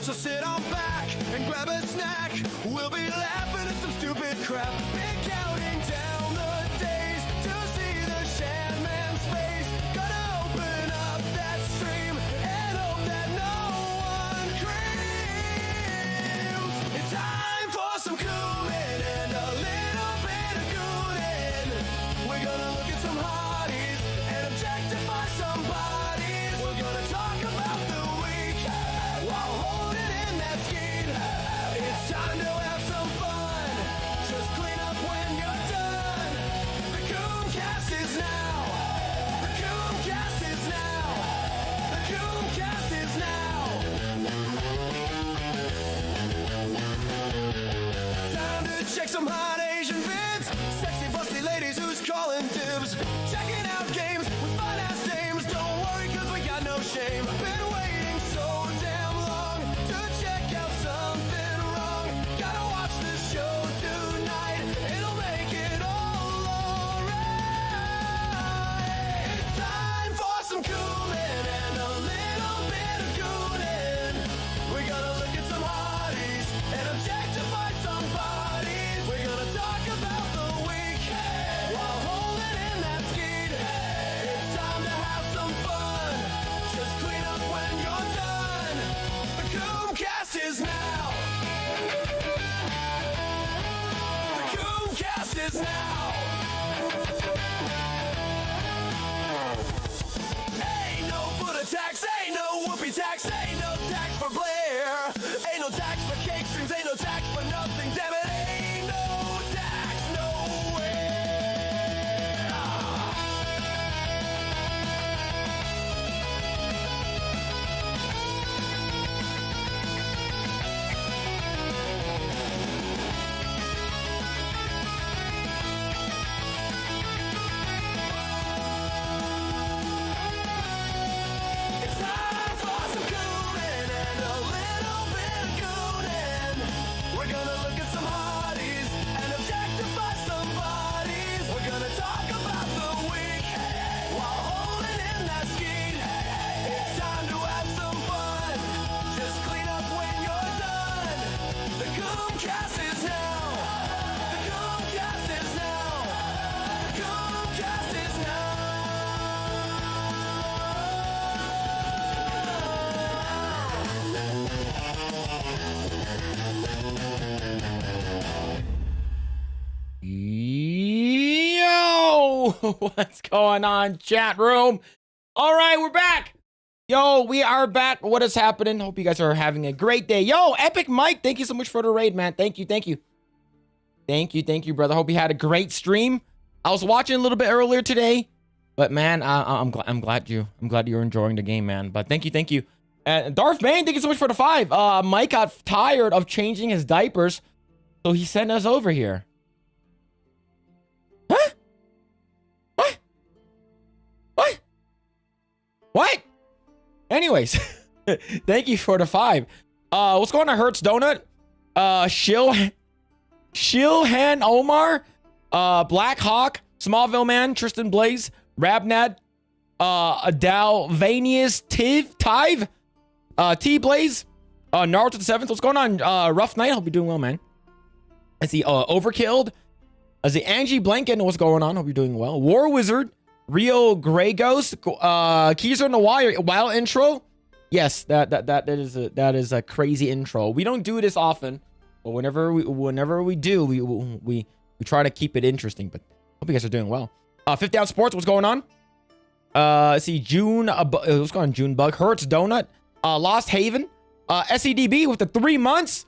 So sit on back and grab a snack. We'll be laughing at some stupid crap. Been counting down the days to see the Sandman's face. Gonna open up that stream and hope that no one screams. It's time for some cooling and a little bit of gooning. We're gonna look at some hotties and objectify some bodies. We're gonna talk about the week while holding in that skein. It's time to have some fun. Just clean up What's going on, chat room? All right, we're back. Yo, we are back. What is happening? Hope you guys are having a great day. Yo, Epic Mike, thank you so much for the raid, man. Thank you, thank you. Thank you, brother. Hope you had a great stream. I was watching a little bit earlier today, but man, I'm glad you're enjoying the game, man. But thank you. And Darth Bane, thank you so much for the 5. Mike got tired of changing his diapers, so he sent us over here. Huh? What? Anyways, thank you for the 5. What's going on, Hertz Donut? Shilhan Omar, Black Hawk, Smallville Man, Tristan Blaze, Rabnad, Adalvanius Tive, T Blaze, Naruto the 7th. What's going on? Rough Night. Hope you're doing well, man. I see Overkilled. I see Angie Blanken. What's going on? Hope you're doing well. War Wizard, Rio Grey Ghost, Keys on the Wire. Wild intro. Yes, that is a crazy intro. We don't do this often, but whenever we do, we try to keep it interesting. But hope you guys are doing well. 50 Out Sports. What's going on? Let's see June. What's going on? June Bug. Hertz Donut. Lost Haven. SEDB with the 3 months.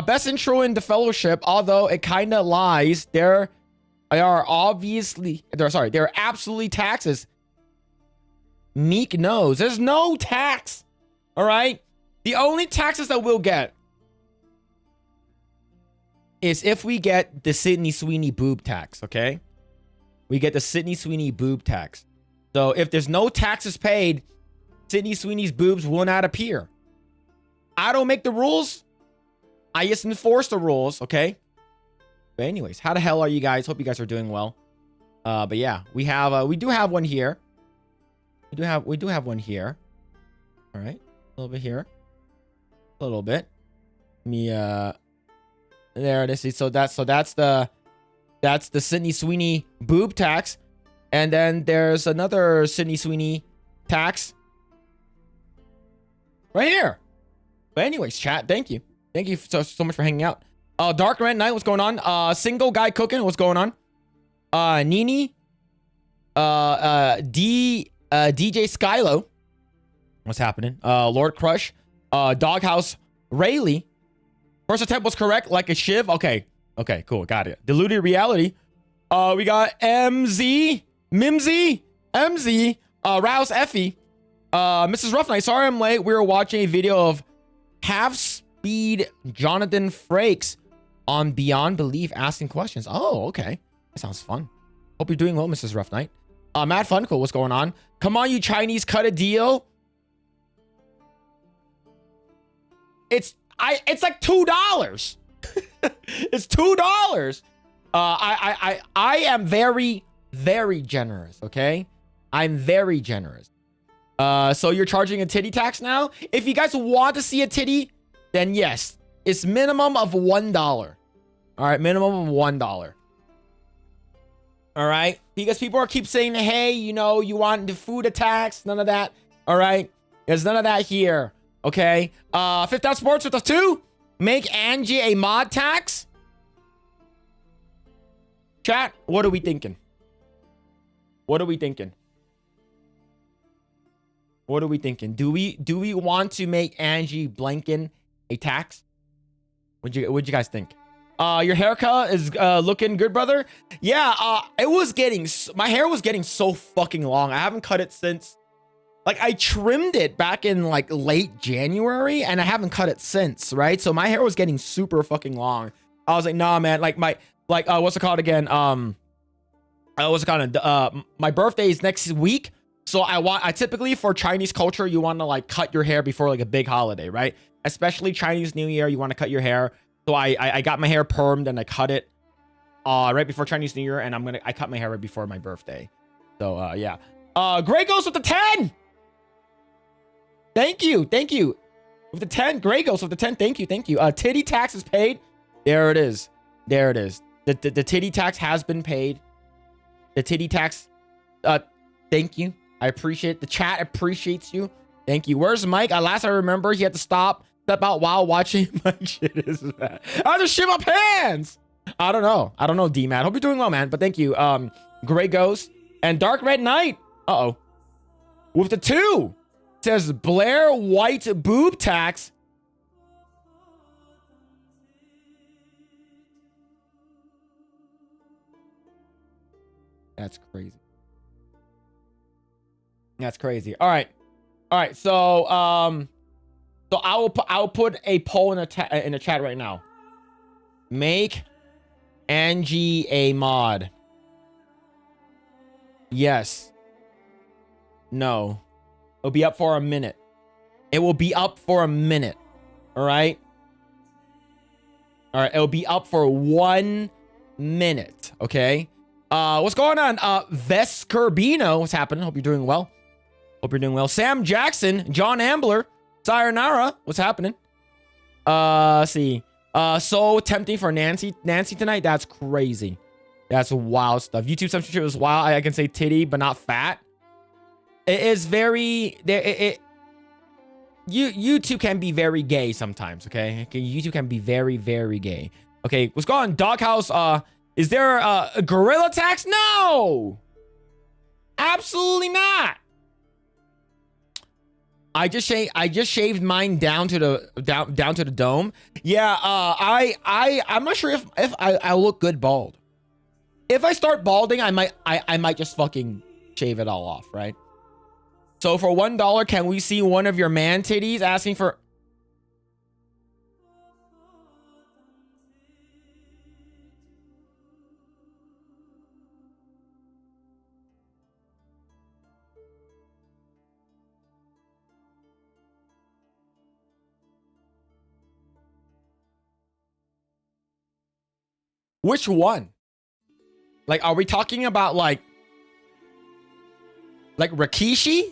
Best intro in the Fellowship, although it kind of lies. There are absolutely taxes. Meek knows. There's no tax. All right? The only taxes that we'll get is if we get the Sydney Sweeney boob tax, okay? We get the Sydney Sweeney boob tax. So if there's no taxes paid, Sydney Sweeney's boobs will not appear. I don't make the rules. I just enforce the rules, okay? But anyways, how the hell are you guys? Hope you guys are doing well. But yeah, we do have one here. We do have one here. All right, a little bit here, a little bit. Let me there it is. So that's the Sydney Sweeney boob tax, and then there's another Sydney Sweeney tax right here. But anyways, chat, thank you so much for hanging out. Dark Rent Night, what's going on? Single Guy Cooking, what's going on? Nini, DJ Skylo, what's happening? Lord Crush, Doghouse Rayleigh. First attempt was correct, like a shiv. Okay, cool, got it. Deluded Reality. We got MZ, Rouse Effie, Mrs. Rough Night. Sorry I'm late. We were watching a video of Half Speed Jonathan Frakes on Beyond Belief asking questions. Oh, okay. That sounds fun. Hope you're doing well, Mrs. Rough Night. Matt Funko, what's going on? Come on, you Chinese, cut a deal. It's like $2. It's $2. I am very, very generous, okay? I'm very generous. So you're charging a titty tax now? If you guys want to see a titty, then yes, it's minimum of $1. All right, minimum of $1. All right, because people keep saying, hey, you know, you want the food tax, none of that. All right, there's none of that here. Okay, Fifth Out Sports with us too. Make Angie a mod tax. Chat, what are we thinking? What are we thinking? What are we thinking? Do we want to make Angie Blanken a tax? What'd you guys think? Your haircut is looking good, brother. Yeah, my hair was getting so fucking long. I haven't cut it since, like, I trimmed it back in like late January, and I haven't cut it since, right? So my hair was getting super fucking long. I was like, nah, man. Like what's it called again? My birthday is next week. So I typically, for Chinese culture, you want to like cut your hair before like a big holiday, right? Especially Chinese New Year, you want to cut your hair. So I got my hair permed and I cut it right before Chinese New Year, and I cut my hair right before my birthday. So yeah. Gray Ghost with the 10. Thank you. With the 10, Gray Ghost with the 10. Thank you. Titty tax is paid. There it is. The titty tax has been paid. The titty tax. Thank you. I appreciate it. The chat appreciates you. Thank you. Where's Mike? Last I remember, he had to step out while watching. My shit is bad. I just shit my pants. I don't know, D-Man. Hope you're doing well, man. But thank you. Gray Ghost. And Dark Red Knight. Uh-oh. With the 2. Says Blair White boob tax. That's crazy. That's crazy. All right. All right. So I'll put a poll in the chat right now. Make Angie a mod. Yes. No. It'll be up for a minute. It will be up for a minute. All right. All right. It'll be up for 1 minute. Okay. What's going on? Veskerbino, what's happening? Hope you're doing well. Hope you're doing well. Sam Jackson, John Ambler, Sayonara, what's happening? Let's see. So tempting for Nancy tonight. That's crazy. That's wild stuff. YouTube censorship is wild. I can say titty, but not fat. It is very. YouTube can be very gay sometimes. Okay, YouTube can be very, very gay. Okay, what's going on? Doghouse. Is there a gorilla tax? No, absolutely not. I just shaved mine down to the down to the dome. Yeah, I'm not sure if I look good bald. If I start balding, I might just fucking shave it all off, right? So for $1, can we see one of your man titties asking for? Which one? Like, are we talking about like Rikishi?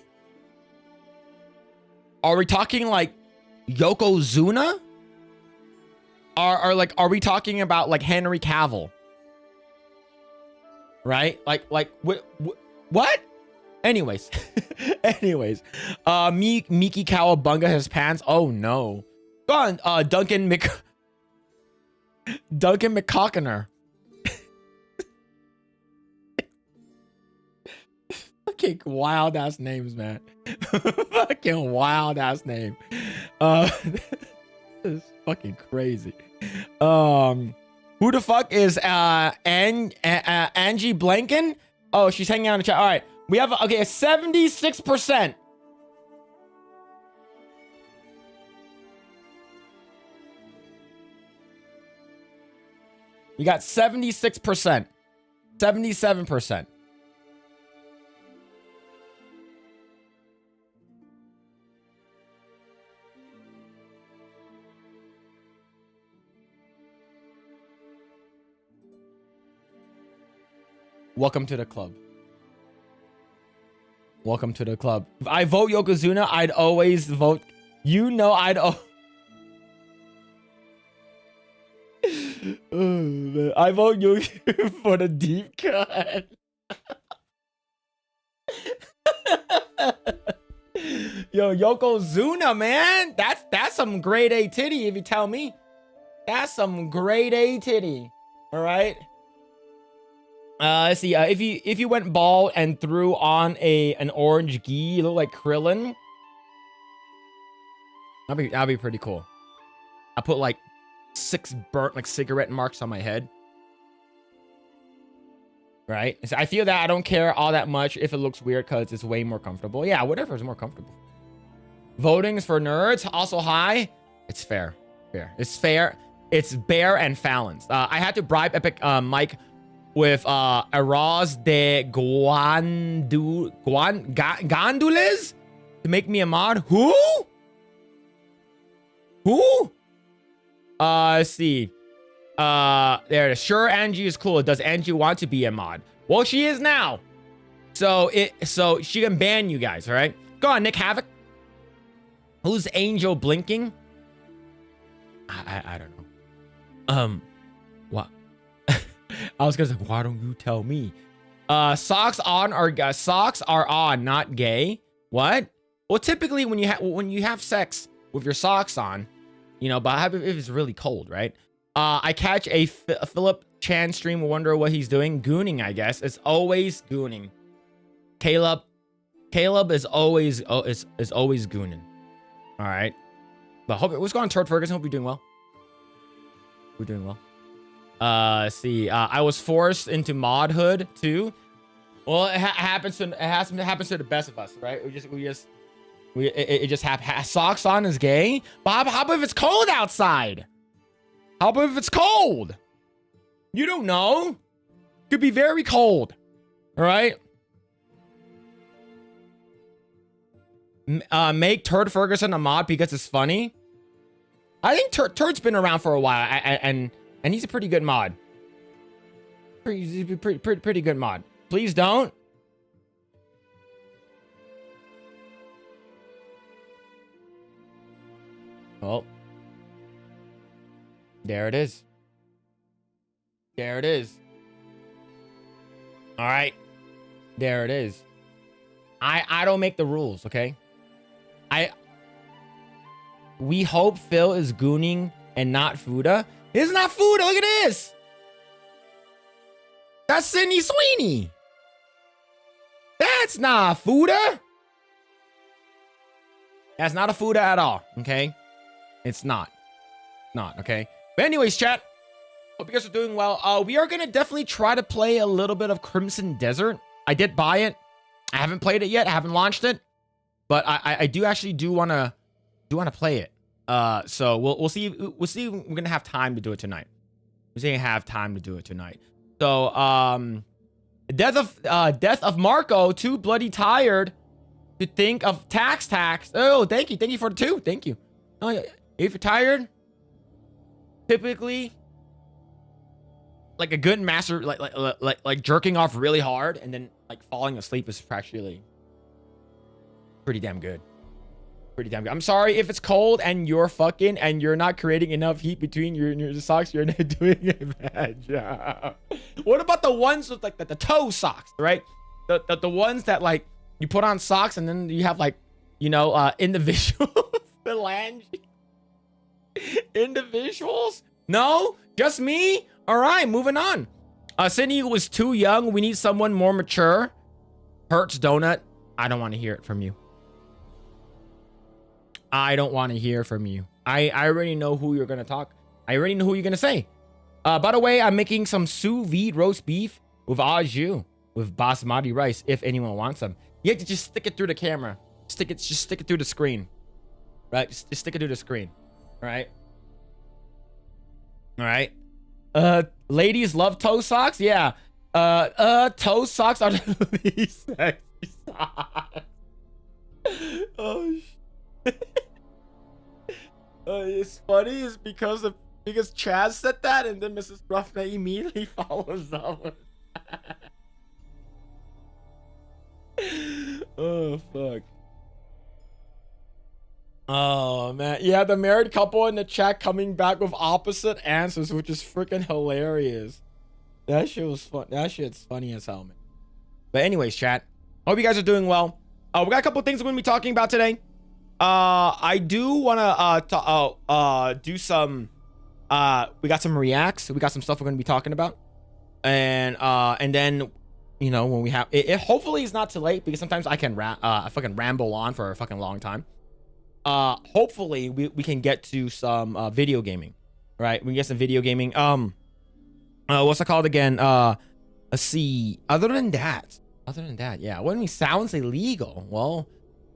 Are we talking like Yokozuna? Are we talking about like Henry Cavill? Right? Like what? Anyways. Anyways. Miki Kawabunga has pants. Oh no. Go on, Duncan McCockiner. Fucking wild ass names, man. Fucking wild ass name. This is fucking crazy. Who the fuck is Angie Blanken? Oh, she's hanging out in the chat. All right, we have okay, 76%. We got 76%, 77%. Welcome to the club. Welcome to the club. If I vote Yokozuna, I'd always vote. You know, I vote you for the deep cut. Yo, Yokozuna, man. That's some grade A titty, if you tell me. That's some grade A titty. All right. Let's see. If you went bald and threw on an orange gi, you look like Krillin. That'd be pretty cool. I put like 6 burnt like cigarette marks on my head. Right? So I feel that I don't care all that much if it looks weird because it's way more comfortable. Yeah, whatever is more comfortable. Voting is for nerds. Also high. It's fair. Fair. It's fair. It's bare and Fallon's. I had to bribe Epic Mike with Arroz de Gandules to make me a mod. Who? Let's see. There it is. Sure, Angie is cool. Does Angie want to be a mod? Well, she is now. So she can ban you guys, all right? Go on, Nick Havoc. Who's Angel blinking? I don't know. What? I was gonna say, why don't you tell me? Socks are on, not gay. What? Well, typically when you have sex with your socks on, you know, but if it's really cold, right? I catch a Philip Chan stream, wonder what he's doing. Gooning, I guess. It's always gooning. Caleb is always is always gooning. All right. But hope what's going on, Turd Ferguson? Hope you're doing well. We're doing well. Let's see. I was forced into modhood too. Well, it happens to the best of us, right? It just happens. Socks on is gay. Bob, how about if it's cold outside? How about if it's cold? You don't know. Could be very cold. All right. Make Turd Ferguson a mod because it's funny. I think Turd's been around for a while, and he's a pretty good mod. Pretty good mod. Please don't. Oh, there it is. There it is. All right, there it is. I don't make the rules, okay? We hope Phil is gooning and not Fuda. It's not Fuda. Look at this. That's Sydney Sweeney. That's not Fuda. That's not a Fuda at all, okay? It's not. Not, okay? But anyways, chat. Hope you guys are doing well. We are going to definitely try to play a little bit of Crimson Desert. I did buy it. I haven't played it yet. I haven't launched it. But I do actually want to play it. So we'll see. We'll see if we're gonna have time to do it tonight. We're gonna have time to do it tonight. So death of Marco. Too bloody tired to think of tax. Oh, thank you for the 2. Thank you. Oh, if you're tired, typically like a good master, like jerking off really hard and then like falling asleep is actually pretty damn good. Pretty damn good. I'm sorry if it's cold and you're fucking and you're not creating enough heat between your socks. You're not doing a bad job. What about the ones with like the toe socks, right? The ones that like you put on socks and then you have like, you know, individual phalange individuals? No, just me. All right, moving on. Sydney was too young. We need someone more mature. Hurts donut. I don't want to hear it from you. I don't want to hear from you. I already know who you're going to talk. I already know who you're going to say. By the way, I'm making some sous vide roast beef with au jus with basmati rice if anyone wants them. You have to just stick it through the camera. Just stick it through the screen. Right? Just stick it through the screen. All right? All right. Ladies love toe socks? Yeah. Toe socks are the least sexy socks. Oh, shit. It's funny is because Chaz said that and then Mrs. Ruffman immediately follows up with that. Oh fuck. Oh man, yeah, the married couple in the chat coming back with opposite answers, which is freaking hilarious. That shit was fun. That shit's funny as hell, man. But anyways, chat, hope you guys are doing well. We got a couple things we're gonna be talking about today. I do want to do some we got some reacts. We got some stuff we're going to be talking about. And then, you know, when we have it hopefully it's not too late because sometimes I can fucking ramble on for a fucking long time. Hopefully we can get to some video gaming, right? We can get some video gaming. What's it called again? Let's see. Other than that, yeah. When sounds illegal, well,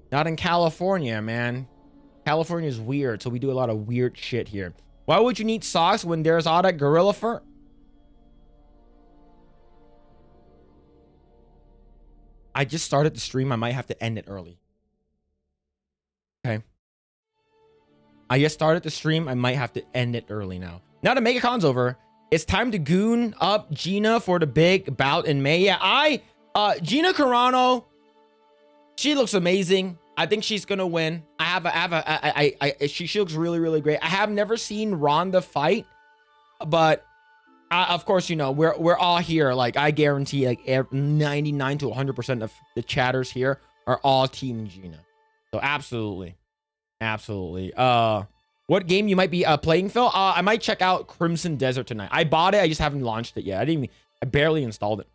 not in California, man. California is weird, so we do a lot of weird shit here. Why would you need socks when there's all that gorilla fur? I just started the stream. I might have to end it early. Okay. I just started the stream. I might have to end it early now. Now the MegaCon's over. It's time to goon up Gina for the big bout in May. Yeah, Gina Carano, she looks amazing. I think she's gonna win. She looks really, really great. I have never seen Ronda fight, but of course, you know, we're all here. Like, I guarantee, like 99 to 100% of the chatters here are all Team Gina. So absolutely. What game you might be playing, Phil? I might check out Crimson Desert tonight. I bought it. I just haven't launched it yet. I barely installed it.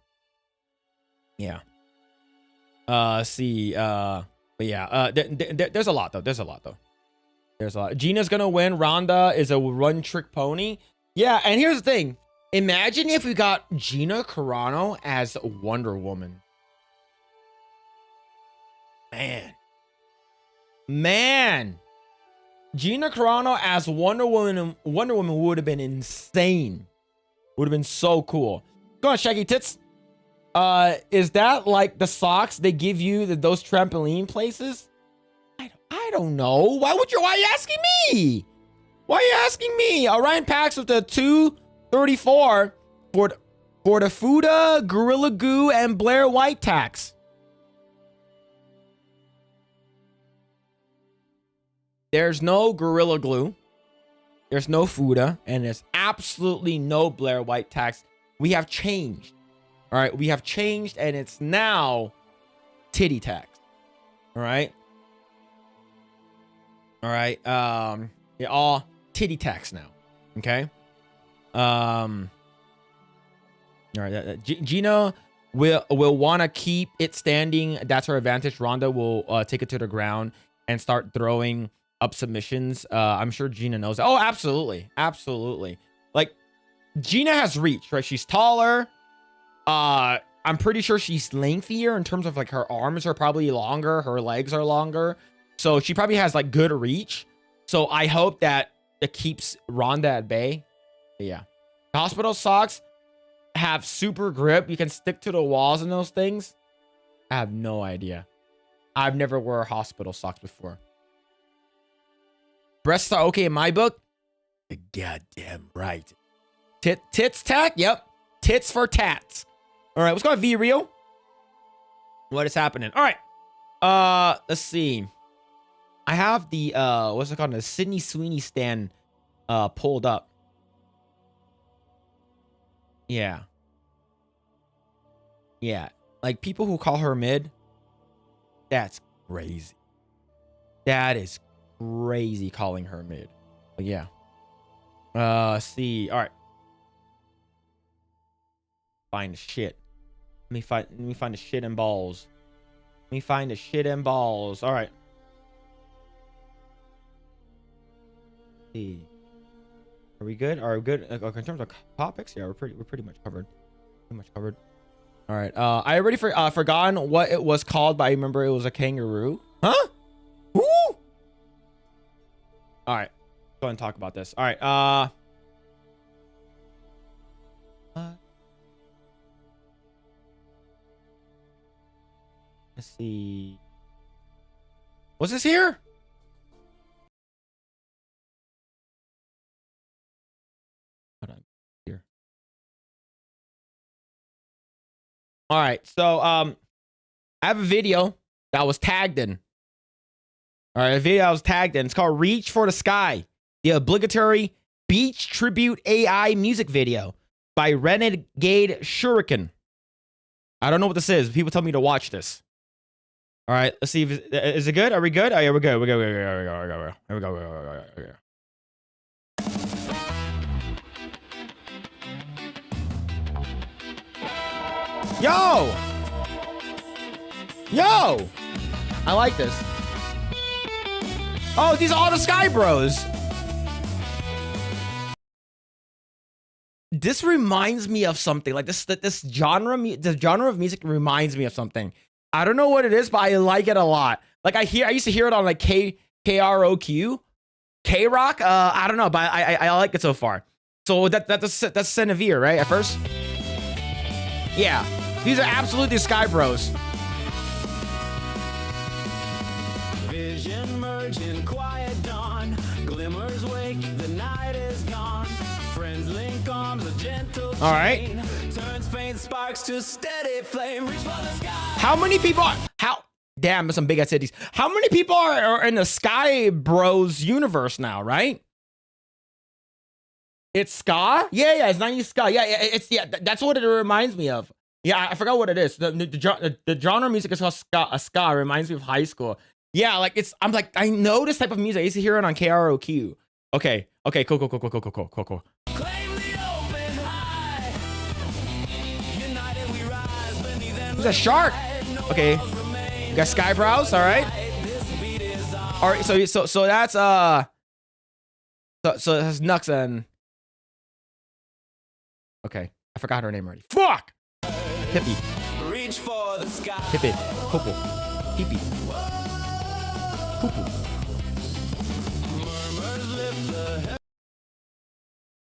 Yeah. See. But yeah. There's a lot though. There's a lot. Gina's gonna win. Ronda is a one-trick pony. Yeah, and here's the thing. Imagine if we got Gina Carano as Wonder Woman. Man. Gina Carano as Wonder Woman would have been insane. Would have been so cool. Go on, Shaggy Tits. Is that like the socks they give you those trampoline places? I don't know. Why are you asking me? Why are you asking me? Orion Pax with the 234 for the Fuda, Gorilla Goo, and Blair White tax. There's no Gorilla Glue. There's no Fuda. And there's absolutely no Blair White tax. We have changed. All right. We have changed. And it's now titty tax. All right. All right. Yeah, all titty tax now. Okay. All right. Gina will want to keep it standing. That's her advantage. Ronda will take it to the ground and start throwing up submissions. I'm sure Gina knows that. Oh, absolutely. Absolutely. Like, Gina has reach, right? She's taller. I'm pretty sure she's lengthier in terms of like her arms are probably longer. Her legs are longer. So she probably has like good reach. So I hope that it keeps Ronda at bay. But yeah. Hospital socks have super grip. You can stick to the walls in those things. I have no idea. I've never wore hospital socks before. Breasts are okay in my book. You're goddamn right. Tits tack? Yep. Tits for tats. All right, what's going on, V Real? What is happening? All right. Let's see. I have the what's it called? The Sydney Sweeney stand pulled up. Yeah. Yeah. Like people who call her mid. That's crazy. That is crazy calling her mid. But yeah. See. All right. Find the shit. Let me find the shit and balls. Let me find the shit and balls. All right. See. Are we good? Are we good? Like, in terms of topics? Yeah, we're pretty much covered. Pretty much covered. All right. I already forgotten what it was called, but I remember it was a kangaroo. Huh? Woo! All right. Go ahead and talk about this. All right. Let's see. What's this here? Hold on. Here. All right. So, I have a video that was tagged in. All right. A video I was tagged in. It's called Reach for the Sky, the obligatory beach tribute AI music video by Renegade Shuriken. I don't know what this is. People tell me to watch this. All right, let's see. Is it good? Are we good? Oh, yeah, we're good. Here we go. Yo! I like this. Oh, these are all the Sky Bros. This reminds me of something. Like this genre of music reminds me of something. I don't know what it is, but I like it a lot. Like I used to hear it on like KROQ, K-Rock. I don't know, but I like it so far. So that's Senevere, right? At first, yeah. These are absolutely Sky Bros. Vision merging, quiet dawn, glimmers wake, the night is gone. Friends link arms, a gentle chain. All right. Turns faint sparks to steady flame. Reach for the sky. How many people are, damn, there's some big ass cities. How many people are in the Sky Bros universe now, right? It's ska? Yeah, it's 90s ska. Yeah, that's what it reminds me of. Yeah, I forgot what it is. The genre of music is called ska. Ska. It reminds me of high school. Yeah, like I know this type of music. I used to hear it on KROQ. Okay, cool. Claim the open high. United we rise beneath Who's a shark? Okay. You got Skybrows, all right. All right, so that's so it has Nux and okay, I forgot her name already. Fuck. Hippie. Reach for the sky. Hippie. Poople. Hippie. Poople.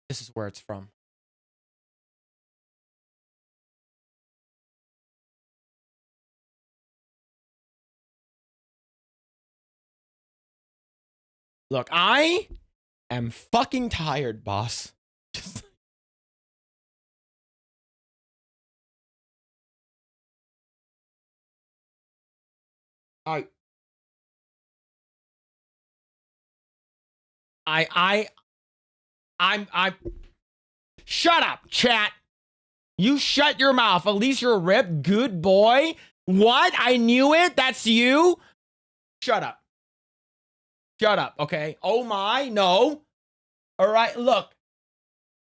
This is where it's from. Look, I am fucking tired, boss. I'm shut up, chat. You shut your mouth. At least you're ripped. Good boy. What? I knew it. That's you. Shut up. Shut up. Okay. Oh my. No. All right. Look.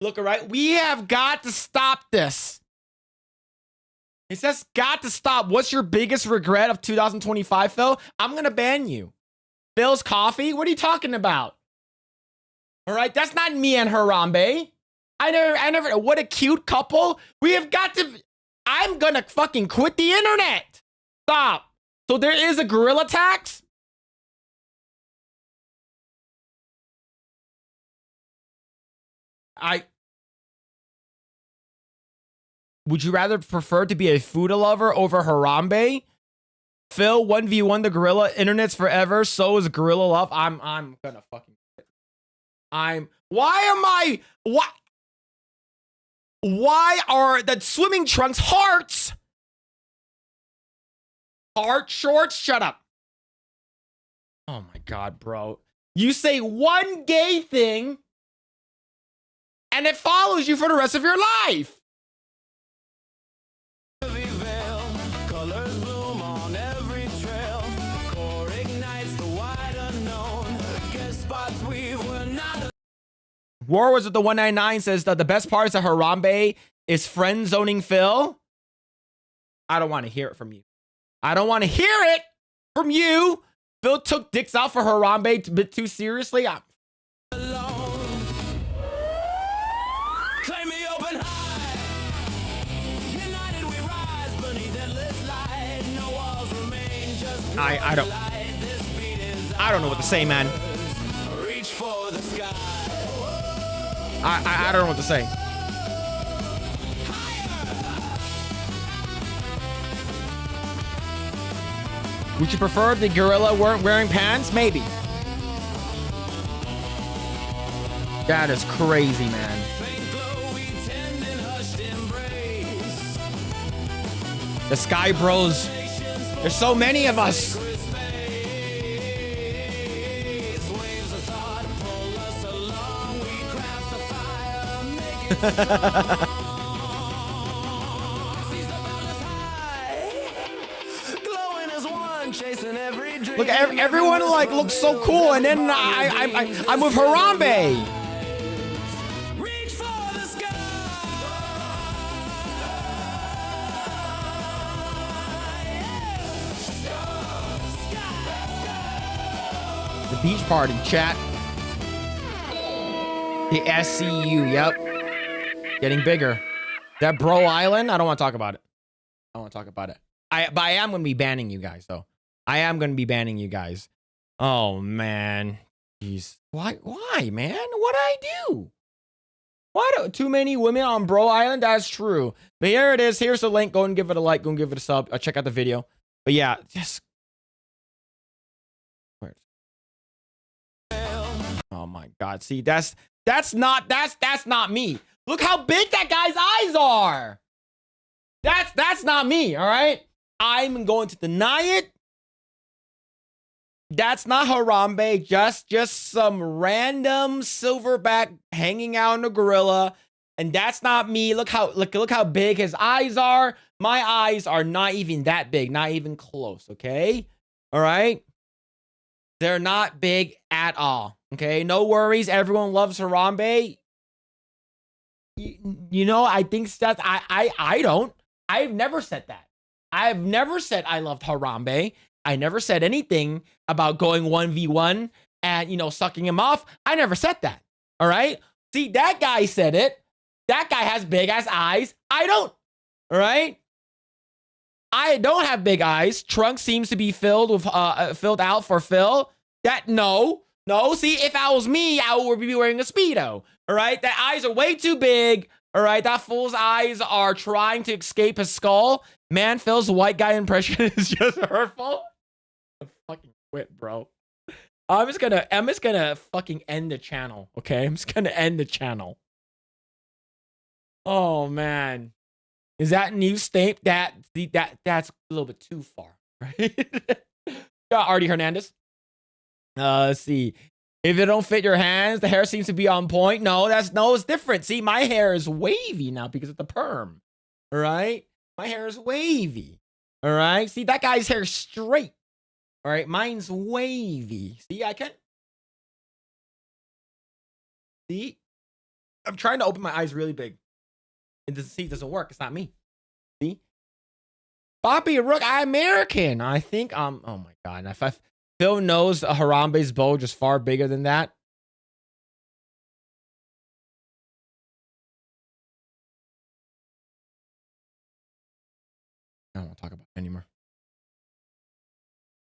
Look. All right. We have got to stop this. It says got to stop. What's your biggest regret of 2025, Phil? I'm going to ban you. Phil's coffee? What are you talking about? All right. That's not me and Harambe. I never, what a cute couple. We have got to, I'm going to fucking quit the internet. Stop. So there is a gorilla tax? Would you rather prefer to be a Fuda lover over Harambe? Phil, 1v1 the gorilla. Internet's forever. So is gorilla love. I'm gonna fucking quit. Why are the swimming trunks hearts? Heart shorts? Shut up. Oh my God, bro. You say one gay thing and it follows you for the rest of your life. War was at the 199 says that the best part is that Harambe is friend zoning Phil. I don't want to hear it from you. I don't want to hear it from you. Phil took dicks out for Harambe a bit too seriously. I don't know what to say, man. Reach for the sky. I don't know what to say. Would you prefer if the gorilla weren't wearing pants? Maybe. That is crazy, man. The Sky Bros. There's so many of us. Look, everyone like looks so cool, and then I'm with Harambe. Reach for the sky. The beach party, chat. The SCU, yep. Getting bigger. That Bro Island, I don't want to talk about it. I don't want to talk about it. But I am going to be banning you guys, though. I am going to be banning you guys. Oh, man. Jeez. Why, man? What'd I do? Why do too many women on Bro Island? That's true. But here it is. Here's the link. Go and give it a like. Go and give it a sub. Check out the video. But yeah, just... Oh, my God. See, that's not me. Look how big that guy's eyes are. That's not me, all right? I'm going to deny it. That's not Harambe. Just some random silverback hanging out in a gorilla. And that's not me. Look how big his eyes are. My eyes are not even that big. Not even close, okay? All right? They're not big at all, okay? No worries. Everyone loves Harambe. You know, I think that I don't. I've never said that. I've never said I loved Harambe. I never said anything about going 1v1 and, you know, sucking him off. I never said that. All right? See, that guy said it. That guy has big ass eyes. I don't. All right? I don't have big eyes. Trunk seems to be filled out for Phil. No. See, if I was me, I would be wearing a Speedo. All right? That eyes are way too big. All right? That fool's eyes are trying to escape his skull. Man, Phil's white guy impression is just hurtful. I fucking quit, bro. I'm just gonna fucking end the channel. Okay? I'm just gonna end the channel. Oh man. Is that new Snape? That's a little bit too far, right? Artie Hernandez. Let's see. If it don't fit your hands, the hair seems to be on point. No, it's different. See, my hair is wavy now because of the perm. All right? My hair is wavy. All right? See, that guy's hair is straight. All right? Mine's wavy. See, I can. See? I'm trying to open my eyes really big. It doesn't work. It's not me. See? Bobby Rook, I'm American. I think oh my god. If Phil knows Harambe's bulge is far bigger than that. I don't want to talk about it anymore.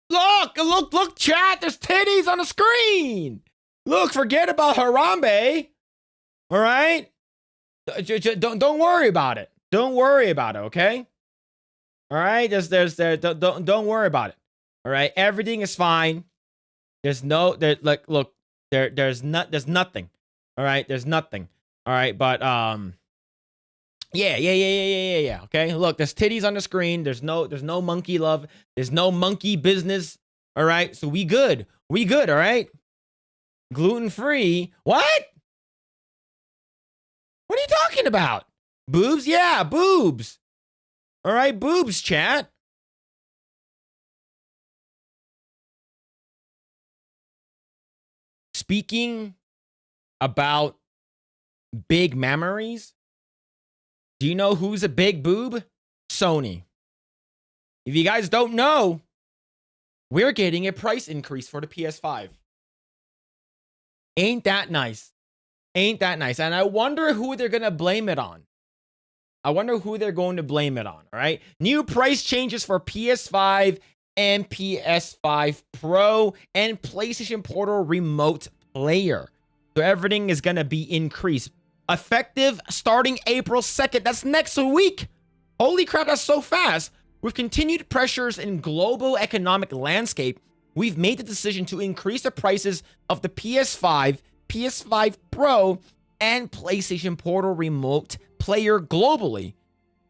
Look, chat. There's titties on the screen. Look, forget about Harambe. All right? Don't worry about it. Don't worry about it, okay? All right? Don't worry about it. All right? Everything is fine. There's nothing. All right? There's nothing. All right? But yeah. Okay? Look, there's titties on the screen. There's no monkey love. There's no monkey business. All right? So we good. All right? Gluten-free. What? What are you talking about? Boobs? Yeah, boobs. All right, boobs, chat. Speaking about big memories, do you know who's a big boob? Sony. If you guys don't know, we're getting a price increase for the PS5. Ain't that nice? And I wonder who they're going to blame it on. All right? New price changes for PS5 and PS5 Pro and PlayStation Portal Remote Player. So everything is going to be increased. Effective starting April 2nd. That's next week. Holy crap, that's so fast. With continued pressures in global economic landscape, we've made the decision to increase the prices of the PS5, PS5 Pro, and PlayStation Portal Remote Player globally.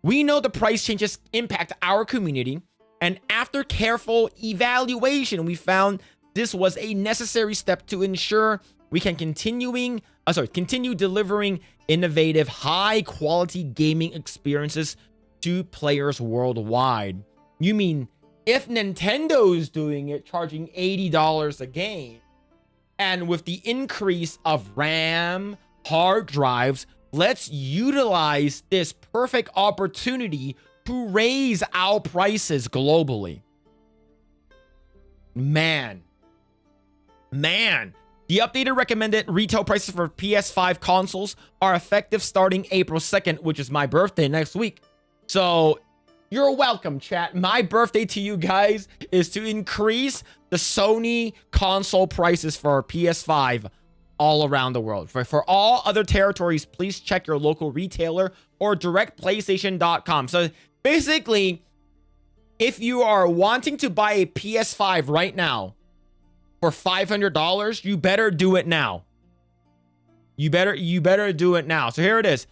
We know the price changes impact our community, and after careful evaluation, we found this was a necessary step to ensure we can continue delivering innovative, high-quality gaming experiences to players worldwide. You mean if Nintendo's doing it, charging $80 a game, and with the increase of RAM, hard drives, let's utilize this perfect opportunity to raise our prices globally. Man. The updated recommended retail prices for PS5 consoles are effective starting April 2nd, which is my birthday next week. So you're welcome, chat. My birthday to you guys is to increase the Sony console prices for PS5 all around the world. For all other territories, please check your local retailer or directplaystation.com. So basically, if you are wanting to buy a PS5 right now for $500, you better do it now. You better do it now. So here it is.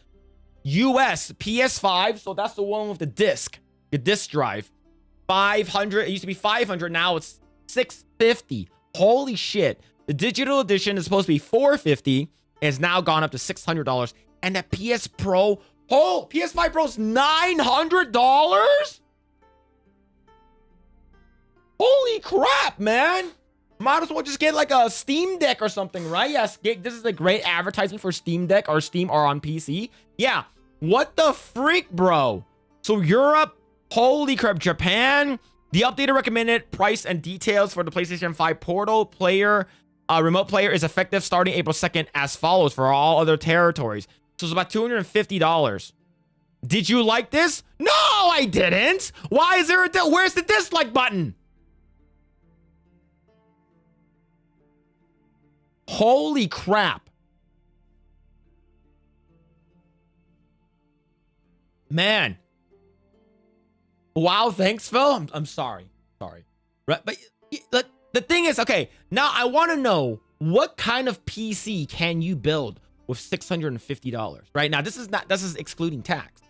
US PS5, so that's the one with the disc drive. 500, it used to be 500, now it's 650. Holy shit. The digital edition is supposed to be $450, it's now gone up to $600. And the PS5 Pro's $900? Holy crap, man. Might as well just get like a Steam Deck or something, right? Yes, this is a great advertisement for Steam Deck or Steam or on PC. Yeah, what the freak, bro? So Europe, Holy crap, Japan. The updated recommended price and details for the PlayStation 5 Portal player, remote player is effective starting April 2nd as follows for all other territories. So it's about $250. Did you like this? No, I didn't. Why is there a where's the dislike button? Holy crap. Man. Wow, thanks, Phil. I'm sorry. Sorry. Right, but the thing is, okay, now I want to know what kind of PC can you build with $650, right? Now, this is excluding tax,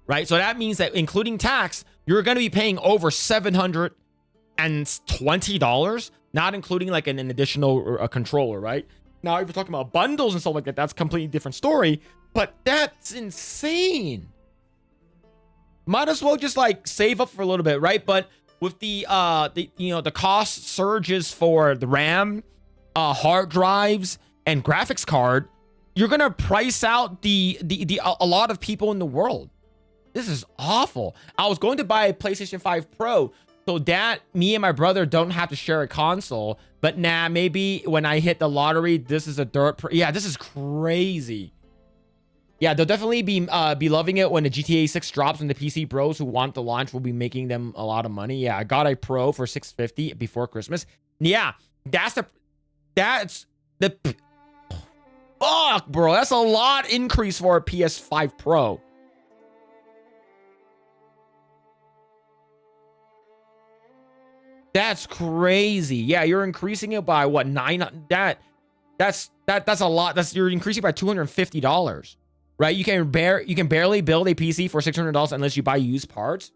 right? So that means that including tax, you're going to be paying over $720, not including like an additional controller, right? Now, if you're talking about bundles and stuff like that, that's a completely different story, but that's insane. Might as well just like save up for a little bit, right? But with the cost surges for the RAM, hard drives, and graphics card, you're gonna price out a lot of people in the world. This is awful. I was going to buy a PlayStation 5 Pro so that me and my brother don't have to share a console. But nah, maybe when I hit the lottery, this is a yeah, this is crazy. Yeah, they'll definitely be loving it when the GTA 6 drops, and the PC bros who want the launch will be making them a lot of money. Yeah, I got a Pro for $650 before Christmas. Yeah, that's the fuck, bro. That's a lot increase for a PS5 Pro. That's crazy. Yeah, you're increasing it by what, that's a lot. You're increasing by $250. Right, you can barely build a PC for $600 unless you buy used parts.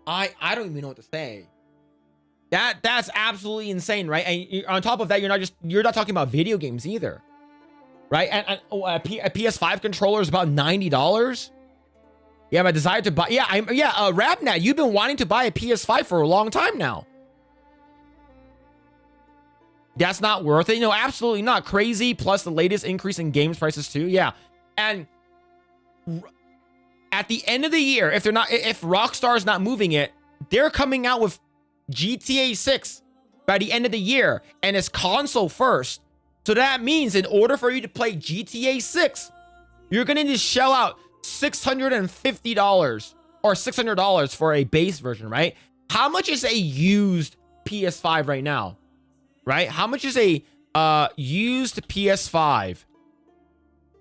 I don't even know what to say. That's absolutely insane, right? And on top of that, you're not talking about video games either, right? And a PS5 controller is about $90. Yeah, my desire to buy. Yeah, Rapnat, you've been wanting to buy a PS5 for a long time now. That's not worth it. No, absolutely not. Crazy. Plus the latest increase in games prices too. Yeah. And at the end of the year, if Rockstar is not moving it, they're coming out with GTA 6 by the end of the year, and it's console first. So that means in order for you to play GTA 6, you're going to need to shell out $650 or $600 for a base version, right? How much is a used PS5 right now? Right? How much is a used PS5?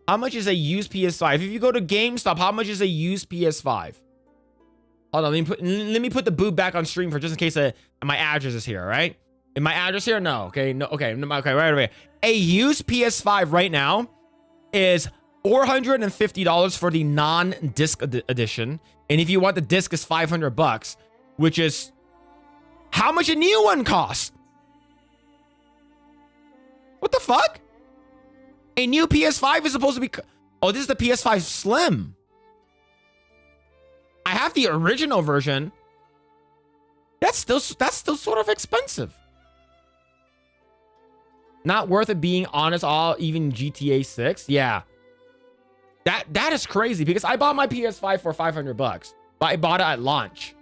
How much is a used PS5? If you go to GameStop, how much is a used PS5? Hold on, let me put the boob back on stream for just in case my address is here, right? Is my address here? No. Okay. No. Okay. Okay. Right away. A used PS5 right now is $450 for the non-disc edition, and if you want the disc, is $500, which is how much a new one costs. What the fuck? A new PS5 is supposed to be... Oh, this is the PS5 Slim. I have the original version. That's still sort of expensive. Not worth it, being honest. Even GTA 6. Yeah. That is crazy because I bought my PS5 for $500, but I bought it at launch.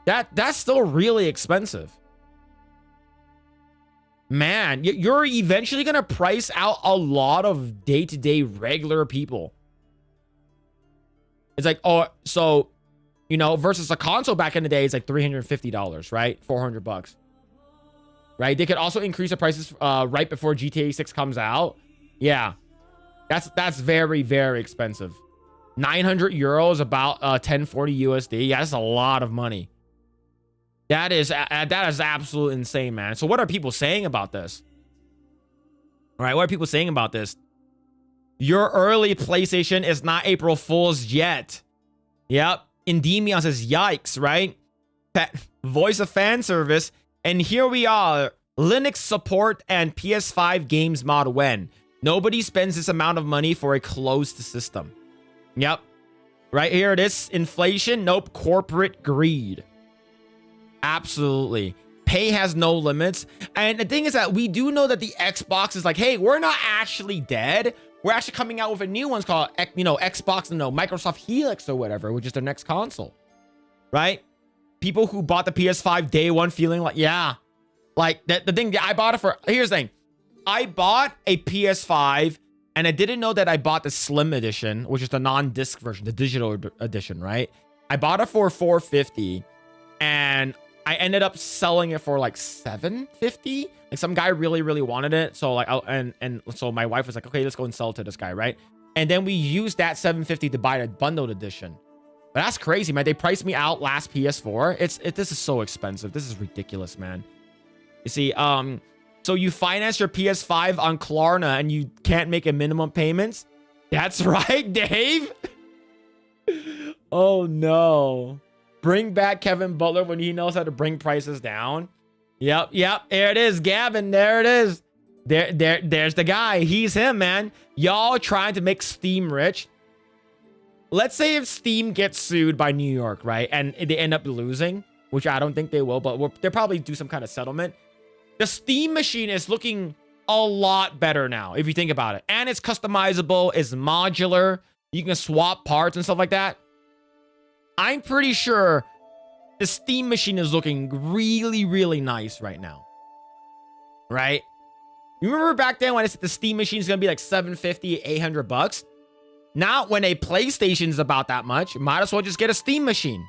That's still really expensive. Man, you're eventually going to price out a lot of day-to-day regular people. It's like, oh, so, versus a console back in the day, it's like $350, right? $400, right? They could also increase the prices right before GTA 6 comes out. Yeah, that's very, very expensive. 900 euros, about 1040 USD. Yeah, that's a lot of money. That is absolutely insane, man. So what are people saying about this? All right, what are people saying about this? Your early PlayStation is not April Fool's yet. Yep. Endymion says, yikes, right? Voice of fan service. And here we are. Linux support and PS5 games mod when? Nobody spends this amount of money for a closed system. Yep. Right here it is. Inflation. Nope. Corporate greed. Absolutely. Pay has no limits. And the thing is that we do know that the Xbox is like, hey, we're not actually dead. we're actually coming out with a new one called, you know, Xbox, you know, Microsoft Helix or whatever, which is their next console, right? People who bought the PS5 day one feeling like, yeah, like the thing I bought it for. Here's the thing. I bought a PS5 and I didn't know that I bought the Slim edition, which is the non-disc version, the digital edition, right? I bought it for $450 and I ended up selling it for like $750. Like some guy really, really wanted it. So like, and so my wife was like, okay, let's go and sell it to this guy, right? And then we used that $750 to buy a bundled edition. But that's crazy, man. They priced me out last PS4. This is so expensive. This is ridiculous, man. You see, so you finance your PS5 on Klarna and you can't make a minimum payments? That's right, Dave. Oh no. Bring back Kevin Butler when he knows how to bring prices down. Yep. There it is, Gavin. There it is. There's the guy. He's him, man. Y'all trying to make Steam rich. Let's say if Steam gets sued by New York, right? And they end up losing, which I don't think they will, but they'll probably do some kind of settlement. The Steam machine is looking a lot better now, if you think about it. And it's customizable, it's modular. You can swap parts and stuff like that. I'm pretty sure the Steam machine is looking really, really nice right now. Right? You remember back then when I said the Steam machine is going to be like $750, $800? Now, when a PlayStation's about that much, might as well just get a Steam machine.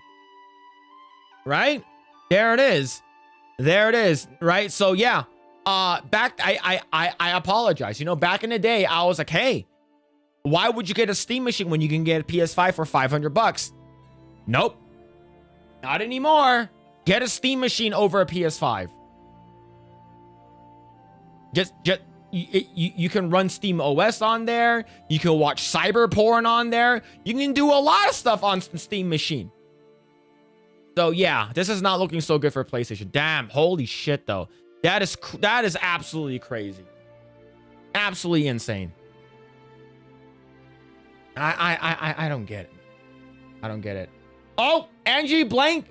Right? There it is. There it is. Right? So, yeah. I apologize. You know, back in the day, I was like, hey, why would you get a Steam machine when you can get a PS5 for $500? Nope. Not anymore. Get a Steam machine over a PS5. You can run Steam OS on there. You can watch cyber porn on there. You can do a lot of stuff on Steam machine. So yeah, this is not looking so good for PlayStation. Damn, holy shit though. That is absolutely crazy. Absolutely insane. I don't get it. I don't get it. Oh, Angie Blanken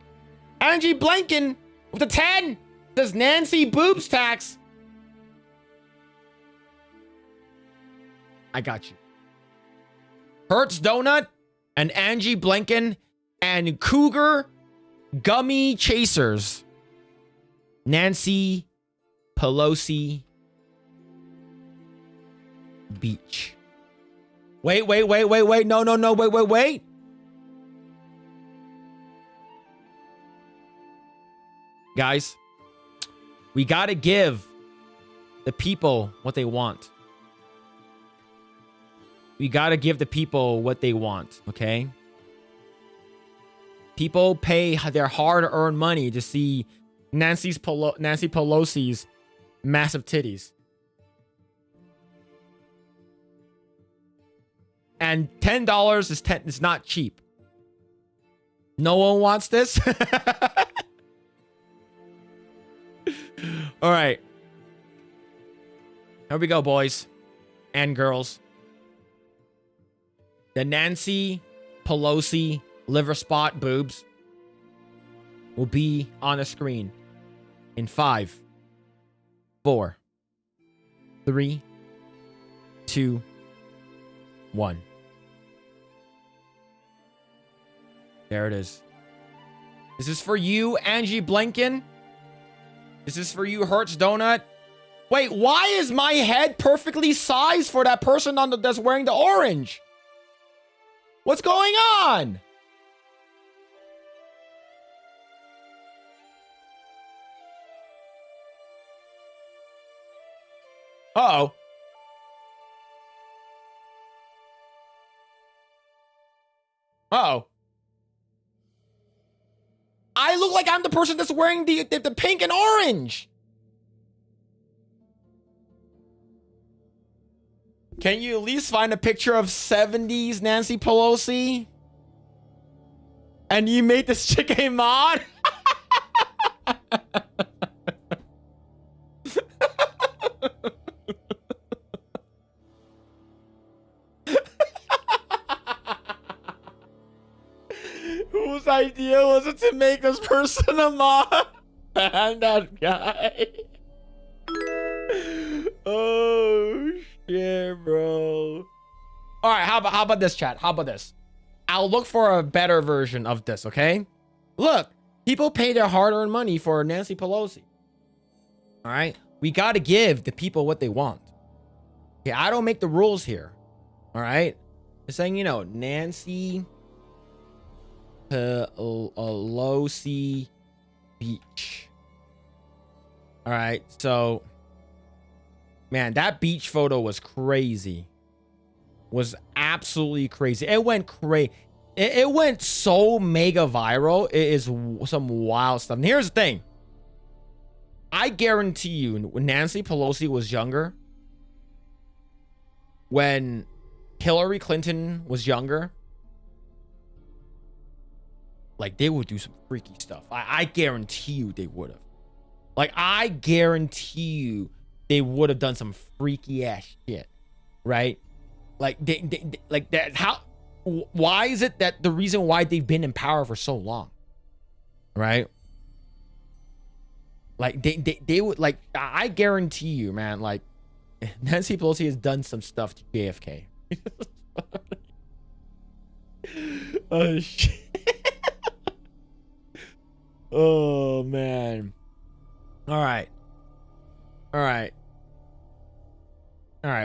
with a 10 says Nancy boobs tax. I got you. Hertz Donut and Angie Blanken and Cougar Gummy Chasers. Nancy Pelosi Beach. Wait. No. Wait. Guys, we got to give the people what they want. We got to give the people what they want, okay? People pay their hard-earned money to see Nancy Pelosi's massive titties. And $10 is not cheap. No one wants this? All right. Here we go, boys and girls. The Nancy Pelosi liver spot boobs will be on the screen in 5, 4, 3, 2, 1. There it is. This is for you, Angie Blanken. This is for you, Hertz Donut. Wait, why is my head perfectly sized for that person that's wearing the orange? What's going on? Uh-oh. Uh-oh. I look like I'm the person that's wearing the pink and orange. Can you at least find a picture of 70s Nancy Pelosi? And you made this chick a mod? Whose idea was it to make this person a mod? And that guy. Oh shit, bro. All right, how about this, chat? How about this? I'll look for a better version of this, okay? Look, people pay their hard-earned money for Nancy Pelosi. All right? We got to give the people what they want. Okay, I don't make the rules here. All right? Just saying, you know, Nancy Pelosi beach. All right, so man, that beach photo was crazy. Was absolutely crazy. It went crazy. It went so mega viral. It is some wild stuff. And here's the thing. I guarantee you, when Nancy Pelosi was younger, when Hillary Clinton was younger, like, they would do some freaky stuff. I guarantee you they would have. Like, I guarantee you they would have done some freaky ass shit, right? Like, they like that. How? Why is it that the reason why they've been in power for so long, right? Like, they would, like, I guarantee you, man, like, Nancy Pelosi has done some stuff to JFK. Oh shit. Oh man. All right.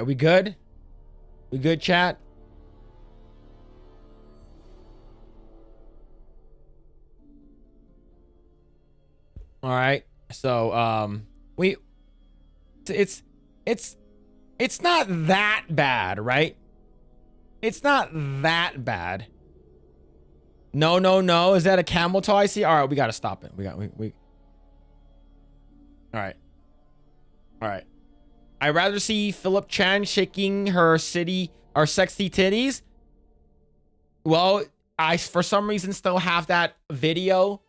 We good? We good, chat? All right. So it's not that bad, right? It's not that bad. No. Is that a camel toe I see? All right, we got to stop it. We All right. I'd rather see Philip Chan shaking her sexy titties. Well, I, for some reason, still have that video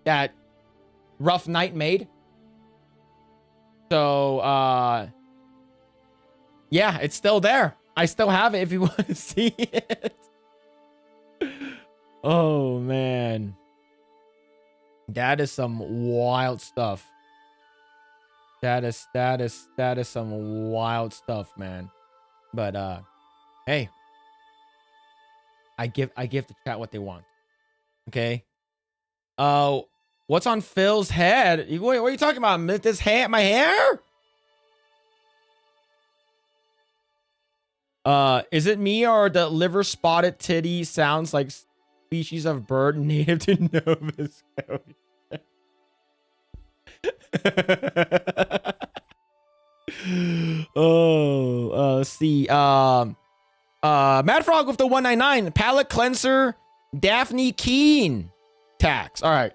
that Rough Night made. So, yeah, it's still there. I still have it if you want to see it. Oh, man. That is some wild stuff. That is some wild stuff, man. But hey, I give the chat what they want. Okay. What's on Phil's head? What are you talking about? This hair, my hair? Is it me or the liver spotted titty sounds like species of bird native to Nova Scotia? Let's see. Mad Frog with the 199 palette cleanser, Daphne Keene tax. All right,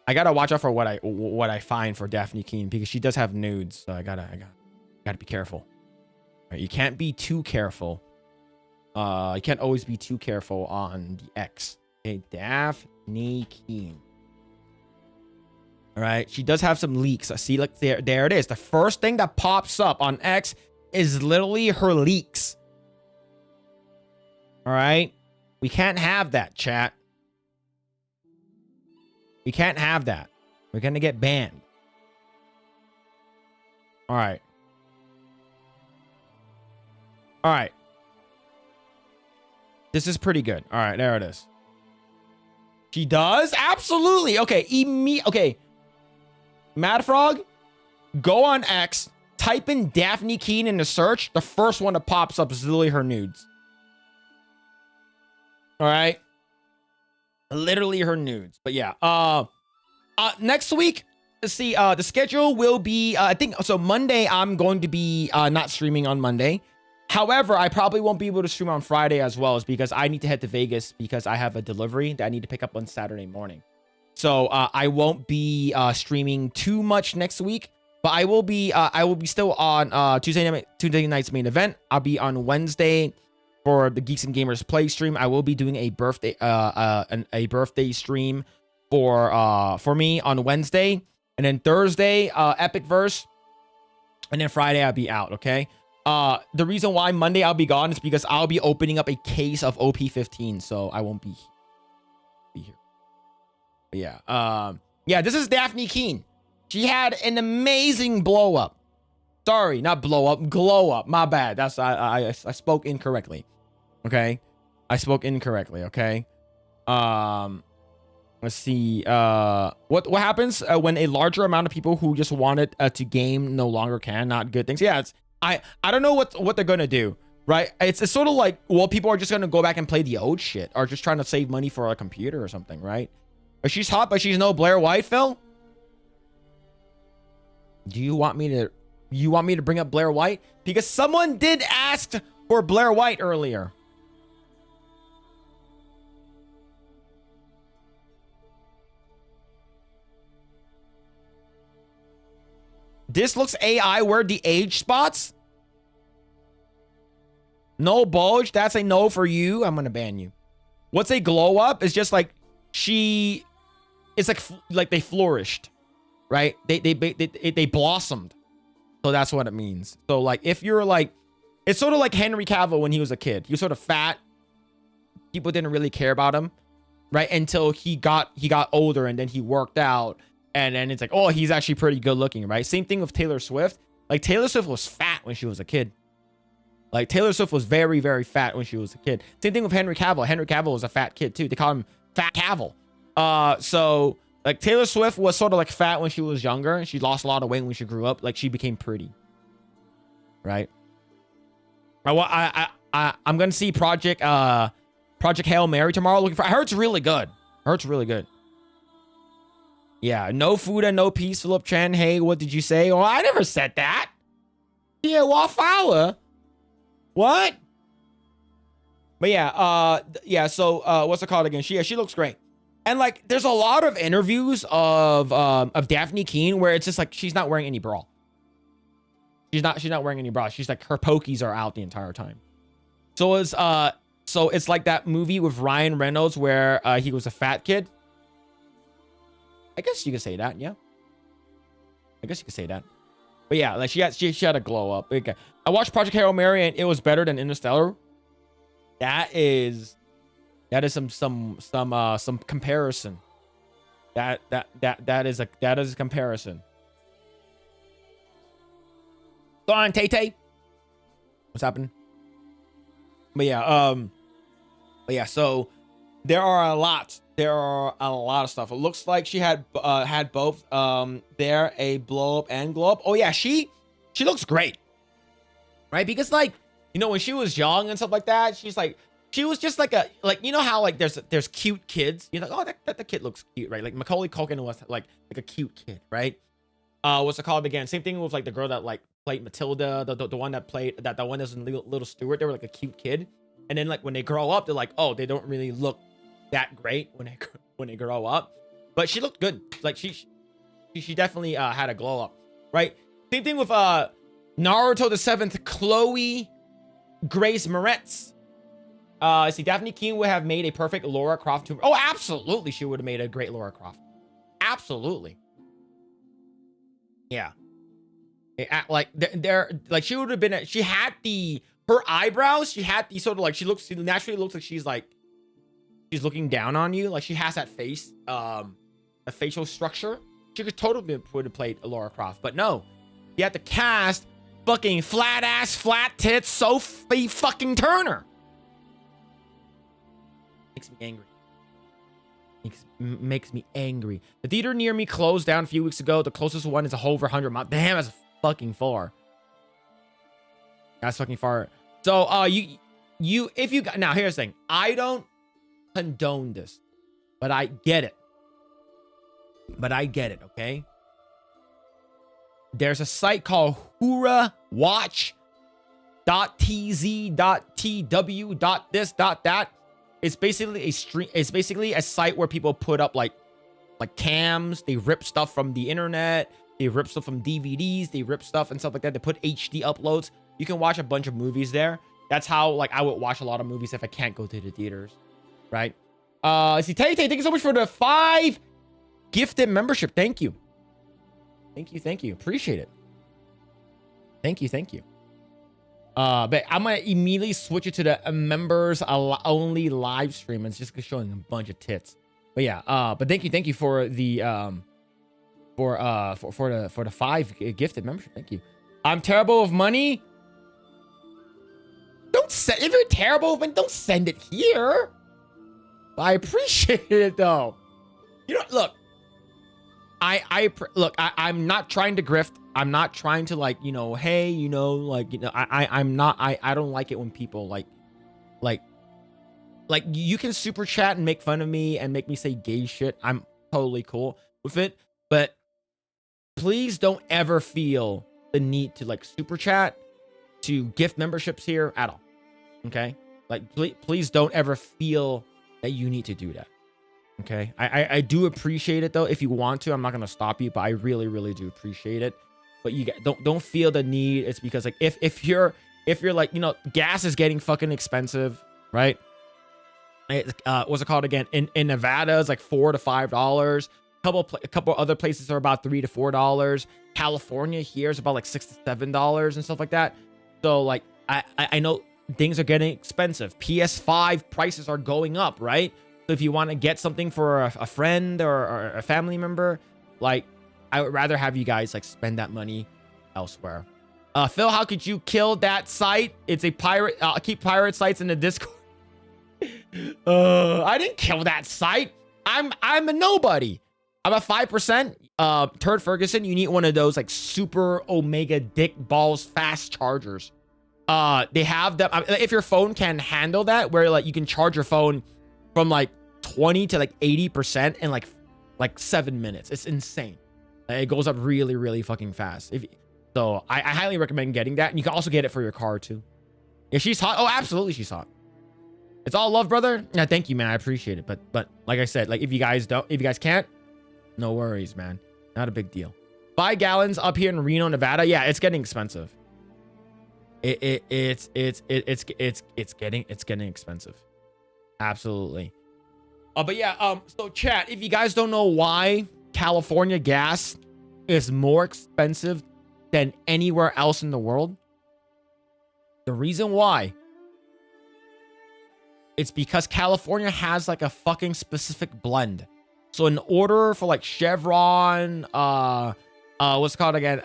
I gotta watch out for what I find for Daphne Keene because she does have nudes, so I gotta be careful. All right, you can't be too careful. You can't always be too careful on the X. Okay, Daphne Keene. All right, she does have some leaks. I see, like, there it is. The first thing that pops up on X is literally her leaks. All right, we can't have that, chat. We can't have that. We're gonna get banned. All right. This is pretty good. All right, there it is. She does? Absolutely. Okay, okay. Mad Frog, go on X, type in Daphne Keene in the search. The first one that pops up is literally her nudes. All right. Literally her nudes. But yeah. Next week, let's see. The schedule will be, I think, so Monday, I'm going to be not streaming on Monday. However, I probably won't be able to stream on Friday as well, is because I need to head to Vegas because I have a delivery that I need to pick up on Saturday morning. So I won't be streaming too much next week, but I will be still on Tuesday night's main event. I'll be on Wednesday for the Geeks and Gamers play stream. I will be doing a birthday stream for me on Wednesday, and then Thursday Epic Verse, and then Friday I'll be out. Okay. The reason why Monday I'll be gone is because I'll be opening up a case of OP15, so I won't be here. But yeah. Yeah, this is Daphne Keene. She had an amazing blow up. Sorry, not blow up, glow up. My bad. That's I spoke incorrectly. Okay, I spoke incorrectly. Okay. Let's see. What happens when a larger amount of people who just wanted to game no longer can? Not good things. Yeah, it's I don't know what they're gonna do. Right? It's sort of like, well, people are just gonna go back and play the old shit, or just trying to save money for a computer or something, right? But she's hot, but she's no Blair White, Phil. Do you want me to bring up Blair White? Because someone did ask for Blair White earlier. This looks AI. Where the age spots? No bulge. That's a no for you. I'm gonna ban you. What's a glow up? It's just like it's like they flourished, right? They blossomed. So that's what it means. So like if you're like, it's sort of like Henry Cavill when he was a kid. He was sort of fat. People didn't really care about him, right? Until he got older, and then he worked out, and then it's like, oh, he's actually pretty good looking, right? Same thing with Taylor Swift. Like Taylor Swift was fat when she was a kid. Like Taylor Swift was very, very fat when she was a kid. Same thing with Henry Cavill. Henry Cavill was a fat kid too. They call him Fat Cavill. So like Taylor Swift was sort of like fat when she was younger, and she lost a lot of weight when she grew up. Like she became pretty, right? I'm gonna see Project Hail Mary tomorrow. Looking for. I heard it's really good. I heard it's really good. Yeah, no food and no peace. Philip Chan. Hey, what did you say? Oh, I never said that. Yeah, Wallflower. What? But yeah, yeah. So, what's it called again? She looks great, and like, there's a lot of interviews of Daphne Keane where it's just like she's not wearing any bra. She's not wearing any bra. She's like, her pokies are out the entire time. So it's like that movie with Ryan Reynolds where he was a fat kid. I guess you could say that, yeah. I guess you could say that. But yeah, like she had a glow up. Okay. I watched Project Hail Mary and it was better than Interstellar. That is some comparison. That is a comparison. Go on, Tay. What's happening? But yeah, so there are a lot of stuff. It looks like she had both there, a blow up and glow up. Oh yeah, she looks great, right? Because like, you know, when she was young and stuff like that, she was just like you know how like there's cute kids, you're like, oh, that the kid looks cute, right? Like Macaulay Culkin was like a cute kid, right? What's it called again? Same thing with like the girl that like played Matilda, the one that played that one that's in Little Stewart. They were like a cute kid, and then like when they grow up, they're like, oh, they don't really look that great when they grow up. But she looked good. Like she definitely had a glow up, right? Same thing with Naruto the 7th, Chloe Grace Moretz. See, Daphne Keane would have made a perfect Lara Croft. Oh, absolutely, she would have made a great Lara Croft. Absolutely. Yeah. Like like she would have been. She had her eyebrows. She had the sort of like she naturally looks like she's looking down on you. Like she has that face, a facial structure. She could totally would have played Lara Croft, but no, you had to cast fucking flat ass, flat tits Sophie fucking Turner. Makes me angry. Makes me angry. The theater near me closed down a few weeks ago. The closest one is a over 100 miles. Damn, that's fucking far. That's fucking far. So, now here's the thing. I don't condone this, but I get it. Okay? There's a site called HuraWatch.tz.tw.this.that. It's basically it's basically a site where people put up like cams. They rip stuff from the internet. They rip stuff from DVDs. They rip stuff and stuff like that. They put HD uploads. You can watch a bunch of movies there. That's how like I would watch a lot of movies if I can't go to the theaters, right? See, Tay, thank you so much for the 5 gifted membership. Thank you. Appreciate it. Thank you. But I'm gonna immediately switch it to the members only live stream. It's just showing a bunch of tits. But yeah, but thank you for the for the 5 gifted membership. Thank you. I'm terrible with money. Don't send, if you're terrible, then don't send it here. I appreciate it though. You know, look, I'm not trying to grift. I'm not trying to like, you know, hey, you know, like, you know, I don't like it when people like you can super chat and make fun of me and make me say gay shit. I'm totally cool with it. But please don't ever feel the need to like super chat to gift memberships here at all. Okay? Like, please don't ever feel that you need to do that. Okay? I do appreciate it though. If you want to, I'm not gonna stop you, but I really, really do appreciate it. But you don't feel the need. It's because like if you're like, you know, gas is getting fucking expensive, right? What's it called again? In Nevada, it's like $4 to $5. A couple other places are about $3 to $4. California here is about like $6 to $7 and stuff like that. So like I know things are getting expensive. PS5 prices are going up, right? So if you want to get something for a friend or a family member, like I would rather have you guys like spend that money elsewhere. Phil, how could you kill that site? It's a pirate. Keep pirate sites in the Discord. I didn't kill that site. I'm a nobody. I'm a 5%. Turd Ferguson, you need one of those like super omega dick balls fast chargers. They have them. If your phone can handle that, where like you can charge your phone from like 20 to like 80% in like 7 minutes. It's insane. It goes up really, really fucking fast. So I highly recommend getting that. And you can also get it for your car too. Yeah, she's hot. Oh, absolutely, she's hot. It's all love, brother. Yeah, thank you, man. I appreciate it. But like I said, like if you guys can't, no worries, man. Not a big deal. 5 gallons up here in Reno, Nevada. Yeah, it's getting expensive. It's getting expensive. Absolutely. But yeah, so chat, if you guys don't know why California gas is more expensive than anywhere else in the world, the reason why, it's because California has like a fucking specific blend. So in order for like Chevron, what's it called again?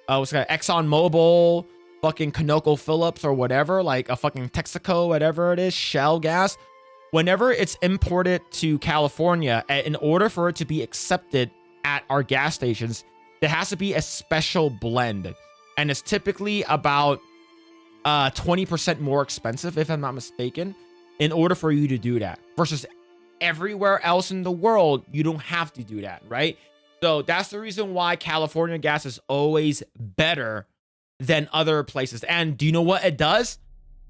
What's it called? ExxonMobil, fucking ConocoPhillips or whatever, like a fucking Texaco, whatever it is, Shell gas. Whenever it's imported to California, in order for it to be accepted at our gas stations, there has to be a special blend. And it's typically about 20% more expensive, if I'm not mistaken, in order for you to do that. Versus everywhere else in the world, you don't have to do that, right? So that's the reason why California gas is always better than other places. And do you know what it does?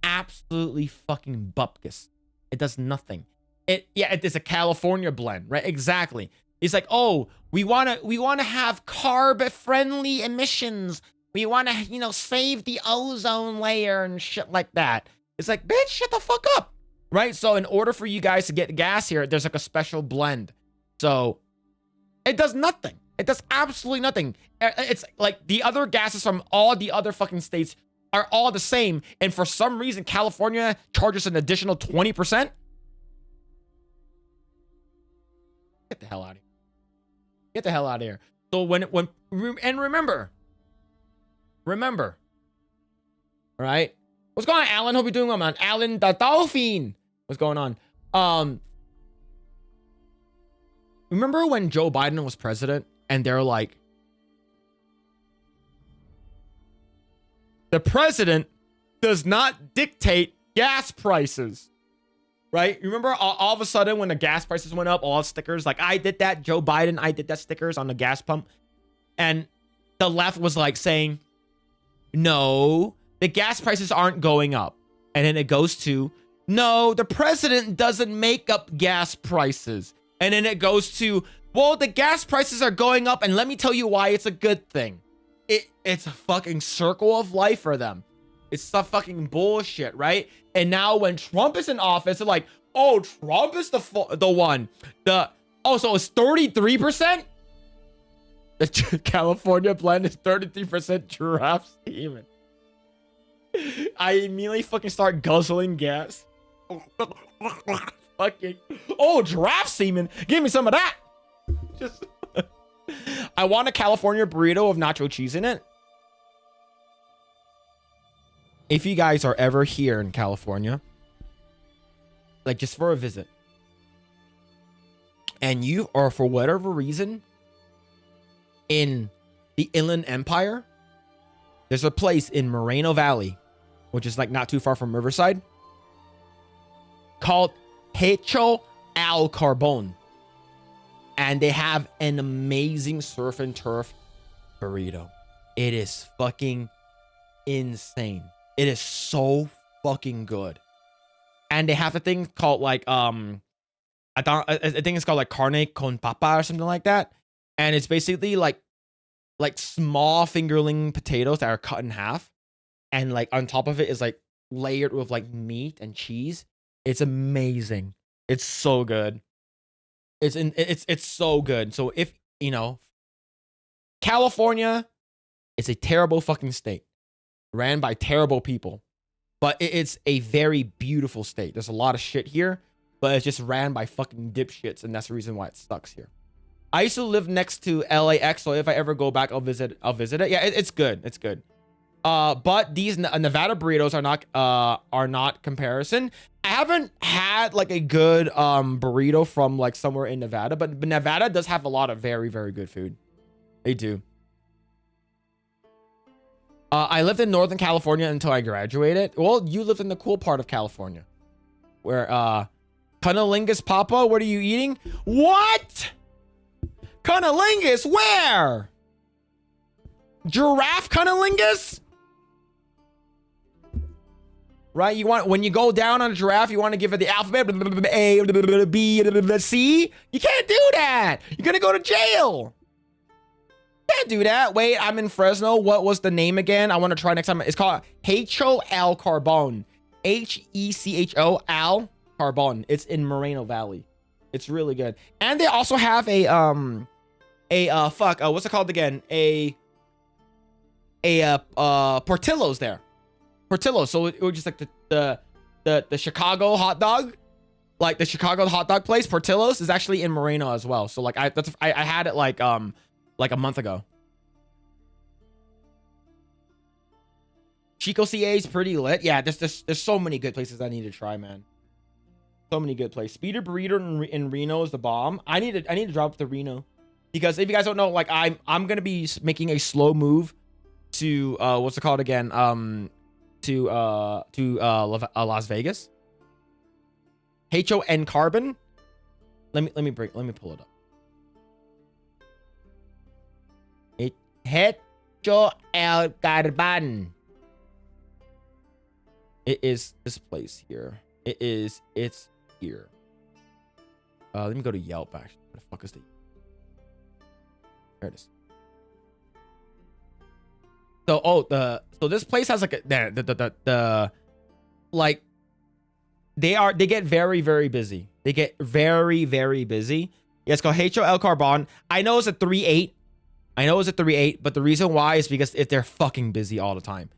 Absolutely fucking bupkis. It does nothing. It is a California blend, right? Exactly. It's like, oh, we want to have carb-friendly emissions. We want to, you know, save the ozone layer and shit like that. It's like, bitch, shut the fuck up, right? So in order for you guys to get gas here, there's like a special blend. So it does nothing. It does absolutely nothing. It's like the other gases from all the other fucking states are all the same. And for some reason, California charges an additional 20%. Get the hell out of here. Get the hell out of here. So remember, all right? What's going on, Alan? Hope you're doing well, man. Alan the Dolphin. What's going on? Remember when Joe Biden was president and they're like, the president does not dictate gas prices, right? Remember all of a sudden when the gas prices went up, all the stickers, like, I did that, Joe Biden, I did that stickers on the gas pump. And the left was like saying, no, the gas prices aren't going up. And then it goes to, no, the president doesn't make up gas prices. And then it goes to, well, the gas prices are going up, and let me tell you why it's a good thing. It's a fucking circle of life for them. It's some fucking bullshit, right? And now when Trump is in office, they're like, oh, Trump is the one. So it's 33%? The California blend is 33% giraffe semen. I immediately fucking start guzzling gas. Fucking, oh, giraffe semen. Give me some of that. Just, I want a California burrito with nacho cheese in it. if you guys are ever here in California, like just for a visit, and you are for whatever reason in the Inland Empire, there's a place in Moreno Valley, which is like not too far from Riverside, called Hecho al Carbon. And they have an amazing surf and turf burrito. It is fucking insane. It is so fucking good. And they have a thing called like I think it's called like carne con papa or something like that. And it's basically like small fingerling potatoes that are cut in half, and like on top of it is like layered with like meat and cheese. It's amazing. It's so good. It's so good. So if you know, California is a terrible fucking state, ran by terrible people, but it's a very beautiful state. There's a lot of shit here, but it's just ran by fucking dipshits, and that's the reason why it sucks here. I used to live next to LAX, so if I ever go back, I'll visit it. Yeah, it's good. It's good. But these Nevada burritos are not comparison. I haven't had like a good burrito from like somewhere in Nevada, but Nevada does have a lot of very, very good food. They do. I lived in Northern California until I graduated. Well, you lived in the cool part of California, where cunnilingus papa. What are you eating? What? Cunnilingus? Where? Giraffe cunnilingus? Right? You want, when you go down on a giraffe, you want to give it the alphabet, A, B, C. You can't do that. You're gonna go to jail. Can't do that. Wait, I'm in Fresno. What was the name again? I want to try next time. It's called Hecho al Carbon. Hecho al Carbon. It's in Moreno Valley. It's really good. And they also have what's it called again? Portillo's there. Portillo's. So it was just like the Chicago hot dog, like the Chicago hot dog place. Portillo's is actually in Moreno as well. So like I had it like a month ago. Chico CA is pretty lit. Yeah, there's so many good places I need to try, man. So many good places. Speeder Burrito in Reno is the bomb. I need to drop the Reno, because if you guys don't know, like I'm gonna be making a slow move to what's it called again? To Las Vegas. HON Carbon. Let me pull it up. Hecho el Carbon. It is this place here. It's here. Let me go to Yelp actually. What the fuck is the? There it is. So so this place has like like they get very, very busy. They get very, very busy. Yeah, it's called Hecho el Carbon. I know it's a 3-8. But the reason why is because they're fucking busy all the time.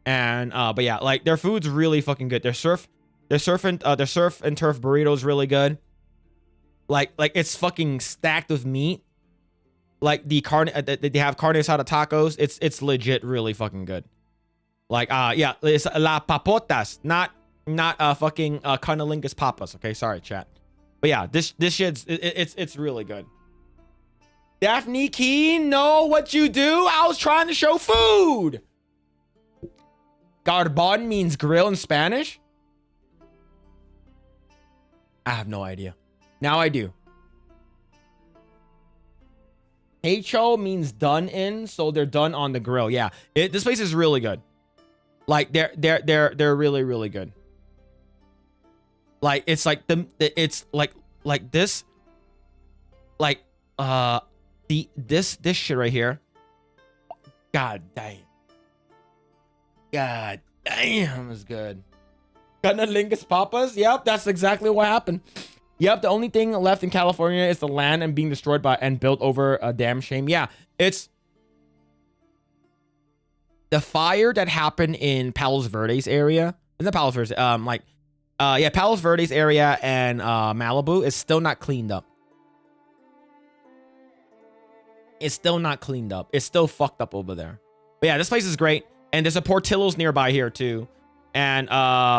And but yeah, like their food's really fucking good. Their surf and turf burrito is really good. Like it's fucking stacked with meat. Like they have carne asada tacos. It's legit really fucking good. Like yeah, it's la papotas, not fucking cunnilingus papas. Okay, sorry chat. But yeah, this shit's it's really good. Daphne Keen, know what you do? I was trying to show food. Carbon means grill in Spanish. I have no idea. Now I do. Hecho means done in, so they're done on the grill. Yeah, this place is really good. Like they're really, really good. Like it's like it's like this, like this shit right here. God damn. God damn, is good. Cunnilingus papas. Yep, that's exactly what happened. Yep, the only thing left in California is the land and being destroyed by and built over a damn shame. Yeah, it's the fire that happened in Palos Verdes area. Isn't Palos Verdes? Yeah, Palos Verdes area and Malibu is still not cleaned up. It's still not cleaned up. It's still fucked up over there. But yeah, this place is great. And there's a Portillo's nearby here too. And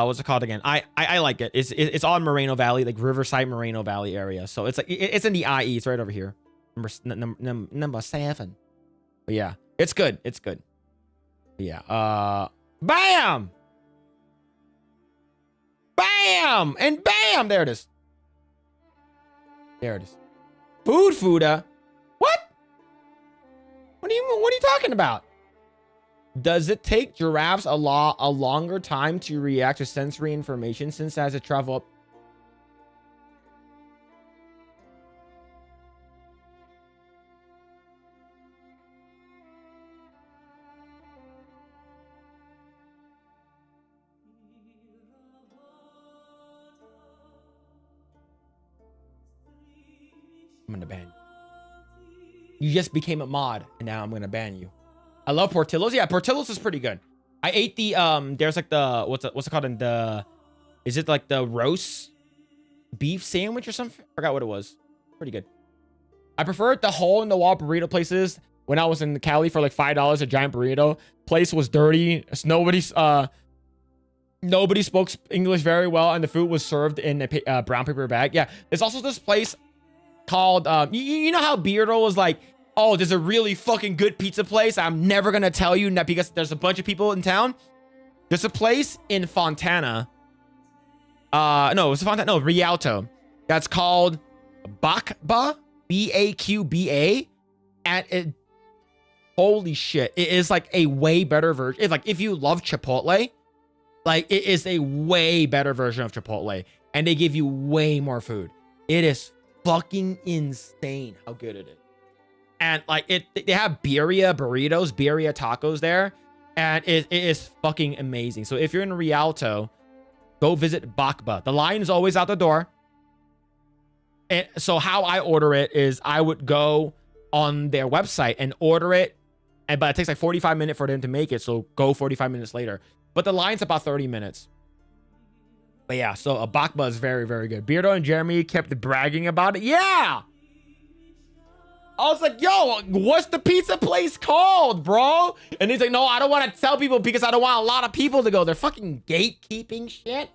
what's it called again? I like it. It's on Moreno Valley, like Riverside Moreno Valley area. So it's like it's in the IE. It's right over here. Number 7. But yeah, it's good. It's good. But yeah. Bam! Bam! And bam! There it is. There it is. Food. What? What are you talking about? Does it take giraffes a longer time to react to sensory information since as it travel up? I'm gonna ban you. You just became a mod, and now I'm gonna ban you. I love Portillo's. Yeah, Portillo's is pretty good. I ate the there's like the what's it called in the, is it like the roast beef sandwich or something? I forgot what it was. Pretty good. I preferred the hole in the wall burrito places when I was in Cali for like $5 a giant burrito. Place was dirty. Nobody spoke English very well, and the food was served in a brown paper bag. Yeah, there's also this place called you know how Beardo was like, oh, there's a really fucking good pizza place. I'm never gonna tell you that because there's a bunch of people in town. There's a place in Fontana. No, it's Fontana. No, Rialto. That's called Bakba, Baqba, and it. Holy shit! It is like a way better version. It's like if you love Chipotle, like it is a way better version of Chipotle, and they give you way more food. It is fucking insane how good it is. And like they have birria burritos, birria tacos there, and it is fucking amazing. So if you're in Rialto, go visit Bakba. The line is always out the door. And so how I order it is I would go on their website and order it, but it takes like 45 minutes for them to make it. So go 45 minutes later. But the line's about 30 minutes. But yeah, so a Bakba is very, very good. Beardo and Jeremy kept bragging about it. Yeah! I was like, yo, what's the pizza place called, bro? And he's like, no, I don't want to tell people because I don't want a lot of people to go. They're fucking gatekeeping shit.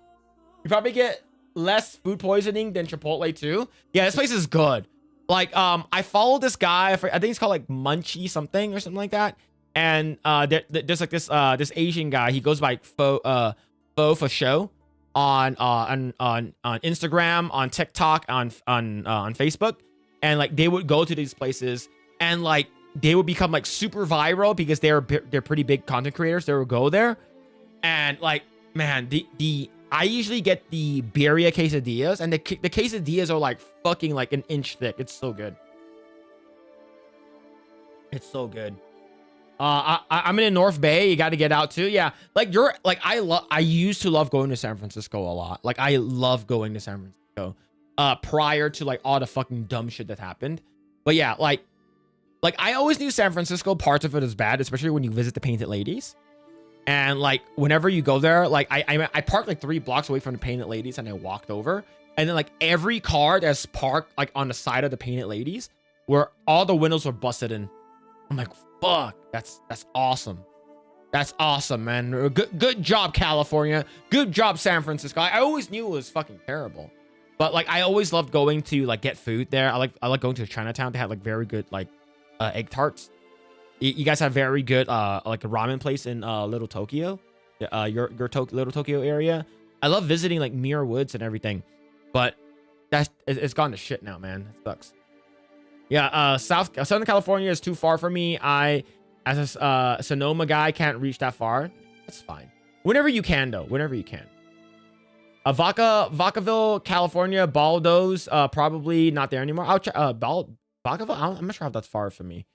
You probably get less food poisoning than Chipotle too. Yeah, this place is good. Like, I follow this guy. I think he's called like Munchie something or something like that. And there's like this Asian guy. He goes by Fo for show on Instagram, on TikTok, on Facebook. And like they would go to these places and like they would become like super viral because they're pretty big content creators. They would go there and like, man, I usually get the birria quesadillas, and the quesadillas are like fucking like an inch thick. It's so good. It's so good. I'm in the North Bay. You got to get out too. Yeah, like I used to love going to San Francisco a lot. Like I love going to San Francisco. Prior to like all the fucking dumb shit that happened. But yeah, like I always knew San Francisco, parts of it is bad, especially when you visit the Painted Ladies. And like whenever you go there, like I parked like 3 blocks away from the Painted Ladies and I walked over, and then like every car that's parked like on the side of the Painted Ladies where all the windows were busted in. I'm like, fuck, that's awesome. That's awesome, man. Good job, California. Good job, San Francisco. I always knew it was fucking terrible. But like I always loved going to like get food there. I like going to Chinatown. They have like very good like egg tarts. You guys have very good like a ramen place in Little Tokyo, your Little Tokyo area. I love visiting like Muir Woods and everything, but it's gone to shit now, man. It sucks. Yeah, Southern California is too far for me. I as a Sonoma guy can't reach that far. That's fine. Whenever you can though, whenever you can. Vacaville, California, Baldo's, probably not there anymore. I'll check. Vacaville, I'm not sure how that's far from me.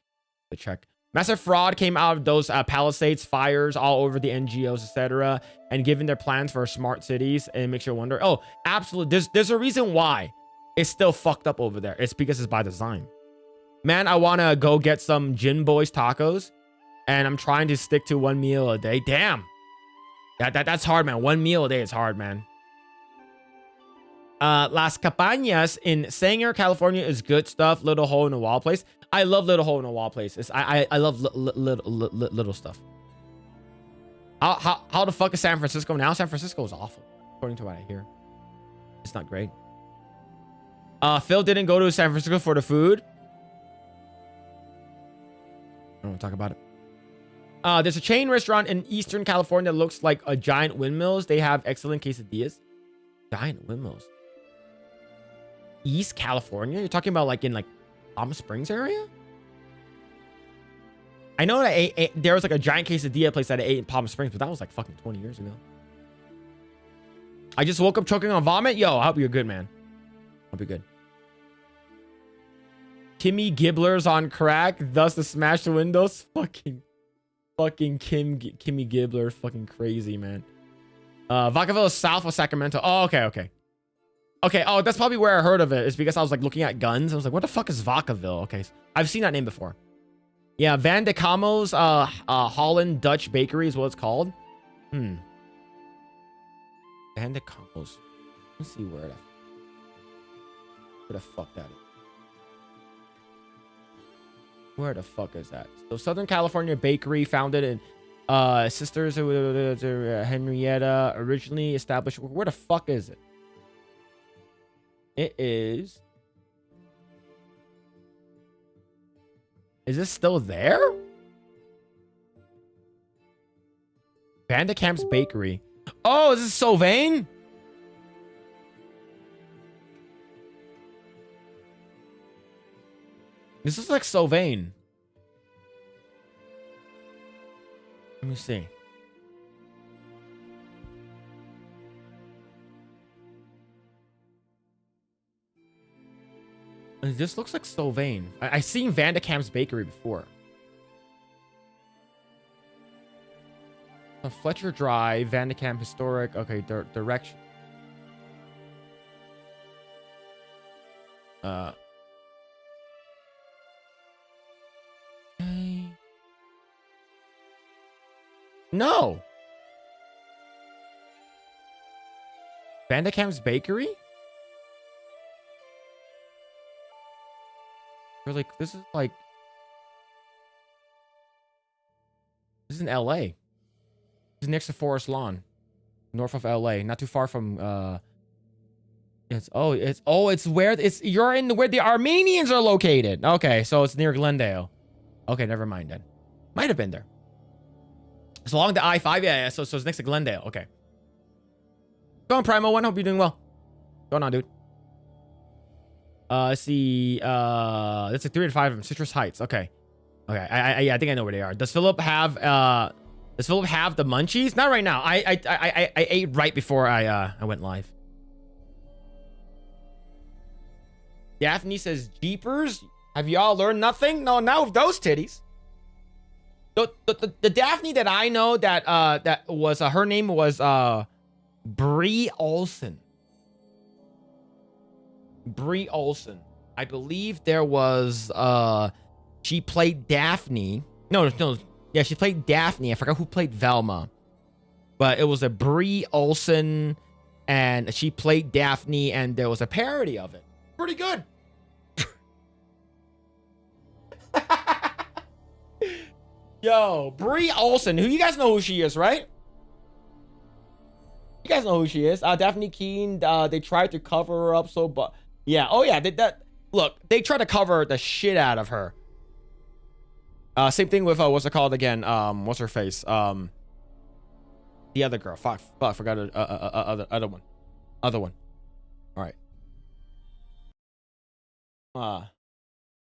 To check. Massive fraud came out of those Palisades fires all over the NGOs, etc. And given their plans for smart cities, it makes you wonder. Oh, absolutely. There's a reason why it's still fucked up over there. It's because it's by design. Man, I want to go get some Gin Boys tacos, and I'm trying to stick to 1 meal a day. Damn. That's hard, man. 1 meal a day is hard, man. Las Cabañas in Sanger, California is good stuff. Little hole in the wall place. I love little hole in the wall places. I love little stuff. How the fuck is San Francisco now? San Francisco is awful, according to what I hear. It's not great. Phil didn't go to San Francisco for the food. I don't want to talk about it. There's a chain restaurant in Eastern California that looks like a giant windmills. They have excellent quesadillas. Giant windmills. East California? You're talking about like in like Palm Springs area? I know that there was like a giant quesadilla place that I ate in Palm Springs, but that was like fucking 20 years ago. I just woke up choking on vomit. Yo, I hope you're good, man. Hope you're good. Kimmy Gibbler's on crack, thus to smash the windows. Fucking Kimmy Gibbler, fucking crazy, man. Vacaville is south of Sacramento. Oh, okay. Oh, that's probably where I heard of it. It's because I was like looking at guns. I was like, what the fuck is Vacaville? Okay, I've seen that name before. Yeah, Van de Camo's Holland Dutch Bakery is what it's called. Van de Camo's. Let's see where the fuck that is. Where the fuck is that? So Southern California Bakery, founded in Sisters Henrietta, originally established. Where the fuck is it? It is. Is this still there? Vandecamp's Bakery. Oh, is this Sylvain? This is like Sylvain. Let me see. This looks like Sylvain. I seen Vandecamp's Bakery before. Fletcher Drive, Vandecamp Historic. Okay, direction. No. Vandecamp's Bakery? They're like, this is in LA. This is next to Forest Lawn. North of LA. Not too far from it's where the Armenians are located. Okay, so it's near Glendale. Okay, never mind then. Might have been there. It's along the I-5. Yeah, so it's next to Glendale. Okay. Go on, Primo One. Hope you're doing well. Going on, dude. Let's see. That's a 3 to 5 of them. Citrus Heights. Okay. I think I know where they are. Does Philip have the munchies? Not right now. I ate right before I went live. Daphne says, Jeepers, have y'all learned nothing? No, not with those titties. The Daphne that I know that was her name was Brie Olsen. Brie Olsen. I believe there was she played Daphne. No, yeah, she played Daphne. I forgot who played Velma. But it was a Brie Olsen and she played Daphne and there was a parody of it. Pretty good. Yo, Brie Olsen. Who you guys know who she is, right? You guys know who she is. Daphne Keane. They tried to cover her up but yeah. Oh yeah. They tried to cover the shit out of her. Same thing with what's it called again? What's her face? The other girl. Fuck. Forgot other one. Other one. All right.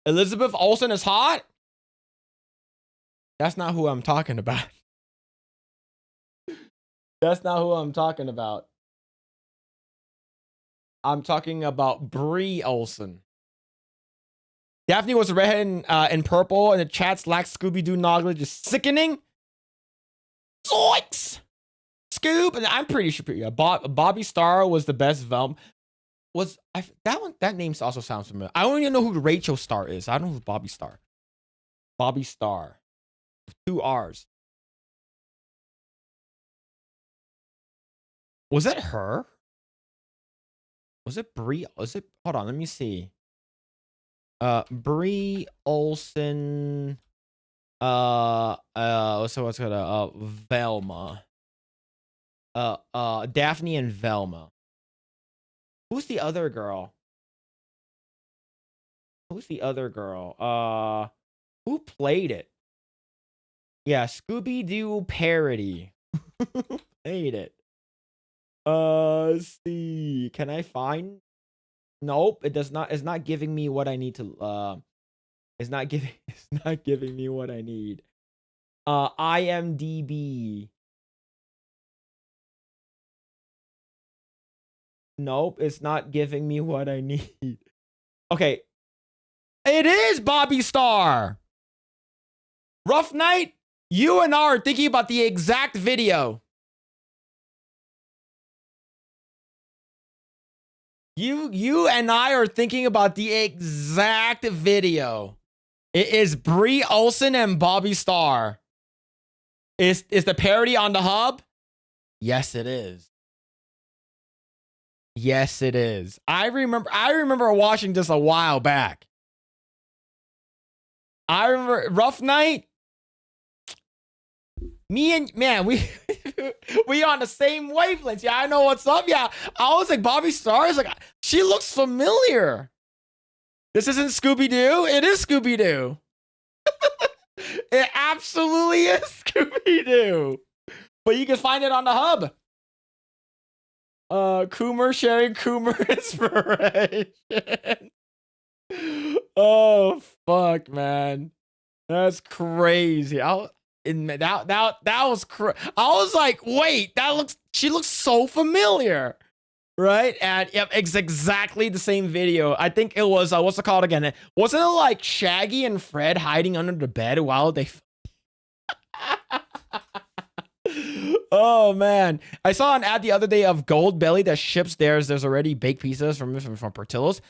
Elizabeth Olsen is hot. That's not who I'm talking about. That's not who I'm talking about. I'm talking about Brie Olsen. Daphne was a redhead in purple, and the chat's lack Scooby-Doo knowledge is sickening. Zoinks! Scoob, and I'm pretty sure Bobby Starr was the best Velma. That name also sounds familiar. I don't even know who Rachel Starr is. I don't know who's Bobby Starr. Bobby Starr. 2 R's. Was it her? Was it Brie? Hold on, let me see. Brie Olsen. So what's called Velma. Daphne and Velma. Who's the other girl? Who's the other girl? Who played it? Yeah, Scooby-Doo parody. Played it. Let's see. Can I find? Nope, it does not. It's not giving me what I need to. It's not giving me what I need. IMDb. Nope, it's not giving me what I need. Okay. It is Bobby Starr. Rough Night, you and I are thinking about the exact video. You and I are thinking about the exact video. It is Brie Olsen and Bobby Starr. Is the parody on the hub? Yes, it is. Yes, it is. I remember watching this a while back. I remember Rough Night. Me and man, we on the same wavelengths. Yeah, I know what's up. Yeah, I was like Bobby Starr. Is like she looks familiar. This isn't Scooby-Doo. It is Scooby-Doo. It absolutely is Scooby-Doo. But you can find it on the hub. Coomer sharing Coomer inspiration. Oh fuck, man, that's crazy. That was I was like, wait, she looks so familiar, right? And yep, it's exactly the same video. I think it was what's it called again? Wasn't it like Shaggy and Fred hiding under the bed while they? Oh man, I saw an ad the other day of Gold Belly that ships theirs. There's already baked pizzas from Portillo's.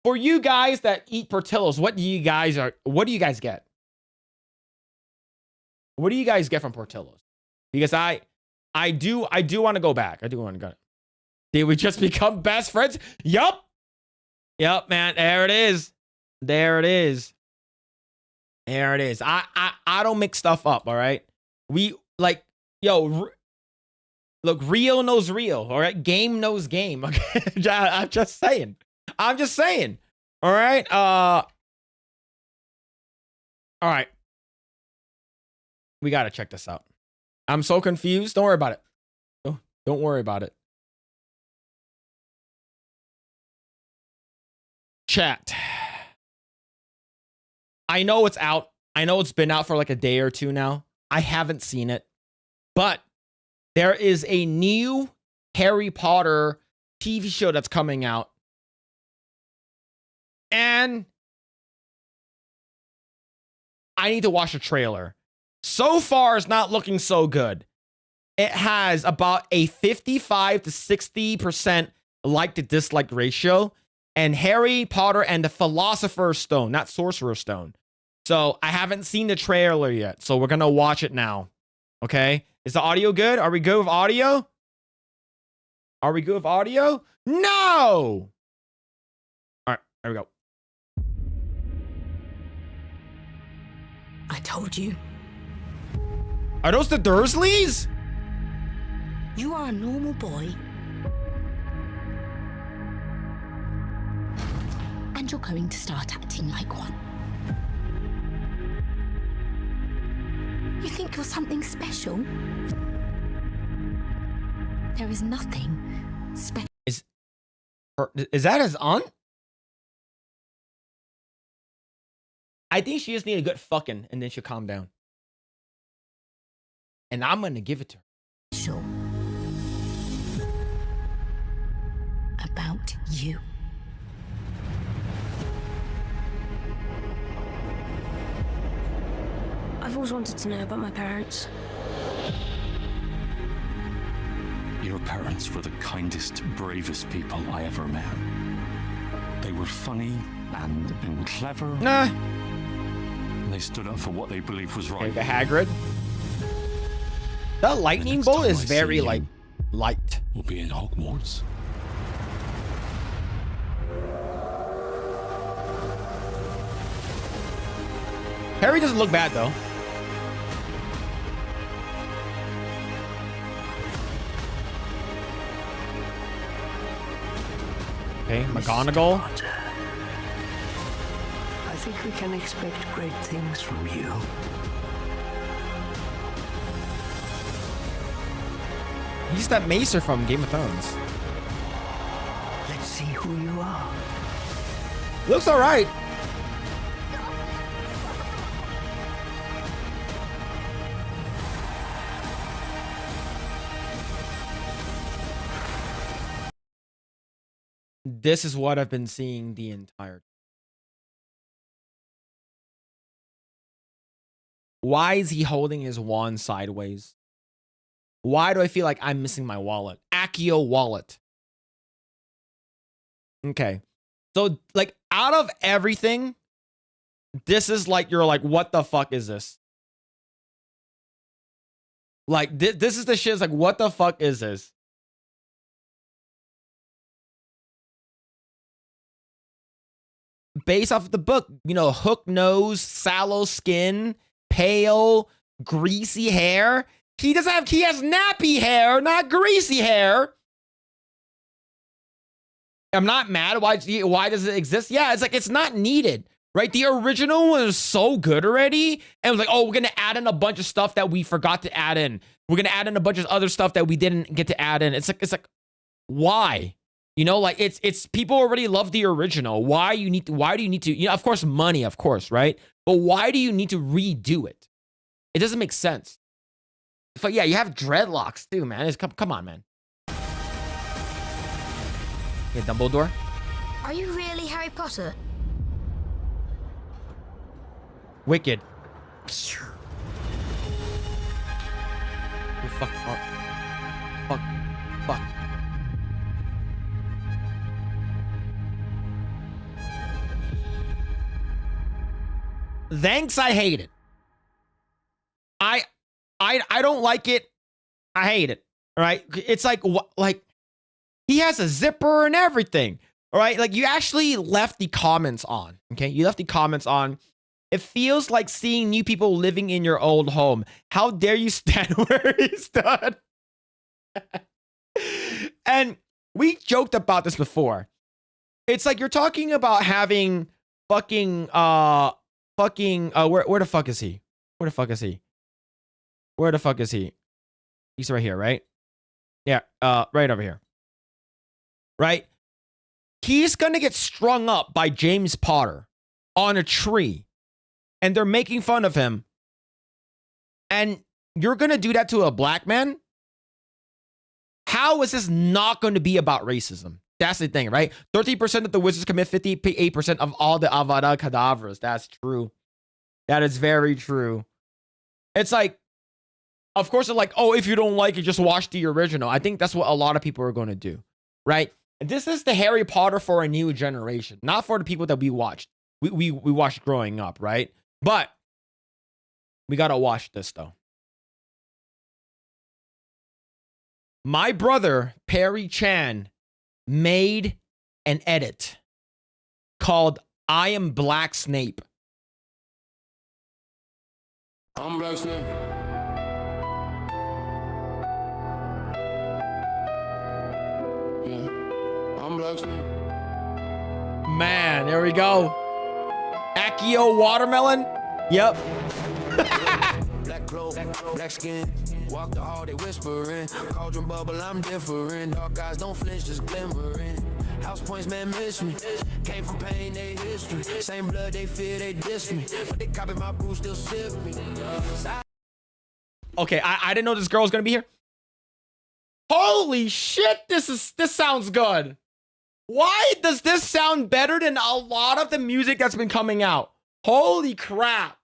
For you guys that eat Portillo's, what do you guys get? What do you guys get from Portillo's? Because I do want to go back. I do want to go. Did we just become best friends? Yup, man. There it is. I don't mix stuff up. All right. We like, yo, look, Rio knows real. All right. Game knows game. Okay. I'm just saying. All right. All right. We got to check this out. I'm so confused. Don't worry about it. Don't worry about it. Chat. I know it's out. I know it's been out for like a day or two now. I haven't seen it. But there is a new Harry Potter TV show that's coming out. And I need to watch the trailer. So far, it's not looking so good. It has about a 55 to 60% like to dislike ratio. And Harry Potter and the Philosopher's Stone, not Sorcerer's Stone. So I haven't seen the trailer yet. So we're going to watch it now. Okay. Is the audio good? Are we good with audio? No. All right. There we go. I told you. Are those the Dursleys? You are a normal boy. And you're going to start acting like one. You think you're something special? There is nothing special. Is that his aunt? I think she just need a good fucking and then she'll calm down. And I'm going to give it to her. Sure. About you. I've always wanted to know about my parents. Your parents were the kindest, bravest people I ever met. They were funny and clever. Nah. And they stood up for what they believed was right. Okay, the Hagrid. The lightning bolt is very, like, light. We'll be in Hogwarts. Harry doesn't look bad though. Okay, McGonagall. Potter, I think we can expect great things from you. He's that Macer from Game of Thrones. Let's see who you are. Looks all right. This is what I've been seeing the entire time. Why is he holding his wand sideways? Why do I feel like I'm missing my wallet? Accio wallet. Okay. So, like, out of everything, this is like, you're like, what the fuck is this? Like, this is the shit. It's like, what the fuck is this? Based off of the book, you know, hook nose, sallow skin, pale, greasy hair. He has nappy hair, not greasy hair. I'm not mad. Why does it exist? Yeah, it's like, it's not needed, right? The original was so good already. And it was like, oh, we're going to add in a bunch of stuff that we forgot to add in. We're going to add in a bunch of other stuff that we didn't get to add in. It's like, why? You know, like it's people already love the original. Why do you need to, you know, of course, money, of course, right? But why do you need to redo it? It doesn't make sense. But yeah, you have dreadlocks too, man. Come on, man. Yeah, Dumbledore. Are you really Harry Potter? Wicked. You fuck. Fuck. Thanks, I hate it. I don't like it. I hate it. All right? It's like he has a zipper and everything. All right? Like, you actually left the comments on. Okay? You left the comments on. It feels like seeing new people living in your old home. How dare you stand where he stood? And we joked about this before. It's like you're talking about having fucking where the fuck is he? Where the fuck is he? Where the fuck is he? He's right here, right? Yeah, right over here. Right? He's gonna get strung up by James Potter on a tree. And they're making fun of him. And you're gonna do that to a black man? How is this not going to be about racism? That's the thing, right? 30% of the wizards commit 58% of all the Avada Kedavras. That's true. That is very true. It's like, of course, it's like, oh, if you don't like it, just watch the original. I think that's what a lot of people are going to do, right? This is the Harry Potter for a new generation, not for the people that we watched. We watched growing up, right? But we got to watch this, though. My brother, Perry Chan, made an edit called I Am Black Snape. I'm Black Snape. Yeah, I'm Black Snape. Man, there we go. Accio watermelon. Yep. Black clothes, black skin. Walk the hall, they whispering. Cauldron bubble, I'm different. Dark eyes don't flinch, just glimmering. House points, man, miss me. Came from pain, they history. Same blood, they fear, they diss me. But they copy my brew, still sip me. Okay, I didn't know this girl was gonna be here. Holy shit, this sounds good. Why does this sound better than a lot of the music that's been coming out? Holy crap.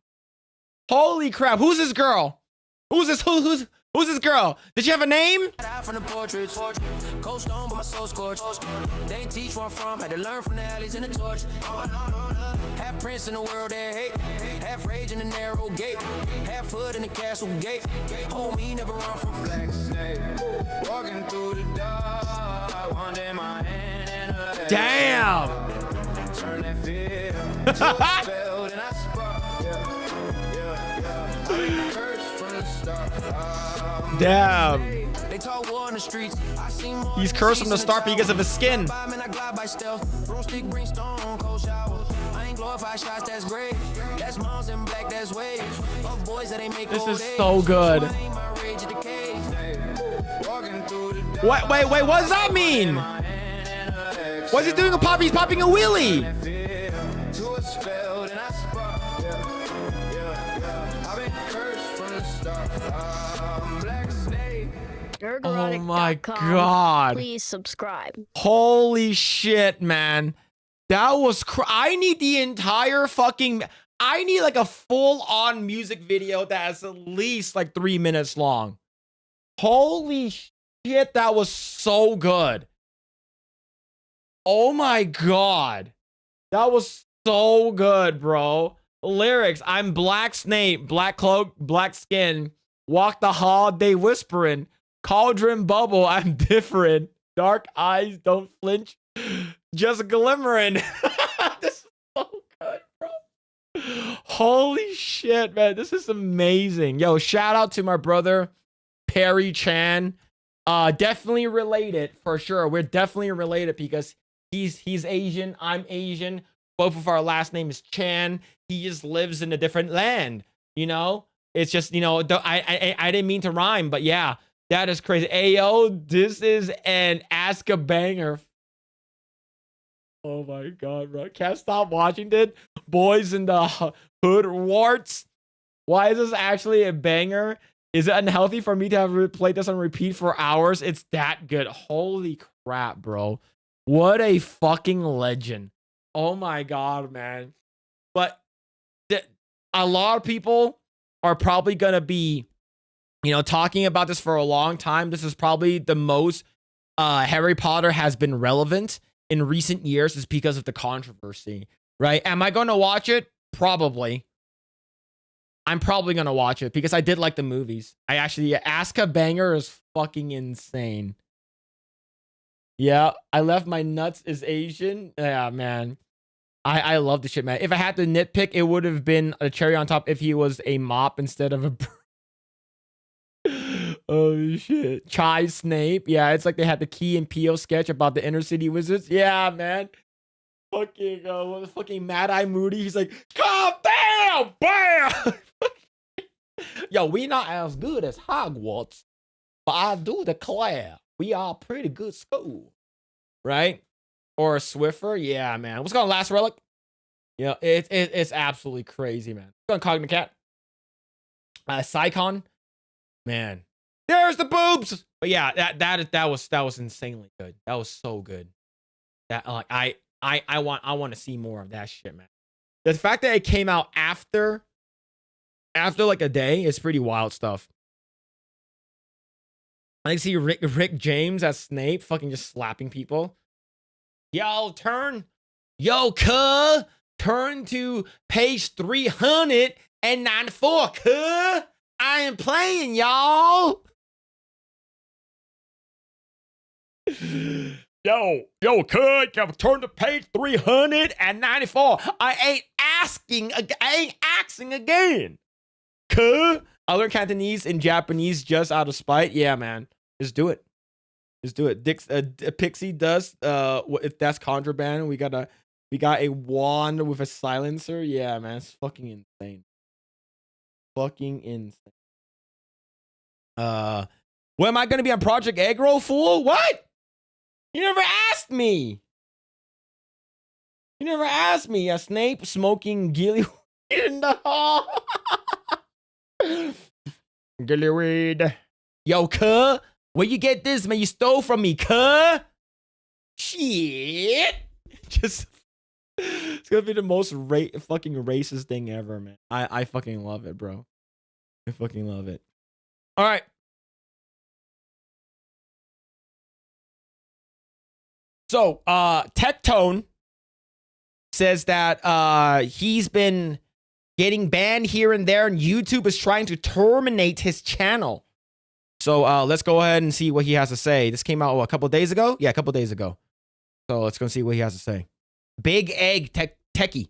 Holy crap. Who's this girl? Who's this girl? Did she have a name? From the portraits, cold stone, but my soul scorched. They ain't teach where I'm from, had to learn from the alleys and the torch. Half prince in the world that hate, half rage in the narrow gate, half hood in the castle gate. Homie never run from Black Snape. Walking through the dark, one day my hand in her. Damn. Turn that fear to a spell, then I spark. Damn. They talk war in the streets. I seen more He's than cursed seas from the in start because of his skin. I glide by stealth. Broomstick bring stone, cold shower. I ain't glorified shots, that's great. That's moms in black, that's waves. Of boys that ain't make This old is age. so good. I ain't my rage at the cave. Walking through the dark. Wait, what does that mean? What's he doing a pop? He's popping a wheelie. To a spell, then I spark. Yeah. I've been cursed from the start. Black Snape. Oh my God. Please subscribe. Holy shit, man. That was I need the entire fucking I need like a full-on music video that's at least like 3 minutes long. Holy shit, that was so good. Oh my God. That was so good, bro. Lyrics, I'm Black Snape, black cloak, black skin, walk the hall, they whispering, cauldron bubble, I'm different, dark eyes, don't flinch, just glimmering. This is so good, bro. Holy shit, man. This is amazing. Yo, shout out to my brother, Perry Chan. Definitely related, for sure. We're definitely related because he's Asian, I'm Asian. Both of our last name is Chan. He just lives in a different land, you know? It's just, you know, I didn't mean to rhyme, but yeah, that is crazy. Ayo, this is an Ask a Banger. Oh my God, bro. Can't stop watching it. Boys in the Hood Warts. Why is this actually a banger? Is it unhealthy for me to have played this on repeat for hours? It's that good. Holy crap, bro. What a fucking legend. Oh my God, man. But a lot of people are probably going to be, you know, talking about this for a long time. This is probably the most Harry Potter has been relevant in recent years is because of the controversy, right? Am I going to watch it? Probably. I'm probably going to watch it because I did like the movies. I actually, Ask a Banger is fucking insane. Yeah, I left my nuts is Asian. Yeah, man. I love the shit, man. If I had to nitpick, it would have been a cherry on top if he was a mop instead of a... Oh, shit. Chai Snape. Yeah, it's like they had the Key and Peele sketch about the inner city wizards. Yeah, man. Fucking, what was fucking Mad Eye Moody? He's like, calm down, bam! Yo, we not as good as Hogwarts, but I do declare we are a pretty good school, right? Or a Swiffer, yeah, man. What's going on, Last Relic? Yeah, it's absolutely crazy, man. What's going on, Cognicat? Psycon, man. There's the boobs. But yeah, that was insanely good. That was so good. That like I want to see more of that shit, man. The fact that it came out after like a day is pretty wild stuff. I see Rick James as Snape fucking just slapping people. Yo, turn to page 394, cuh. I am playing, y'all. Yo, turn to page 394. I ain't asking again. Cuh. I learned Cantonese and Japanese just out of spite. Yeah, man. Just do it. Pixie does. If that's contraband, we got a wand with a silencer. Yeah, man, it's fucking insane. When am I gonna be on Project Eggroll, fool? What? You never asked me. A Snape smoking gilly in the hall. Gillyweed. Yo, cuh. Where you get this, man? You stole from me, cuh. Shit. Just, it's gonna be the most fucking racist thing ever, man. I fucking love it, bro. I fucking love it. All right. So, Tectone says that he's been getting banned here and there, and YouTube is trying to terminate his channel. So let's go ahead and see what he has to say. This came out a couple days ago? Yeah, a couple days ago. So let's go see what he has to say. Big Egg Techie.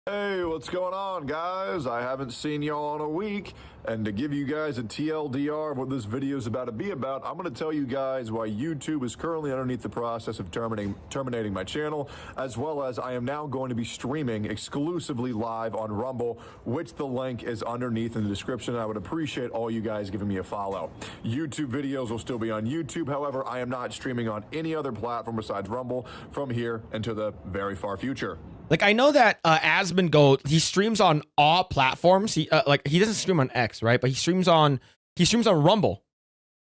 Hey, what's going on, guys? I haven't seen y'all in a week, and to give you guys a TLDR of what this video is about to be about, I'm going to tell you guys why YouTube is currently underneath the process of terminating my channel, as well as I am now going to be streaming exclusively live on Rumble, which the link is underneath in the description. I would appreciate all you guys giving me a follow. YouTube videos will still be on YouTube, however, I am not streaming on any other platform besides Rumble from here into the very far future. Like, I know that Asmongold, he streams on all platforms. He he doesn't stream on X, right? But he streams on Rumble.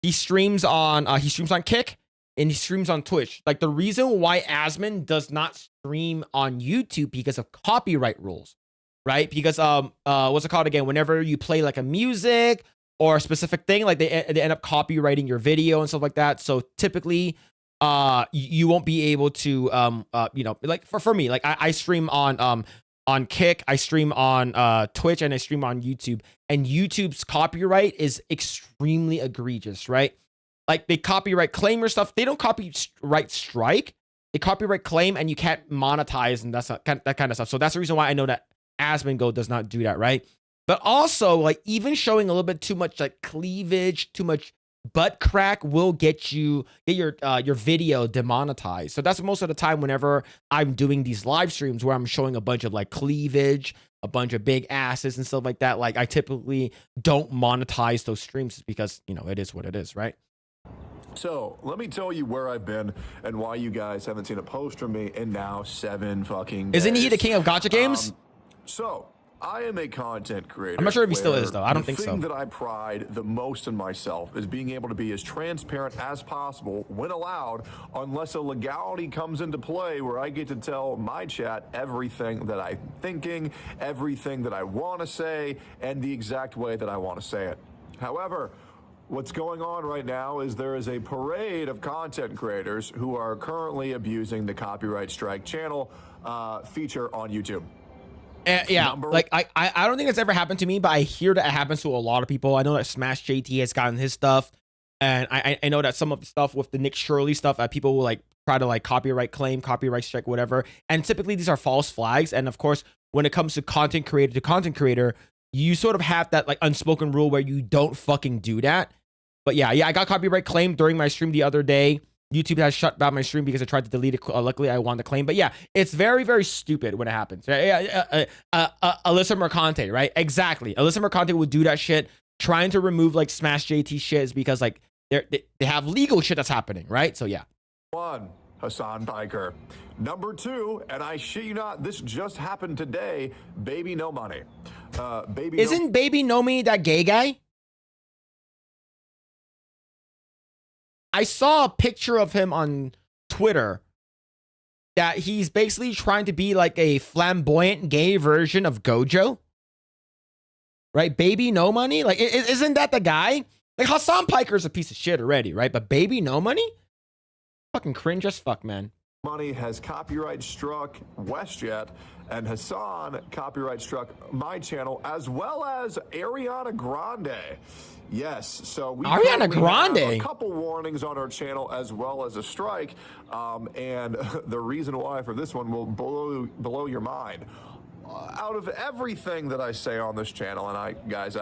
He streams on Kick, and he streams on Twitch. Like, the reason why Asmon does not stream on YouTube because of copyright rules, right? Because what's it called again? Whenever you play like a music or a specific thing, like they end up copyrighting your video and stuff like that. So typically, you won't be able to like for me, like I stream on Kick, I stream on Twitch, and I stream on YouTube, and YouTube's copyright is extremely egregious, right? Like, they copyright claim your stuff. They don't copyright strike. They copyright claim, and you can't monetize, and that kind of stuff. So that's the reason why I know that Asmongold does not do that, right? But also, like, even showing a little bit too much like cleavage, too much butt crack will get your video demonetized. So that's most of the time whenever I'm doing these live streams where I'm showing a bunch of like cleavage, a bunch of big asses and stuff like that. Like, I typically don't monetize those streams because, you know, it is what it is, right? So, let me tell you where I've been and why you guys haven't seen a post from me in now 7 fucking days. Isn't he the king of gacha games? I am a content creator. I'm not sure if he still is, though. I don't think so. The thing that I pride the most in myself is being able to be as transparent as possible when allowed, unless a legality comes into play where I get to tell my chat everything that I'm thinking, everything that I want to say, and the exact way that I want to say it. However, what's going on right now is there is a parade of content creators who are currently abusing the copyright strike channel feature on YouTube. Yeah, like I don't think it's ever happened to me, but I hear that it happens to a lot of people. I know that Smash JT has gotten his stuff, and I know that some of the stuff with the Nick Shirley stuff, people will like try to like copyright claim, copyright strike, whatever. And typically these are false flags. And of course, when it comes to content creator to content creator, you sort of have that like unspoken rule where you don't fucking do that. But yeah, I got copyright claimed during my stream the other day. YouTube has shut down my stream because I tried to delete it. Luckily, I won the claim. But yeah, it's very, very stupid when it happens. Alyssa Mercante, right? Exactly. Alyssa Mercante would do that shit. Trying to remove like Smash JT shit is because like they have legal shit that's happening, right? So yeah. 1, Hassan Piker. Number 2, and I shit you not, this just happened today. Baby No Money. Isn't Baby No Money that gay guy? I saw a picture of him on Twitter that he's basically trying to be like a flamboyant gay version of Gojo. Right? Baby No Money? Like, isn't that the guy? Like, Hassan Piker's a piece of shit already, right? But Baby No Money? Fucking cringe as fuck, man. Money has copyright struck WestJet, and Hassan copyright struck my channel, as well as Ariana Grande. Yes, so we Ariana Grande have a couple warnings on our channel as well as a strike, and the reason why for this one will blow your mind. Out of everything that I say on this channel, and I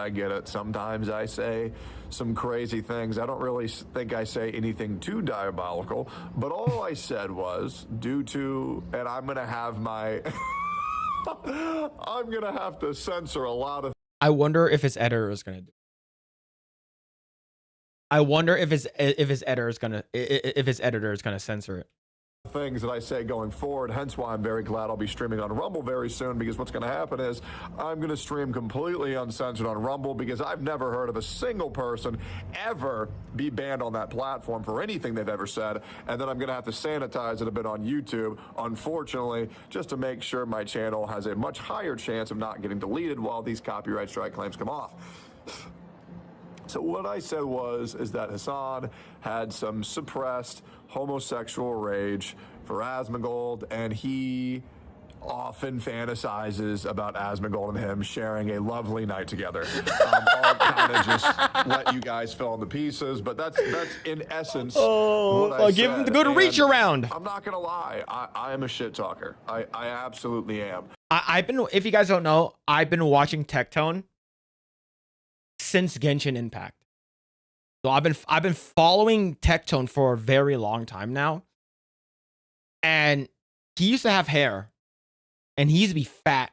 get it, sometimes I say some crazy things. I don't really think I say anything too diabolical, but all I said was due to, and I'm gonna have my I'm gonna have to censor a lot of. I wonder if his editor is gonna do. I wonder if his editor is gonna censor it. Things that I say going forward, hence why I'm very glad I'll be streaming on Rumble very soon, because what's going to happen is I'm going to stream completely uncensored on Rumble, because I've never heard of a single person ever be banned on that platform for anything they've ever said, and then I'm going to have to sanitize it a bit on YouTube, unfortunately, just to make sure my channel has a much higher chance of not getting deleted while these copyright strike claims come off. So what I said is that Hassan had some suppressed homosexual rage for Asmongold, and he often fantasizes about Asmongold and him sharing a lovely night together. I'll kind of just let you guys fill in the pieces, but that's in essence what I give said. him the good reach around. I'm not gonna lie, I am a shit talker. I absolutely am. I've been, if you guys don't know, I've been watching Tectone since Genshin Impact. So I've been following Tectone for a very long time now. And he used to have hair. And he used to be fat.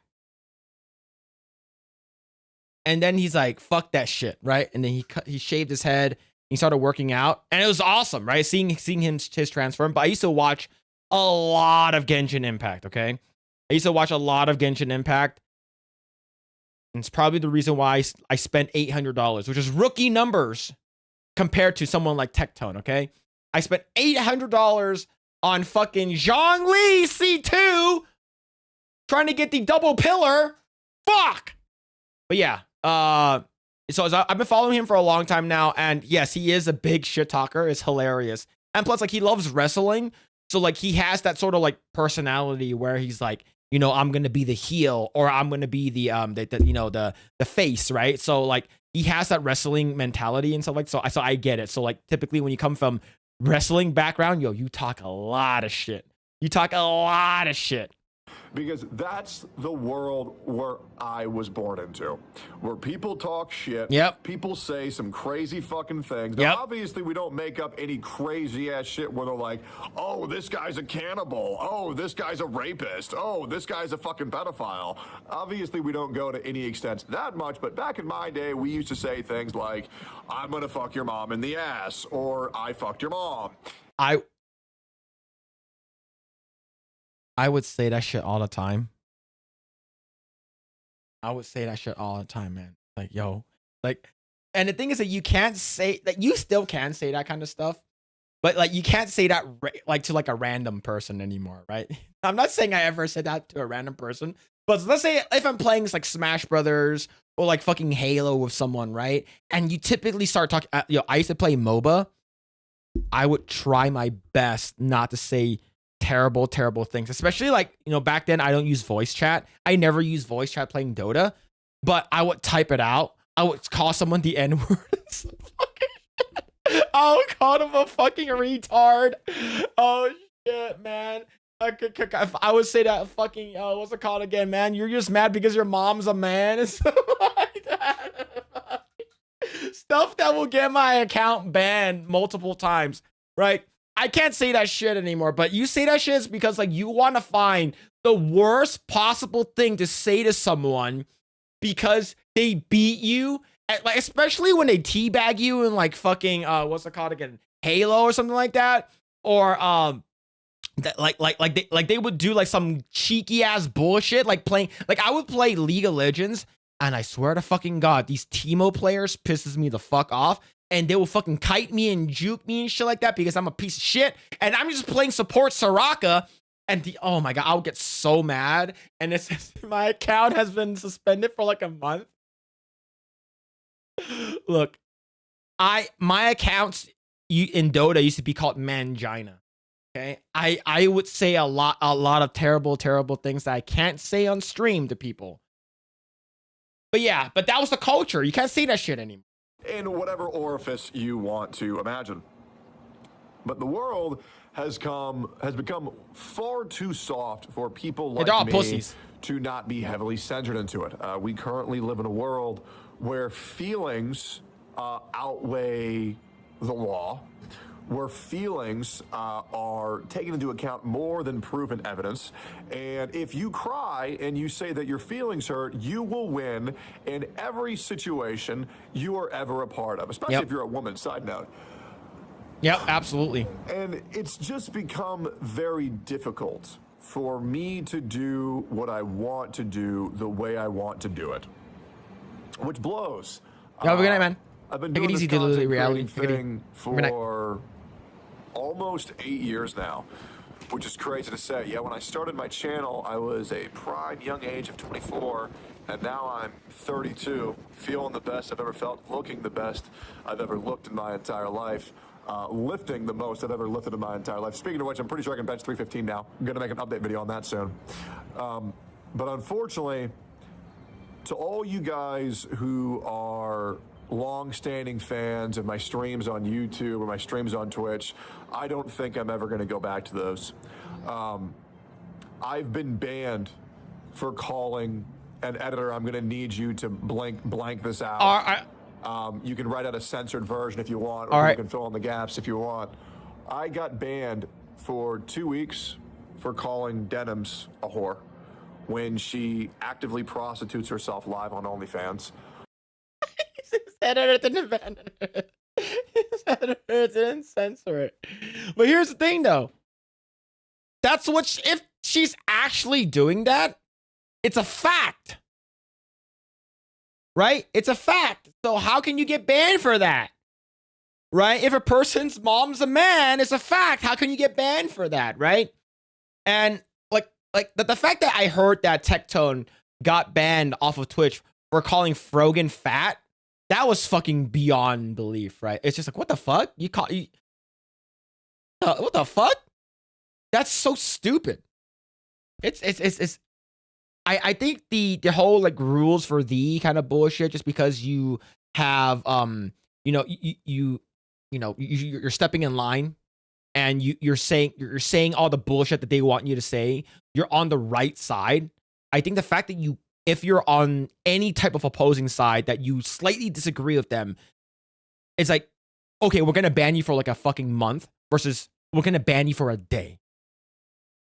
And then he's like, fuck that shit, right? And then he shaved his head. He started working out. And it was awesome, right? Seeing him, his transform. But I used to watch a lot of Genshin Impact, okay? I used to watch a lot of Genshin Impact. And it's probably the reason why I spent $800, which is rookie numbers compared to someone like Tectone, okay? I spent $800 on fucking Zhongli C2 trying to get the double pillar. Fuck! But yeah, so I've been following him for a long time now, and yes, he is a big shit talker. It's hilarious. And plus, like, he loves wrestling. So, like, he has that sort of, like, personality where he's like, you know, I'm going to be the heel, or I'm going to be the face, right? So, like, he has that wrestling mentality and stuff like, so I get it. So, like, typically when you come from wrestling background, yo, you talk a lot of shit. You talk a lot of shit. Because that's the world where I was born into, where people talk shit. Yep. People say some crazy fucking things. Now, Yep. obviously, we don't make up any crazy ass shit where they're like, oh, this guy's a cannibal. Oh, this guy's a rapist. Oh, this guy's a fucking pedophile. Obviously, we don't go to any extent that much, but back in my day, we used to say things like, I'm gonna fuck your mom in the ass, or I fucked your mom. I would say that shit all the time. I would say that shit all the time, man. Like, yo, like, and the thing is that you can't say that, you still can say that kind of stuff, but like, you can't say that like to like a random person anymore, right? I'm not saying I ever said that to a random person, but let's say if I'm playing like Smash Brothers or like fucking Halo with someone, right? And you typically start talking, I used to play MOBA. I would try my best not to say terrible things, especially like, you know, back then I don't use voice chat. I never use voice chat playing Dota, but I would type it out. I would call someone the N-word. I would call them a fucking retard. Oh shit, man. I would say that fucking, what's it called again, man? You're just mad because your mom's a man and stuff like that. Stuff that will get my account banned multiple times, right? I can't say that shit anymore, but you say that shit is because like you want to find the worst possible thing to say to someone because they beat you, at, like, especially when they teabag you in like fucking what's it called again, Halo or something like that, or that, they would do like some cheeky ass bullshit, like playing, like I would play League of Legends, and I swear to fucking God, these Teemo players pisses me the fuck off. And they will fucking kite me and juke me and shit like that because I'm a piece of shit. And I'm just playing support Soraka. And oh my God, I'll get so mad. And it says my account has been suspended for like a month. Look, my accounts in Dota used to be called Mangina. Okay. I would say a lot of terrible things that I can't say on stream to people. But yeah, but that was the culture. You can't say that shit anymore. In whatever orifice you want to imagine. But the world has become far too soft for people like me pussies to not be heavily censored into it. We currently live in a world where feelings outweigh the law, where feelings are taken into account more than proven evidence. And if you cry and you say that your feelings hurt, you will win in every situation you are ever a part of, especially if you're a woman, side note. Yep, absolutely. And it's just become very difficult for me to do what I want to do the way I want to do it, which blows. Have a good night, man. I've been Take it doing easy, this content reality creating thing for almost 8 years now, which is crazy to say. Yeah, when I started my channel, I was a prime young age of 24, and now I'm 32, feeling the best I've ever felt, looking the best I've ever looked in my entire life, lifting the most I've ever lifted in my entire life. Speaking of which, I'm pretty sure I can bench 315 now. I'm going to make an update video on that soon. But unfortunately, to all you guys who are long-standing fans of my streams on YouTube or my streams on Twitch, I don't think I'm ever going to go back to those. I've been banned for calling an editor. I'm going to need you to blank this out. All right. You can write out a censored version if you want, or All right. you can fill in the gaps if you want. I got banned for 2 weeks for calling Denims a whore when she actively prostitutes herself live on OnlyFans. His editor didn't ban it. His editor didn't censor it. But here's the thing, though. That's what if she's actually doing that, it's a fact. Right? It's a fact. So how can you get banned for that? Right? If a person's mom's a man, it's a fact. How can you get banned for that? Right? And like the fact that I heard that Tectone got banned off of Twitch for calling Frogan fat, that was fucking beyond belief, right? It's just like, what the fuck? What the fuck? That's so stupid. I think the whole like rules for the kind of bullshit, just because you have you're stepping in line and you're saying all the bullshit that they want you to say, you're on the right side. I think the fact that if you're on any type of opposing side that you slightly disagree with them, it's like, okay, we're gonna ban you for like a fucking month versus we're gonna ban you for a day.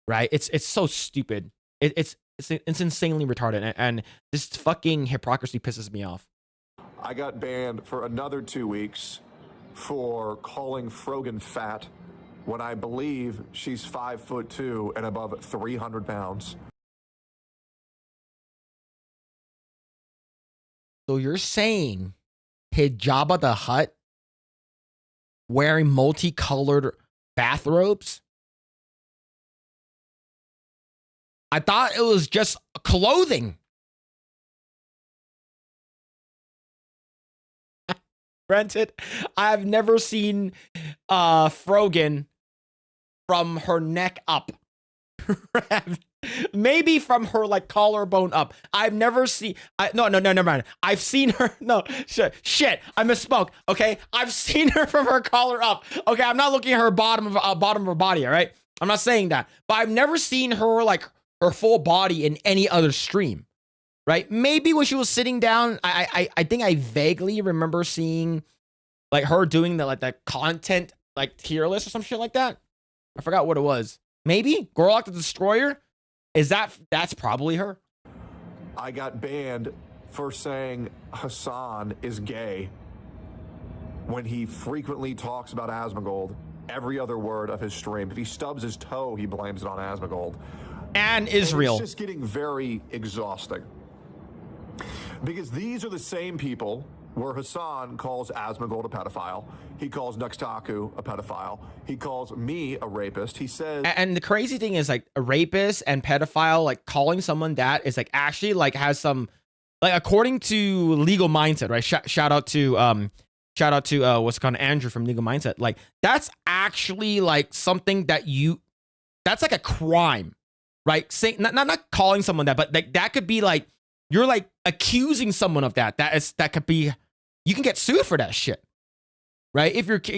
Right? It's so stupid. It's insanely retarded, and this fucking hypocrisy pisses me off. I got banned for another 2 weeks for calling Frogan fat when I believe she's 5'2" and above 300 pounds. So you're saying Jabba the Hutt wearing multicolored bathrobes? I thought it was just clothing. Granted, I've never seen Frogan from her neck up. Maybe from her like collarbone up. I've never seen. No, never mind. I've seen her. No, shit. I misspoke. Okay, I've seen her from her collar up. Okay, I'm not looking at her bottom of her body. All right, I'm not saying that. But I've never seen her like her full body in any other stream. Right? Maybe when she was sitting down, I think I vaguely remember seeing like her doing the content like tier list or some shit like that. I forgot what it was. Maybe Gorlock the Destroyer. That's probably her. I got banned for saying Hassan is gay when he frequently talks about Asmongold every other word of his stream. If he stubs his toe, he blames it on Asmongold. And Israel. And it's just getting very exhausting. Because these are the same people where Hassan calls Asmongold a pedophile. He calls Nuxtaku a pedophile. He calls me a rapist. He says... And the crazy thing is, like, a rapist and pedophile, like, calling someone that is, like, actually, like, has some... Like, according to Legal Mindset, right? Shout out to what's called Andrew from Legal Mindset. Like, that's actually, like, something that that's, like, a crime, right? Saying, not calling someone that, but, like, that could be, like, you're, like, accusing someone of that. That could be... You can get sued for that shit, right?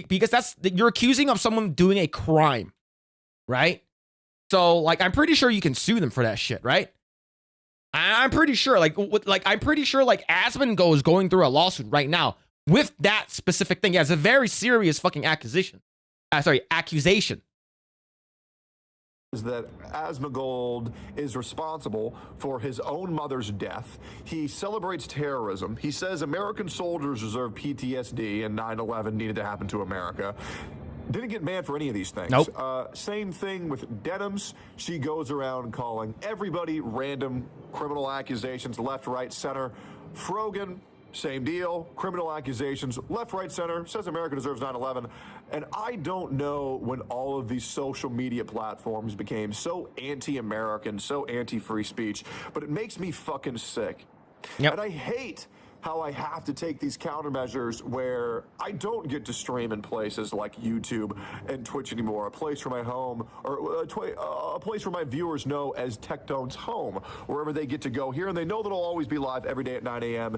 Because you're accusing of someone doing a crime, right? So like, I'm pretty sure you can sue them for that shit, right? I'm pretty sure, I'm pretty sure Asmongold is going through a lawsuit right now with that specific thing. Yeah, it's a very serious fucking accusation. Accusation. Is that Asmongold is responsible for his own mother's death. He celebrates terrorism. He says American soldiers deserve PTSD and 9/11 needed to happen to America. Didn't get banned for any of these things. Nope. Same thing with Denims. She goes around calling everybody random criminal accusations, left, right, center. Frogan, same deal. Criminal accusations, left, right, center. Says America deserves 9/11. And I don't know when all of these social media platforms became so anti-American, so anti-free speech, but it makes me fucking sick. Yep. And I hate how I have to take these countermeasures where I don't get to stream in places like YouTube and Twitch anymore, a place for my home, or a place where my viewers know as Tectone's home, wherever they get to go here, and they know that I'll always be live every day at 9 a.m.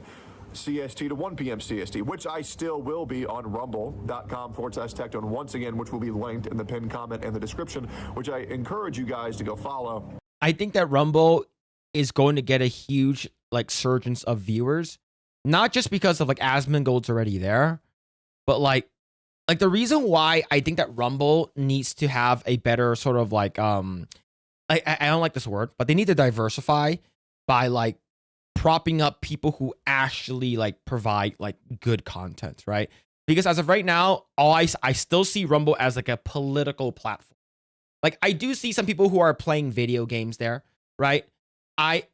CST to 1 p.m. CST, which I still will be on rumble.com/Tectone once again, which will be linked in the pinned comment and the description, which I encourage you guys to go follow. I think that Rumble is going to get a huge like surgence of viewers, not just because of like Asmongold's already there, but like the reason why I think that Rumble needs to have a better sort of like I don't like this word, but they need to diversify by like propping up people who actually like provide like good content, right? Because as of right now, I still see Rumble as like a political platform. Like I do see some people who are playing video games there, right? I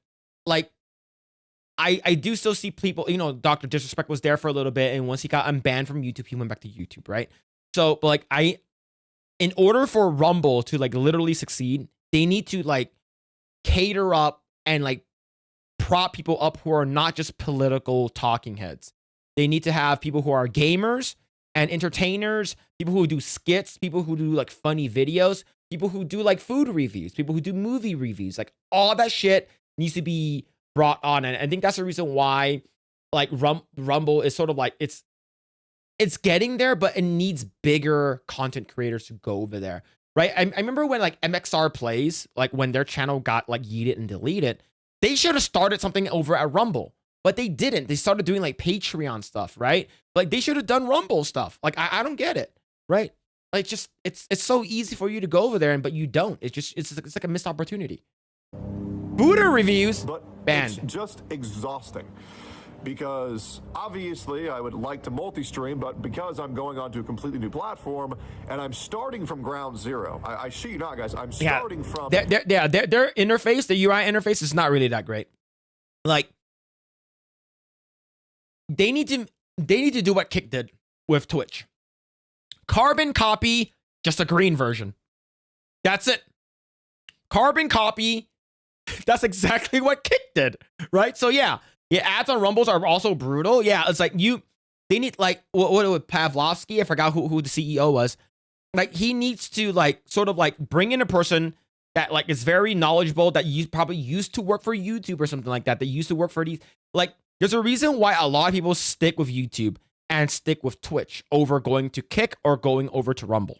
do still see people, you know, Dr. Disrespect was there for a little bit, and once he got unbanned from YouTube, he went back to YouTube, right? So, but like in order for Rumble to like literally succeed, they need to like cater up and like prop people up who are not just political talking heads. They need to have people who are gamers and entertainers, people who do skits, people who do like funny videos, people who do like food reviews, people who do movie reviews. Like all that shit needs to be brought on. And I think that's the reason why like Rumble is sort of like it's getting there, but it needs bigger content creators to go over there. Right? I remember when like MXR Plays, like when their channel got like yeeted and deleted, they should have started something over at Rumble, but they didn't. They started doing like Patreon stuff, right? Like they should have done Rumble stuff. Like I don't get it, right? Like just it's so easy for you to go over there, but you don't. It's like a missed opportunity. Buddha reviews banned. It's just exhausting. Because obviously I would like to multi-stream, but because I'm going onto a completely new platform and I'm starting from ground zero, I shit you not, guys, I'm starting from their interface, the UI interface is not really that great. Like they need to do what Kick did with Twitch. Carbon copy, just a green version. That's it. Carbon copy. That's exactly what Kick did, right? So yeah, ads on Rumbles are also brutal. Yeah, it's like they need like what with Pavlovsky, I forgot who the CEO was. Like he needs to like sort of like bring in a person that like is very knowledgeable, that you probably used to work for YouTube or something like that. They used to work for these. Like there's a reason why a lot of people stick with YouTube and stick with Twitch over going to Kick or going over to Rumble.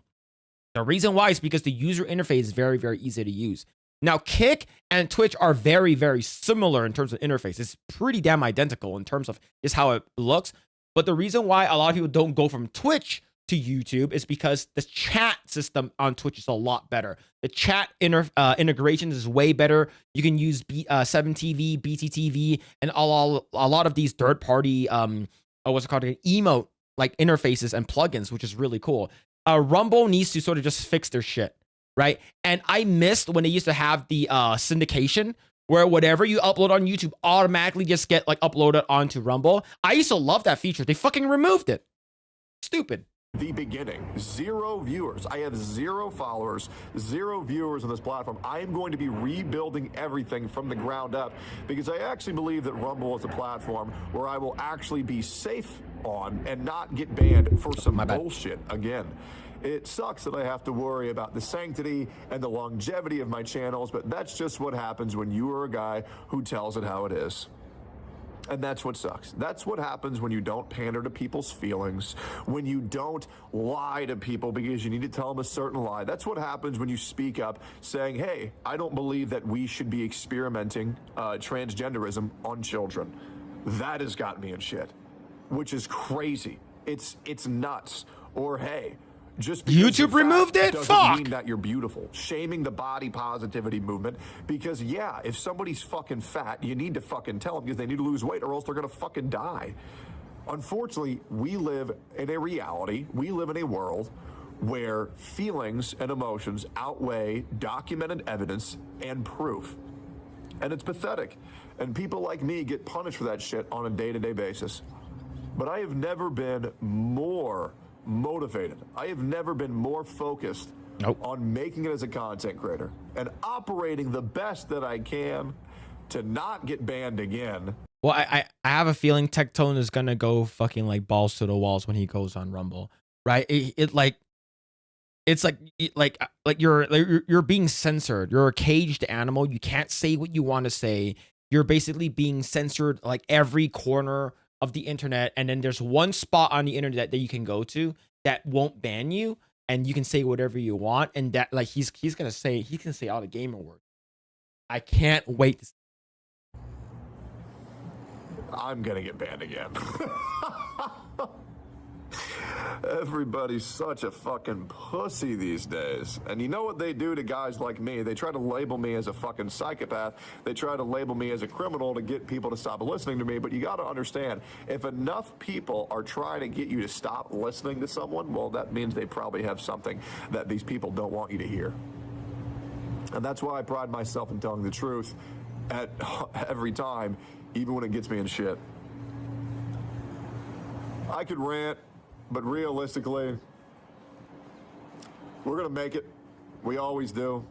The reason why is because the user interface is very, very easy to use. Now, Kick and Twitch are very, very similar in terms of interface. It's pretty damn identical in terms of just how it looks. But the reason why a lot of people don't go from Twitch to YouTube is because the chat system on Twitch is a lot better. The chat integration is way better. You can use 7TV, BTTV, and a lot of these third-party, what's it called, emote like interfaces and plugins, which is really cool. Rumble needs to sort of just fix their shit. Right. And I missed when they used to have the syndication where whatever you upload on YouTube automatically just get like uploaded onto Rumble. I used to love that feature. They fucking removed it. Stupid. The beginning. 0 viewers. I have 0 followers, 0 viewers on this platform. I am going to be rebuilding everything from the ground up because I actually believe that Rumble is a platform where I will actually be safe on and not get banned for some bullshit again. It sucks that I have to worry about the sanctity and the longevity of my channels, but that's just what happens when you are a guy who tells it how it is. And that's what sucks. That's what happens when you don't pander to people's feelings, when you don't lie to people because you need to tell them a certain lie. That's what happens when you speak up saying, hey, I don't believe that we should be experimenting transgenderism on children. That has got me in shit, which is crazy. It's nuts. Or, hey, just because YouTube removed it? Doesn't mean that you're beautiful. Shaming the body positivity movement because, yeah, if somebody's fucking fat, you need to fucking tell them because they need to lose weight or else they're going to fucking die. Unfortunately, we live in a reality. We live in a world where feelings and emotions outweigh documented evidence and proof. And it's pathetic. And people like me get punished for that shit on a day-to-day basis. But I have never been more motivated. I have never been more focused on making it as a content creator and operating the best that I can to not get banned again. Well, I have a feeling Tectone is gonna go fucking like balls to the walls when he goes on Rumble, right? It's like you're being censored. You're a caged animal. You can't say what you want to say. You're basically being censored like every corner of the internet, and then there's one spot on the internet that you can go to that won't ban you, and you can say whatever you want, and that like he can say all the gamer words. I can't wait. I'm gonna get banned again. Everybody's such a fucking pussy these days. And you know what they do to guys like me? They try to label me as a fucking psychopath. They try to label me as a criminal to get people to stop listening to me. But you got to understand, if enough people are trying to get you to stop listening to someone, well, that means they probably have something that these people don't want you to hear. And that's why I pride myself in telling the truth at every time, even when it gets me in shit. I could rant, but realistically, we're going to make it. We always do.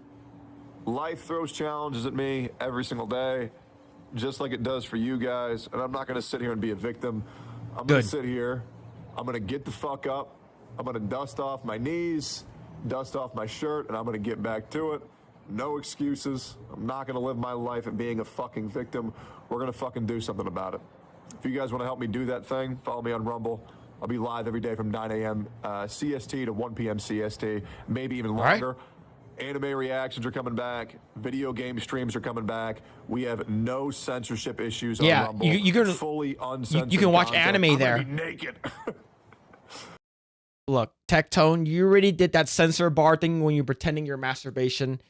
Life throws challenges at me every single day, just like it does for you guys. And I'm not going to sit here and be a victim. I'm going to sit here. I'm going to get the fuck up. I'm going to dust off my knees, dust off my shirt, and I'm going to get back to it. No excuses. I'm not going to live my life at being a fucking victim. We're going to fucking do something about it. If you guys want to help me do that thing, follow me on Rumble. I'll be live every day from 9 a.m. CST to 1 p.m. CST, maybe even longer. Anime reactions are coming back. Video game streams are coming back. We have no censorship issues on Rumble. You can fully uncensored. You can watch content. anime there. I'm gonna be naked. Look, Tectone, you already did that censor bar thing when you're pretending you're masturbation,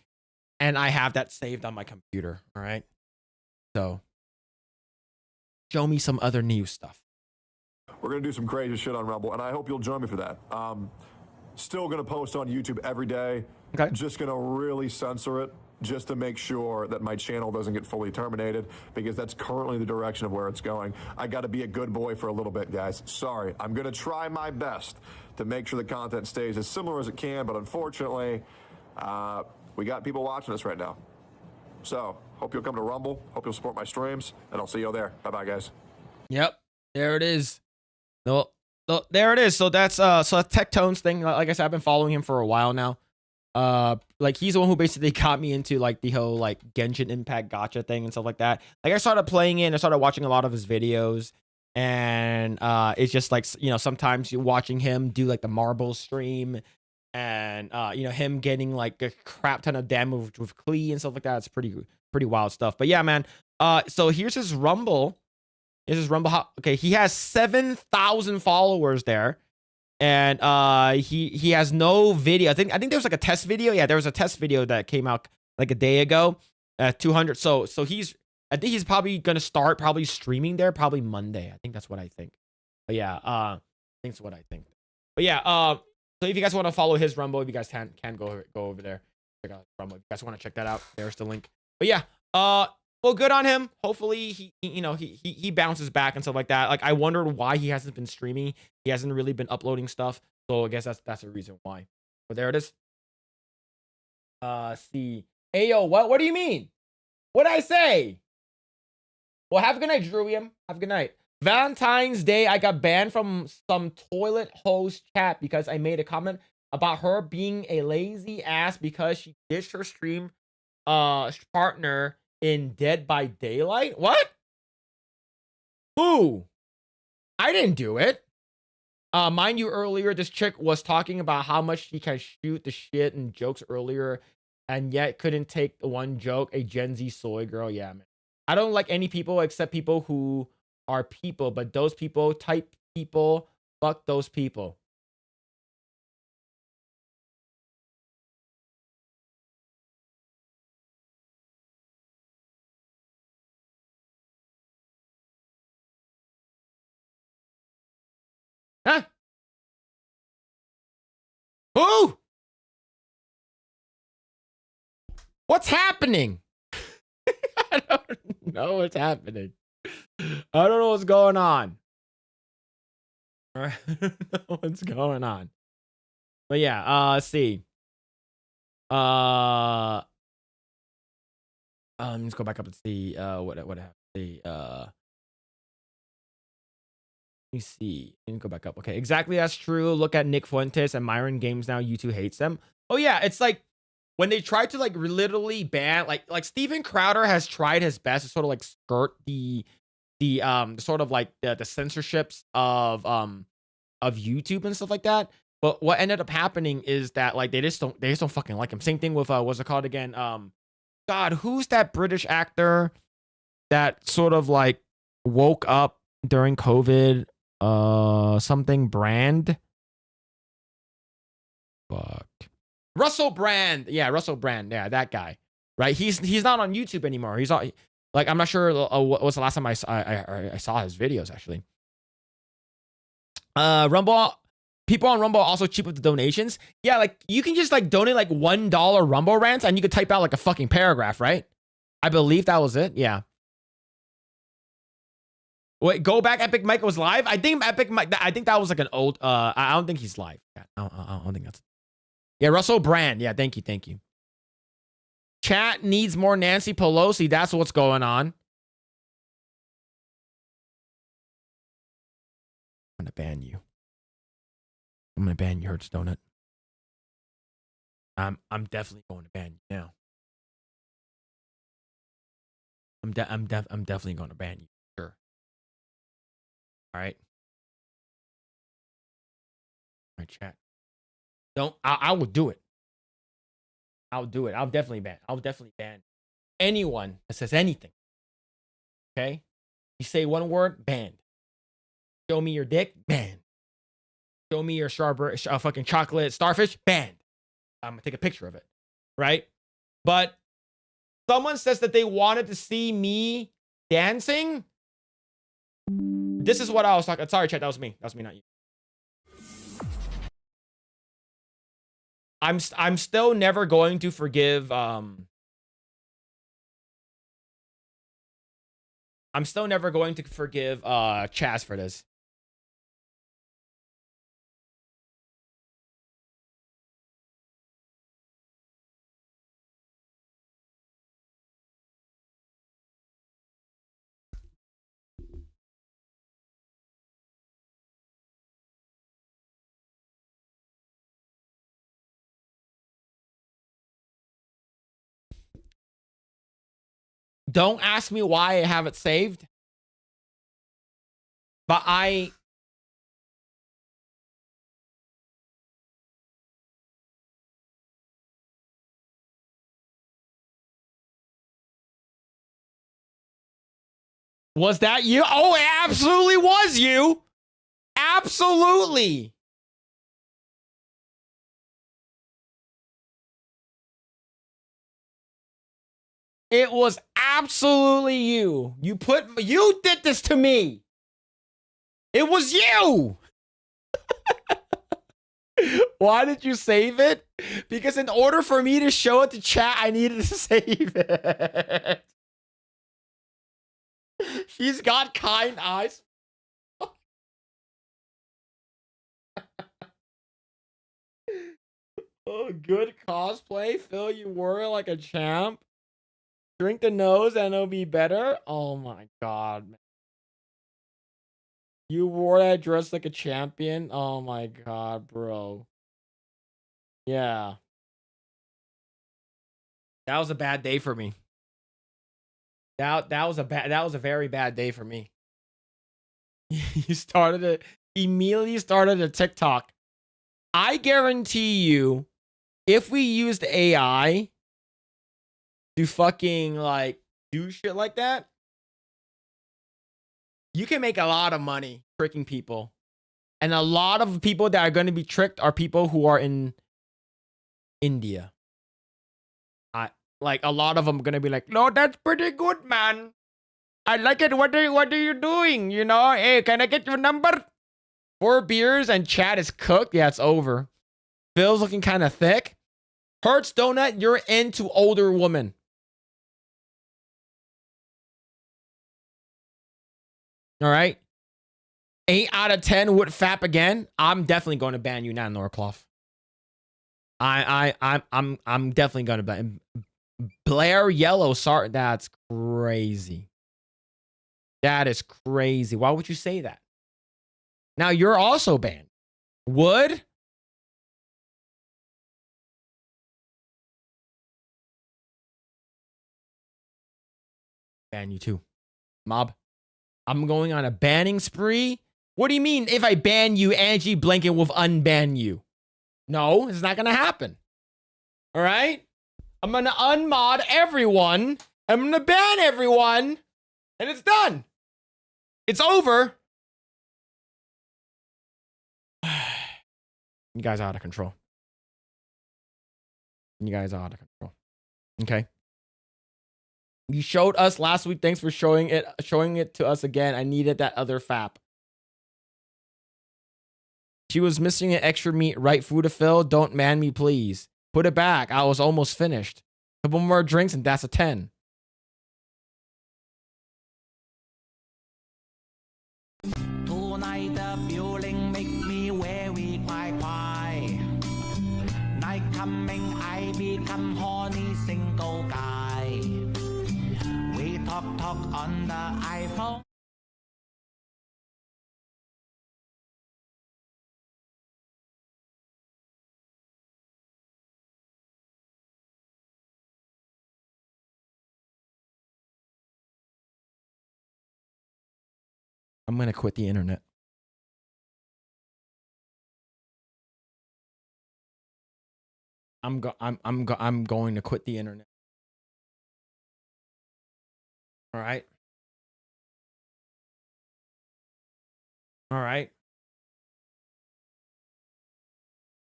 and I have that saved on my computer. All right, so show me some other new stuff. We're going to do some crazy shit on Rumble, and I hope you'll join me for that. Still going to post on YouTube every day. Okay. Just going to really censor it just to make sure that my channel doesn't get fully terminated, because that's currently the direction of where it's going. I got to be a good boy for a little bit, guys. Sorry. I'm going to try my best to make sure the content stays as similar as it can, but unfortunately, we got people watching us right now. So, hope you'll come to Rumble. Hope you'll support my streams, and I'll see you all there. Bye-bye, guys. Yep, there it is. No, there it is. So that's Tectone's thing. Like I said, I've been following him for a while now. Like he's the one who basically got me into like the whole like Genshin Impact gacha thing and stuff like that. Like I started playing it and I started watching a lot of his videos, and it's just like, you know, sometimes you're watching him do like the marble stream, and you know, him getting like a crap ton of damage with Klee and stuff like that. It's pretty wild stuff. But yeah, man. So here's his Rumble. This is Rumble. Okay, he has 7,000 followers there, and he has no video. I think there was like a test video. Yeah, there was a test video that came out like a day ago at 200. So I think he's probably gonna start streaming there probably Monday. I think that's what I think. But yeah, I think that's what I think. But yeah, so if you guys want to follow his Rumble, if you guys can go over there, check out Rumble. If you guys want to check that out, there's the link. But yeah, well, good on him. Hopefully he bounces back and stuff like that. Like I wondered why he hasn't been streaming. He hasn't really been uploading stuff. So I guess that's the reason why. But there it is. See. Hey yo, what do you mean? What'd I say? Well, have a good night, Drewium. Have a good night. Valentine's Day, I got banned from some toilet host chat because I made a comment about her being a lazy ass because she ditched her stream partner in Dead by Daylight. What? Who? I didn't do it. Mind you, earlier this chick was talking about how much she can shoot the shit and jokes earlier, and yet couldn't take one joke. A Gen Z soy girl. Yeah, man. I don't like any people except people who are people, but those people, type people, fuck those people. Huh? Who? What's happening? I don't know what's happening. I don't know what's going on. All right. I don't know what's going on. But yeah, let's see. Let's go back up and see what happened. See, let me see. Let me go back up. Okay, exactly, that's true. Look at Nick Fuentes and Myron Games now. YouTube hates them. Oh yeah, it's like when they try to like literally ban, like Steven Crowder has tried his best to sort of like skirt the sort of like the censorships of YouTube and stuff like that. But what ended up happening is that like they just don't fucking like him. Same thing with what's it called again? God, who's that British actor that sort of like woke up during COVID. Something Brand. Fuck. Russell Brand. Yeah, Russell Brand. Yeah, that guy. Right? He's not on YouTube anymore. He's on, like, I'm not sure what was the last time I saw his videos actually. Rumble. People on Rumble are also cheap with the donations. Yeah, like you can just like donate like $1 Rumble rants and you could type out like a fucking paragraph, right? I believe that was it. Yeah. Wait, go back. Epic Mike was live. I think Epic Mike. I think that was like an old. I don't think he's live. I don't think that's. Yeah, Russell Brand. Yeah, thank you. Chat needs more Nancy Pelosi. That's what's going on. I'm gonna ban you. I'm gonna ban you, Hertz Donut. I'm definitely going to ban you now. I'm definitely going to ban you. Sure. All right. All right, chat. Don't. I will do it. I'll do it. I'll definitely ban anyone that says anything. Okay. You say one word, banned. Show me your dick, banned. Show me your fucking chocolate starfish, banned. I'm gonna take a picture of it, right? But someone says that they wanted to see me dancing. This is what I was talking. Sorry, chat. That was me, not you. I'm still never going to forgive. I'm still never going to forgive Chaz for this. Don't ask me why I have it saved. But was that you? Oh, it absolutely was you. Absolutely. It was absolutely you. You did this to me. It was you. Why did you save it? Because in order for me to show it to chat, I needed to save it. She's got kind eyes. Oh, good cosplay. Phil, you wore it like a champ. Drink the nose and it'll be better. Oh my god, man. You wore that dress like a champion. Oh my god, bro. Yeah. That was a bad day for me. That was a very bad day for me. You immediately started a TikTok. I guarantee you, if we used AI to fucking like do shit like that, you can make a lot of money tricking people. And a lot of people that are going to be tricked are people who are in India. Like a lot of them are going to be like, no, that's pretty good, man. I like it. What are you doing? You know, hey, can I get your number? 4 beers and chat is cooked. Yeah, it's over. Phil's looking kind of thick. Hertz Donut, you're into older women. All right. 8 out of 10 would fap again. I'm definitely going to ban you now, Norcloth. I'm definitely going to ban Blair Yellow. Sorry, that's crazy. That is crazy. Why would you say that? Now you're also banned. Would? Ban you too. Mob. I'm going on a banning spree. What do you mean if I ban you, Angie Blanket will unban you? No, it's not going to happen. All right? I'm going to unmod everyone. I'm going to ban everyone. And it's done. It's over. You guys are out of control. You guys are out of control. Okay. You showed us last week. Thanks for showing it to us again. I needed that other fap. She was missing an extra meat. Right food to fill. Don't man me, please. Put it back. I was almost finished. Couple more drinks and that's a 10. Tonight the feeling make me very quiet. Night coming, I become horny single guy. We talk on the iPhone. I'm gonna quit the internet. I'm going to quit the internet. All right. All right.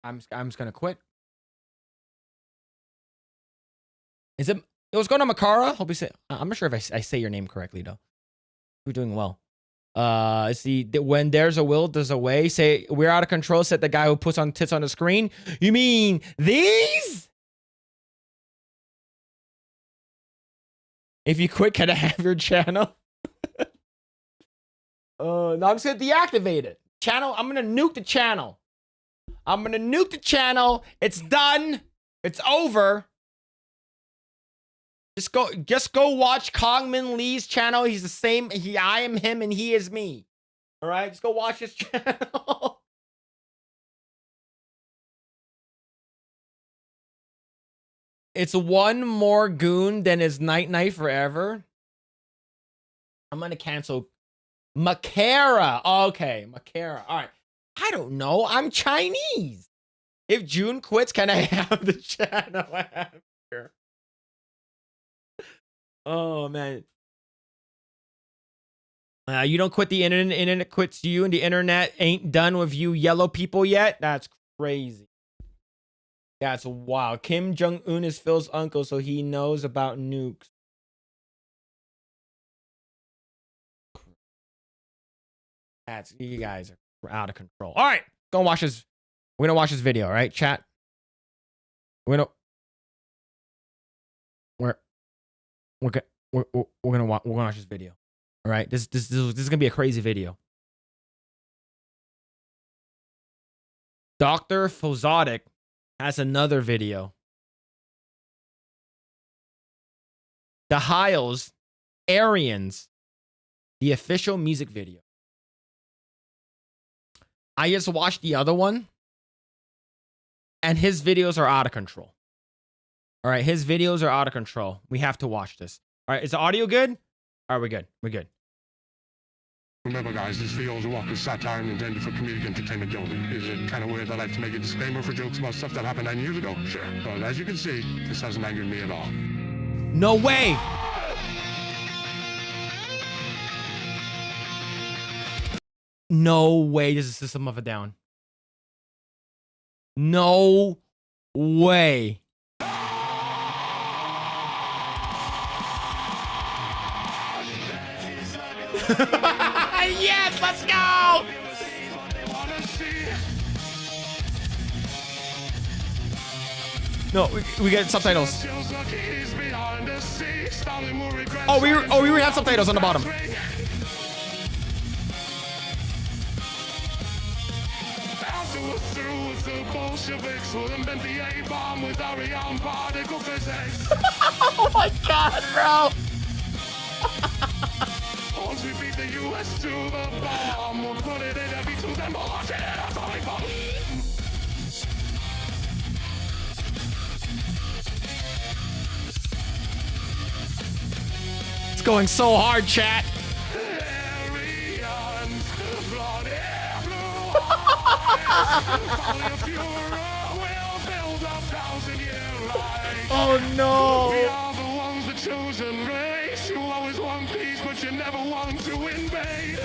I'm just gonna quit. Is it? What's going on, Makara? Hope you say. I'm not sure if I say your name correctly though. You're doing well. See, when there's a will, there's a way. Say we're out of control. Said the guy who puts on tits on the screen. You mean these? If you quit, can I have your channel? No, I'm just gonna deactivate it. Channel. I'm gonna nuke the channel. I'm gonna nuke the channel. It's done. It's over. Just go watch Kongmin Lee's channel. He's the same. I am him and he is me. All right, just go watch his channel. It's one more goon than his night forever. I'm gonna cancel Makara. Okay, Makara. All right. I don't know. I'm Chinese. If June quits, can I have the channel after? Oh man. You don't quit the internet. Internet quits you, and the internet ain't done with you yellow people yet. That's crazy. That's wild. Kim Jong-un is Phil's uncle, so he knows about nukes. That's, you guys are out of control. All right, go watch this. We're gonna watch this video. All right, chat. We're gonna watch this video. All right, this is gonna be a crazy video. Dr. Fozotic has another video. The Hiles, Aryans, the official music video. I just watched the other one, and his videos are out of control. All right, his videos are out of control. We have to watch this. All right, is the audio good? All right, we're good. We're good. Remember, guys, this video is a walk of satire and intended for comedic entertainment only. Is it kind of weird I like to make a disclaimer for jokes about stuff that happened 9 years ago? Sure. But as you can see, this hasn't angered me at all. No way! No way this is System of a Down. No way. Yes, let's go! No, we get subtitles. Oh, we have subtitles on the bottom. Oh my god, bro! Once we beat the US to the bomb, we'll put it in every tooth and launch it in a atomic bomb. It's going so hard, chat. Oh no! We are the ones, the chosen race. You always want peace, but you never one to invade.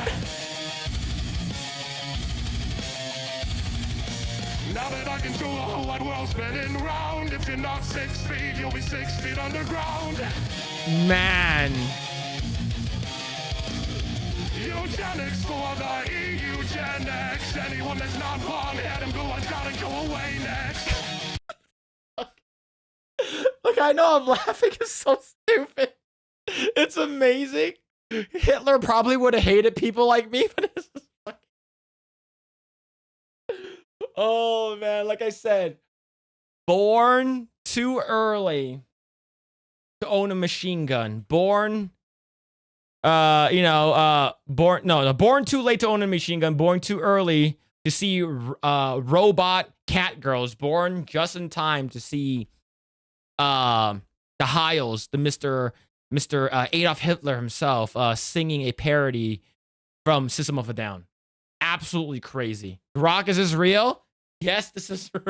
Now that I can do the whole wide world spinning round, if you're not 6 feet, you'll be 6 feet underground. Man. Eugenics for the eugenics. Anyone that's not long-haired and blue-eyed gotta go away next. Look, I know I'm laughing. It's so stupid. It's amazing. Hitler probably would have hated people like me, but it's just fucking... Oh, man. Like I said, born too early to own a machine gun. Born born too late to own a machine gun, born too early to see robot cat girls, born just in time to see the Heils, the Mr. Adolf Hitler himself, singing a parody from System of a Down. Absolutely crazy. Rock, is this real? Yes, this is real.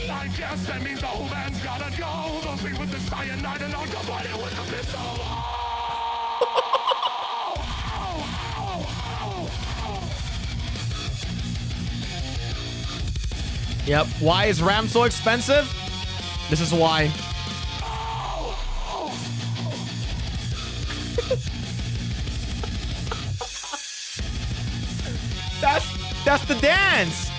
I guess that means the whole band's gotta go. Those me with the cyanide and I'll combine it with the pistol. Yep. Why is RAM so expensive? This is why. That's the dance.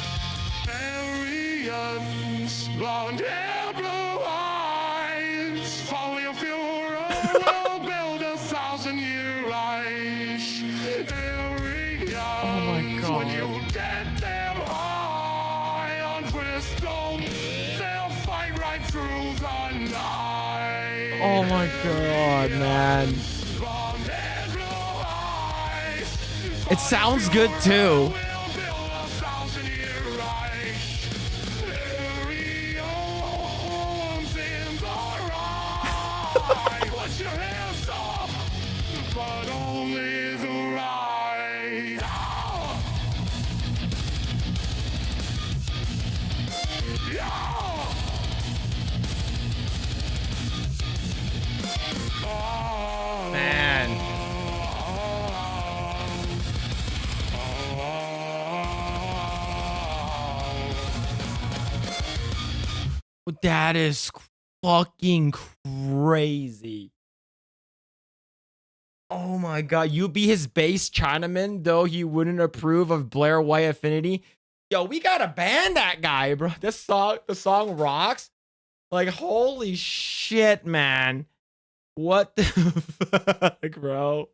Blonde hair, blue eyes. Follow your funeral, we'll build 1,000-year Reich. Oh my God. When you get them high on crystal, they'll fight right through the night. Oh my God, man. Blonde hair, blue eyes. It sounds good too. Put your hands up, but only the right. Man. That is fucking crazy. Oh my God. You be his base Chinaman, though he wouldn't approve of Blair White Affinity. Yo, we gotta ban that guy, bro. The song rocks. Like, holy shit, man. What the fuck, bro?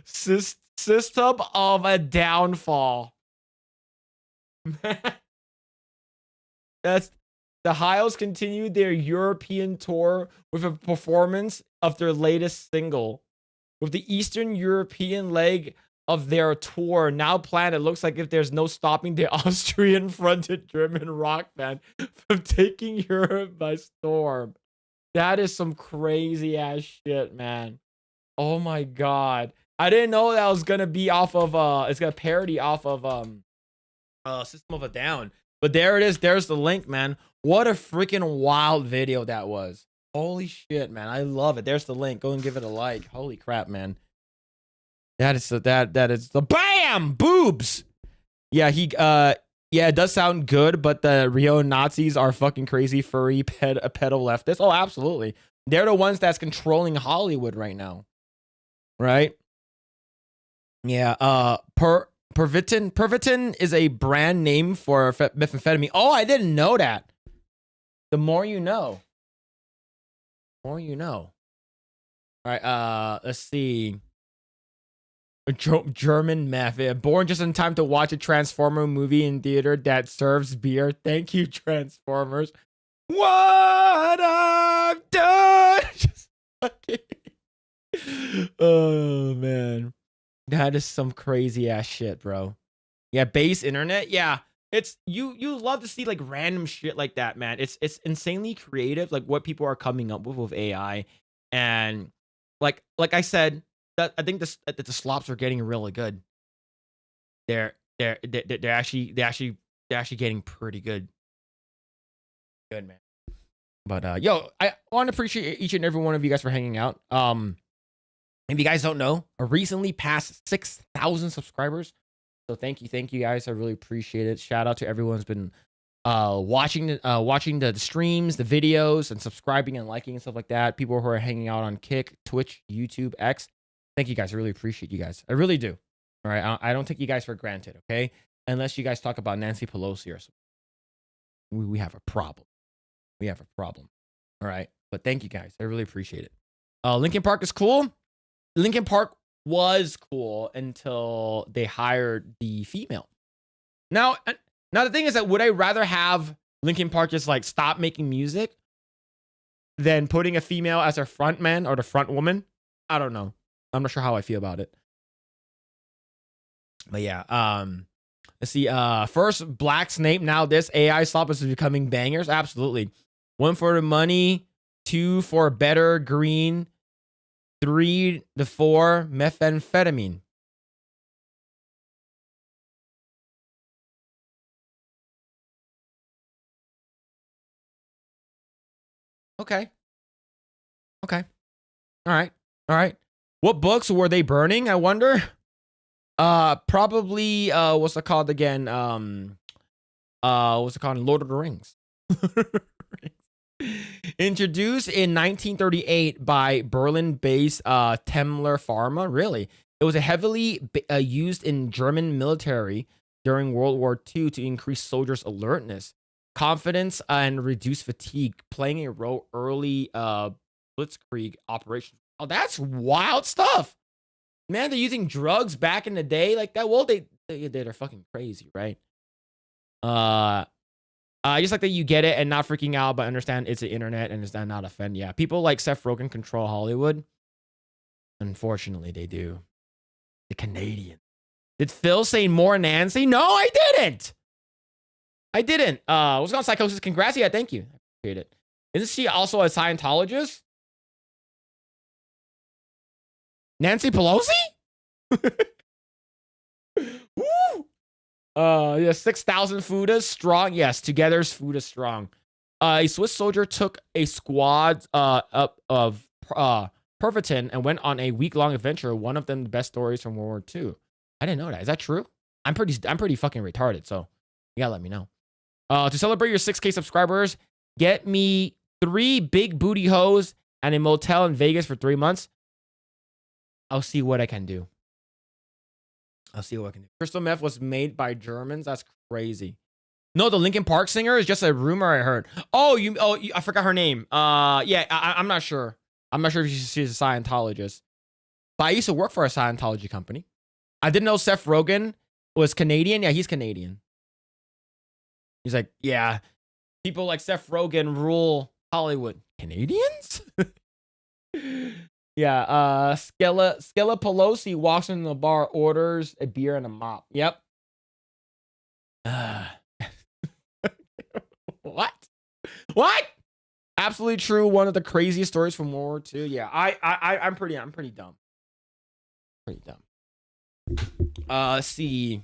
System of a Downfall. That's the Heils continued their European tour with a performance of their latest single. With the Eastern European leg of their tour now planned, it looks like if there's no stopping the Austrian-fronted German rock band from taking Europe by storm. That is some crazy ass shit, man. Oh my God. I didn't know that was gonna be off of it's gonna parody off of System of a Down. But there it is. There's the link, man. What a freaking wild video that was. Holy shit, man. I love it. There's the link. Go and give it a like. Holy crap, man. That is the BAM! Boobs! Yeah, yeah, it does sound good, but the Rio Nazis are fucking crazy furry pedo leftists. Oh, absolutely. They're the ones that's controlling Hollywood right now. Right? Yeah, Pervitin is a brand name for methamphetamine. Oh, I didn't know that. The more you know. The more you know. All right, let's see. German meth. Yeah, born just in time to watch a Transformer movie in theater that serves beer. Thank you, Transformers. What I've done. Just fucking... Oh, man. That is some crazy ass shit, bro. Yeah, base internet. Yeah, it's you love to see like random shit like that, man. It's insanely creative, like what people are coming up with AI, and like I said, that I think that the slops are getting really good. They're actually getting pretty good. Good, man. But yo, I want to appreciate each and every one of you guys for hanging out. If you guys don't know, I recently passed 6,000 subscribers. So thank you guys. I really appreciate it. Shout out to everyone who's been watching the streams, the videos, and subscribing and liking and stuff like that. People who are hanging out on Kick, Twitch, YouTube, X. Thank you guys. I really appreciate you guys. I really do. All right. I don't take you guys for granted. Okay. Unless you guys talk about Nancy Pelosi or something. We have a problem. We have a problem. All right. But thank you guys. I really appreciate it. Linkin Park is cool. Linkin Park was cool until they hired the female. Now the thing is that would I rather have Linkin Park just like stop making music than putting a female as their front man or the front woman? I don't know. I'm not sure how I feel about it. But yeah, let's see. First, Black Snape. Now this AI slop is becoming bangers. Absolutely. 1 for the money, 2 for better green, 3 to 4 methamphetamine. Okay. All right. What books were they burning? I wonder. Probably what's it called again? What's it called? Lord of the Rings. Introduced in 1938 by Berlin-based Temmler Pharma. Really, it was a heavily used in German military during World War II to increase soldiers' alertness, confidence, and reduce fatigue, playing a role early blitzkrieg operations. Oh, that's wild stuff, man. They're using drugs back in the day like that. Well, they're fucking crazy, right? Just like that you get it and not freaking out, but understand it's the internet and it's not offend. Yeah, people like Seth Rogen control Hollywood. Unfortunately, they do. The Canadian. Did Phil say more Nancy? No, I didn't. What's going on, Psychosis? Congrats. Yeah, thank you. I appreciate it. Isn't she also a Scientologist? Nancy Pelosi? Woo! Yeah, 6,000 Fudas strong. Yes, together's Fuda strong. A Swiss soldier took a squad up of Pervitin and went on a week-long adventure. One of them the best stories from World War II. I didn't know that. Is that true? I'm pretty fucking retarded, so you gotta let me know. To celebrate your 6K subscribers, get me 3 big booty hoes and a motel in Vegas for 3 months. I'll see what I can do. Crystal meth was made by Germans. That's crazy. No, the Linkin Park singer is just a rumor I heard. I forgot her name. Yeah, I'm not sure. I'm not sure if she's a Scientologist. But I used to work for a Scientology company. I didn't know Seth Rogen was Canadian. Yeah, he's Canadian. He's like, yeah, people like Seth Rogen rule Hollywood. Canadians? Yeah, Skella Pelosi walks into the bar, orders a beer and a mop. Yep. What? Absolutely true. One of the craziest stories from World War II. Yeah, I'm pretty dumb. Let's see.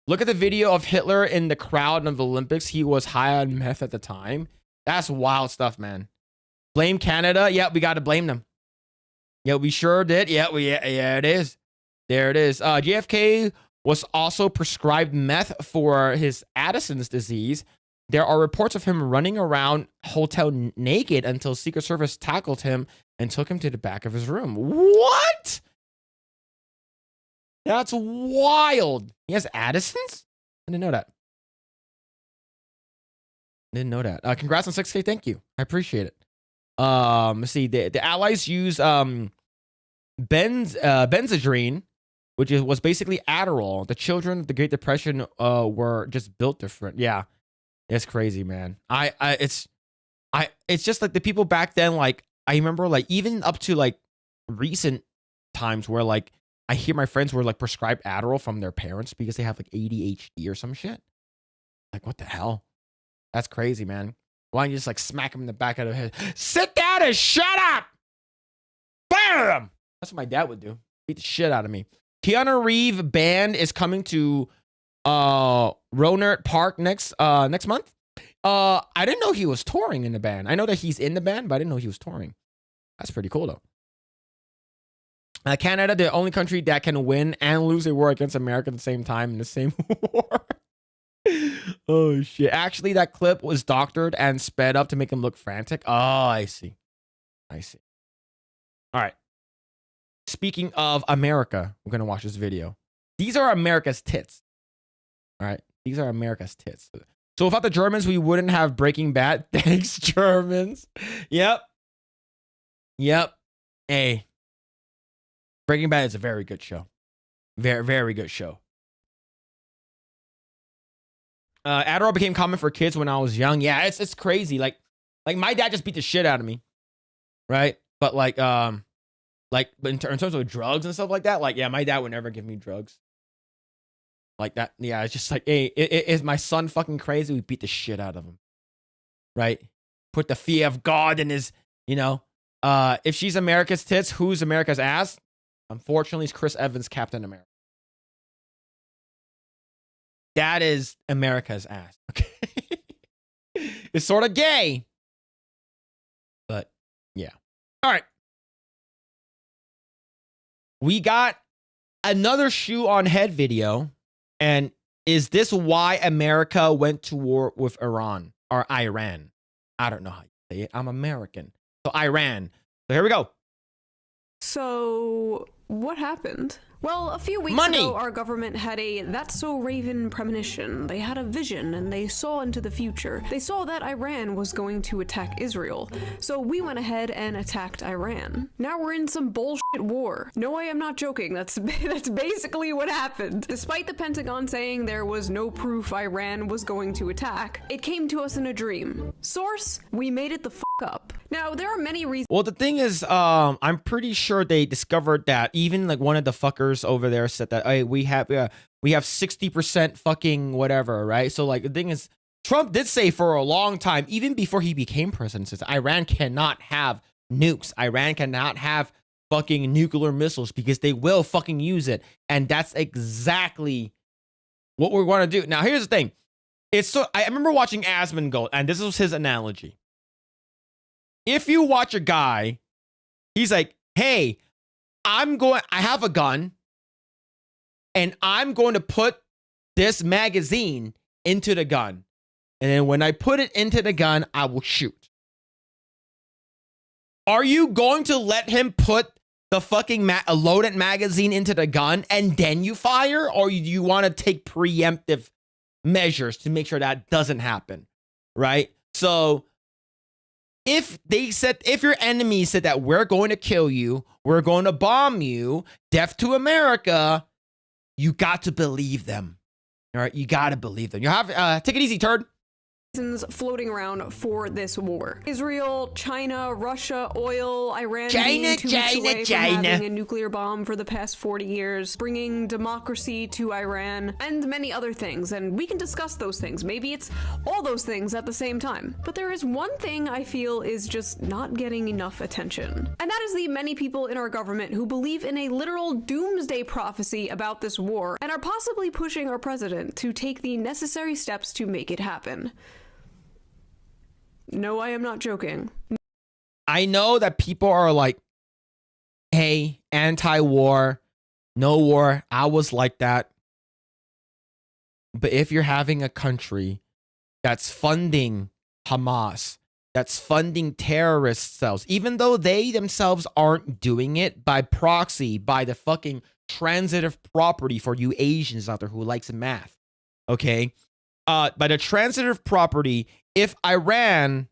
Look at the video of Hitler in the crowd of the Olympics. He was high on meth at the time. That's wild stuff, man. Blame Canada. Yeah, we got to blame them. Yeah, we sure did. Yeah, it is. There it is. JFK was also prescribed meth for his Addison's disease. There are reports of him running around hotel naked until Secret Service tackled him and took him to the back of his room. What? That's wild. He has Addison's? I didn't know that. Congrats on 6K. Thank you. I appreciate it. Let's see. The Allies use benzedrine, which was basically Adderall. The children of the Great Depression were just built different. Yeah, it's crazy, man. It's just like the people back then. Like I remember, like even up to like recent times where like I hear my friends were like prescribed Adderall from their parents because they have like ADHD or some shit. Like what the hell? That's crazy, man. Why don't you just like smack him in the back of the head? Sit down and shut up! Bam! That's what my dad would do. Beat the shit out of me. Keanu Reeves band is coming to Rohnert Park next month. I didn't know he was touring in the band. I know that he's in the band, but I didn't know he was touring. That's pretty cool though. Canada, the only country that can win and lose a war against America at the same time in the same war. Oh shit. Actually, that clip was doctored and sped up to make him look frantic. Oh, I see. I see. All right. Speaking of America, we're going to watch this video. These are America's tits. All right. These are America's tits. So without the Germans, we wouldn't have Breaking Bad. Thanks, Germans. Yep. Yep. Hey. Breaking Bad is a very good show. Very, very good show. Adderall became common for kids when I was young. Yeah, it's crazy. Like my dad just beat the shit out of me. Right? But in terms of drugs and stuff like that, like, yeah, my dad would never give me drugs. Like that. Yeah, it's just like, hey, is my son fucking crazy? We beat the shit out of him. Right? Put the fear of God in his, you know. If she's America's tits, who's America's ass? Unfortunately, it's Chris Evans, Captain America. That is America's ass. Okay. It's sort of gay. But yeah. All right. We got another shoe on head video. And is this why America went to war with Iran or Iran? I don't know how you say it. I'm American. So Iran. So here we go. So, what happened? Well, a few weeks ago, our government had a That's So Raven premonition. They had a vision and they saw into the future. They saw that Iran was going to attack Israel. So we went ahead and attacked Iran. Now we're in some bullshit war. No, I am not joking. That's basically what happened. Despite the Pentagon saying there was no proof Iran was going to attack, it came to us in a dream. Source, we made it the fuck up. Now, there are many reasons. Well, the thing is, I'm pretty sure they discovered that even like one of the fuckers over there said that, hey, we have 60% fucking whatever, right? So like the thing is, Trump did say for a long time, even before he became president, says Iran cannot have nukes. Iran cannot have fucking nuclear missiles because they will fucking use it. And that's exactly what we're going to do. Now, here's the thing. I remember watching Asmongold, and this was his analogy. If you watch a guy, he's like, hey, I have a gun and I'm going to put this magazine into the gun. And then when I put it into the gun, I will shoot. Are you going to let him put the fucking a loaded magazine into the gun and then you fire? Or do you want to take preemptive measures to make sure that doesn't happen? Right? So if your enemy said that we're going to kill you, we're going to bomb you, death to America, you got to believe them. All right, you got to believe them. You have take it easy, turd. Floating around for this war. Israel, China, Russia, oil, Iran China, being 2 weeks away from having a nuclear bomb for the past 40 years, bringing democracy to Iran, and many other things. And we can discuss those things. Maybe it's all those things at the same time. But there is one thing I feel is just not getting enough attention. And that is the many people in our government who believe in a literal doomsday prophecy about this war and are possibly pushing our president to take the necessary steps to make it happen. No, I am not joking. I know that people are like, hey, anti-war, no war. I was like that. But if you're having a country that's funding Hamas, that's funding terrorist cells, even though they themselves aren't doing it by proxy, by the fucking transitive property for you Asians out there who likes math, okay? By the transitive property, if Iran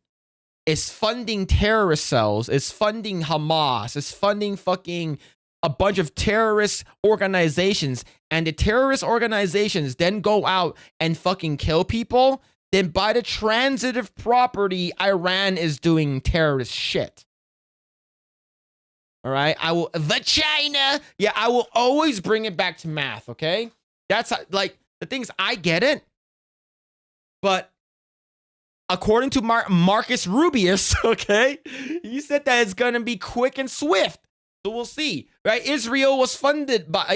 is funding terrorist cells, is funding Hamas, is funding fucking a bunch of terrorist organizations, and the terrorist organizations then go out and fucking kill people, then by the transitive property, Iran is doing terrorist shit. All right? China. Yeah, I will always bring it back to math, okay? That's like, the things, I get it. But according to Marcus Rubius, okay, he said that it's going to be quick and swift. So we'll see, right? Israel was funded by,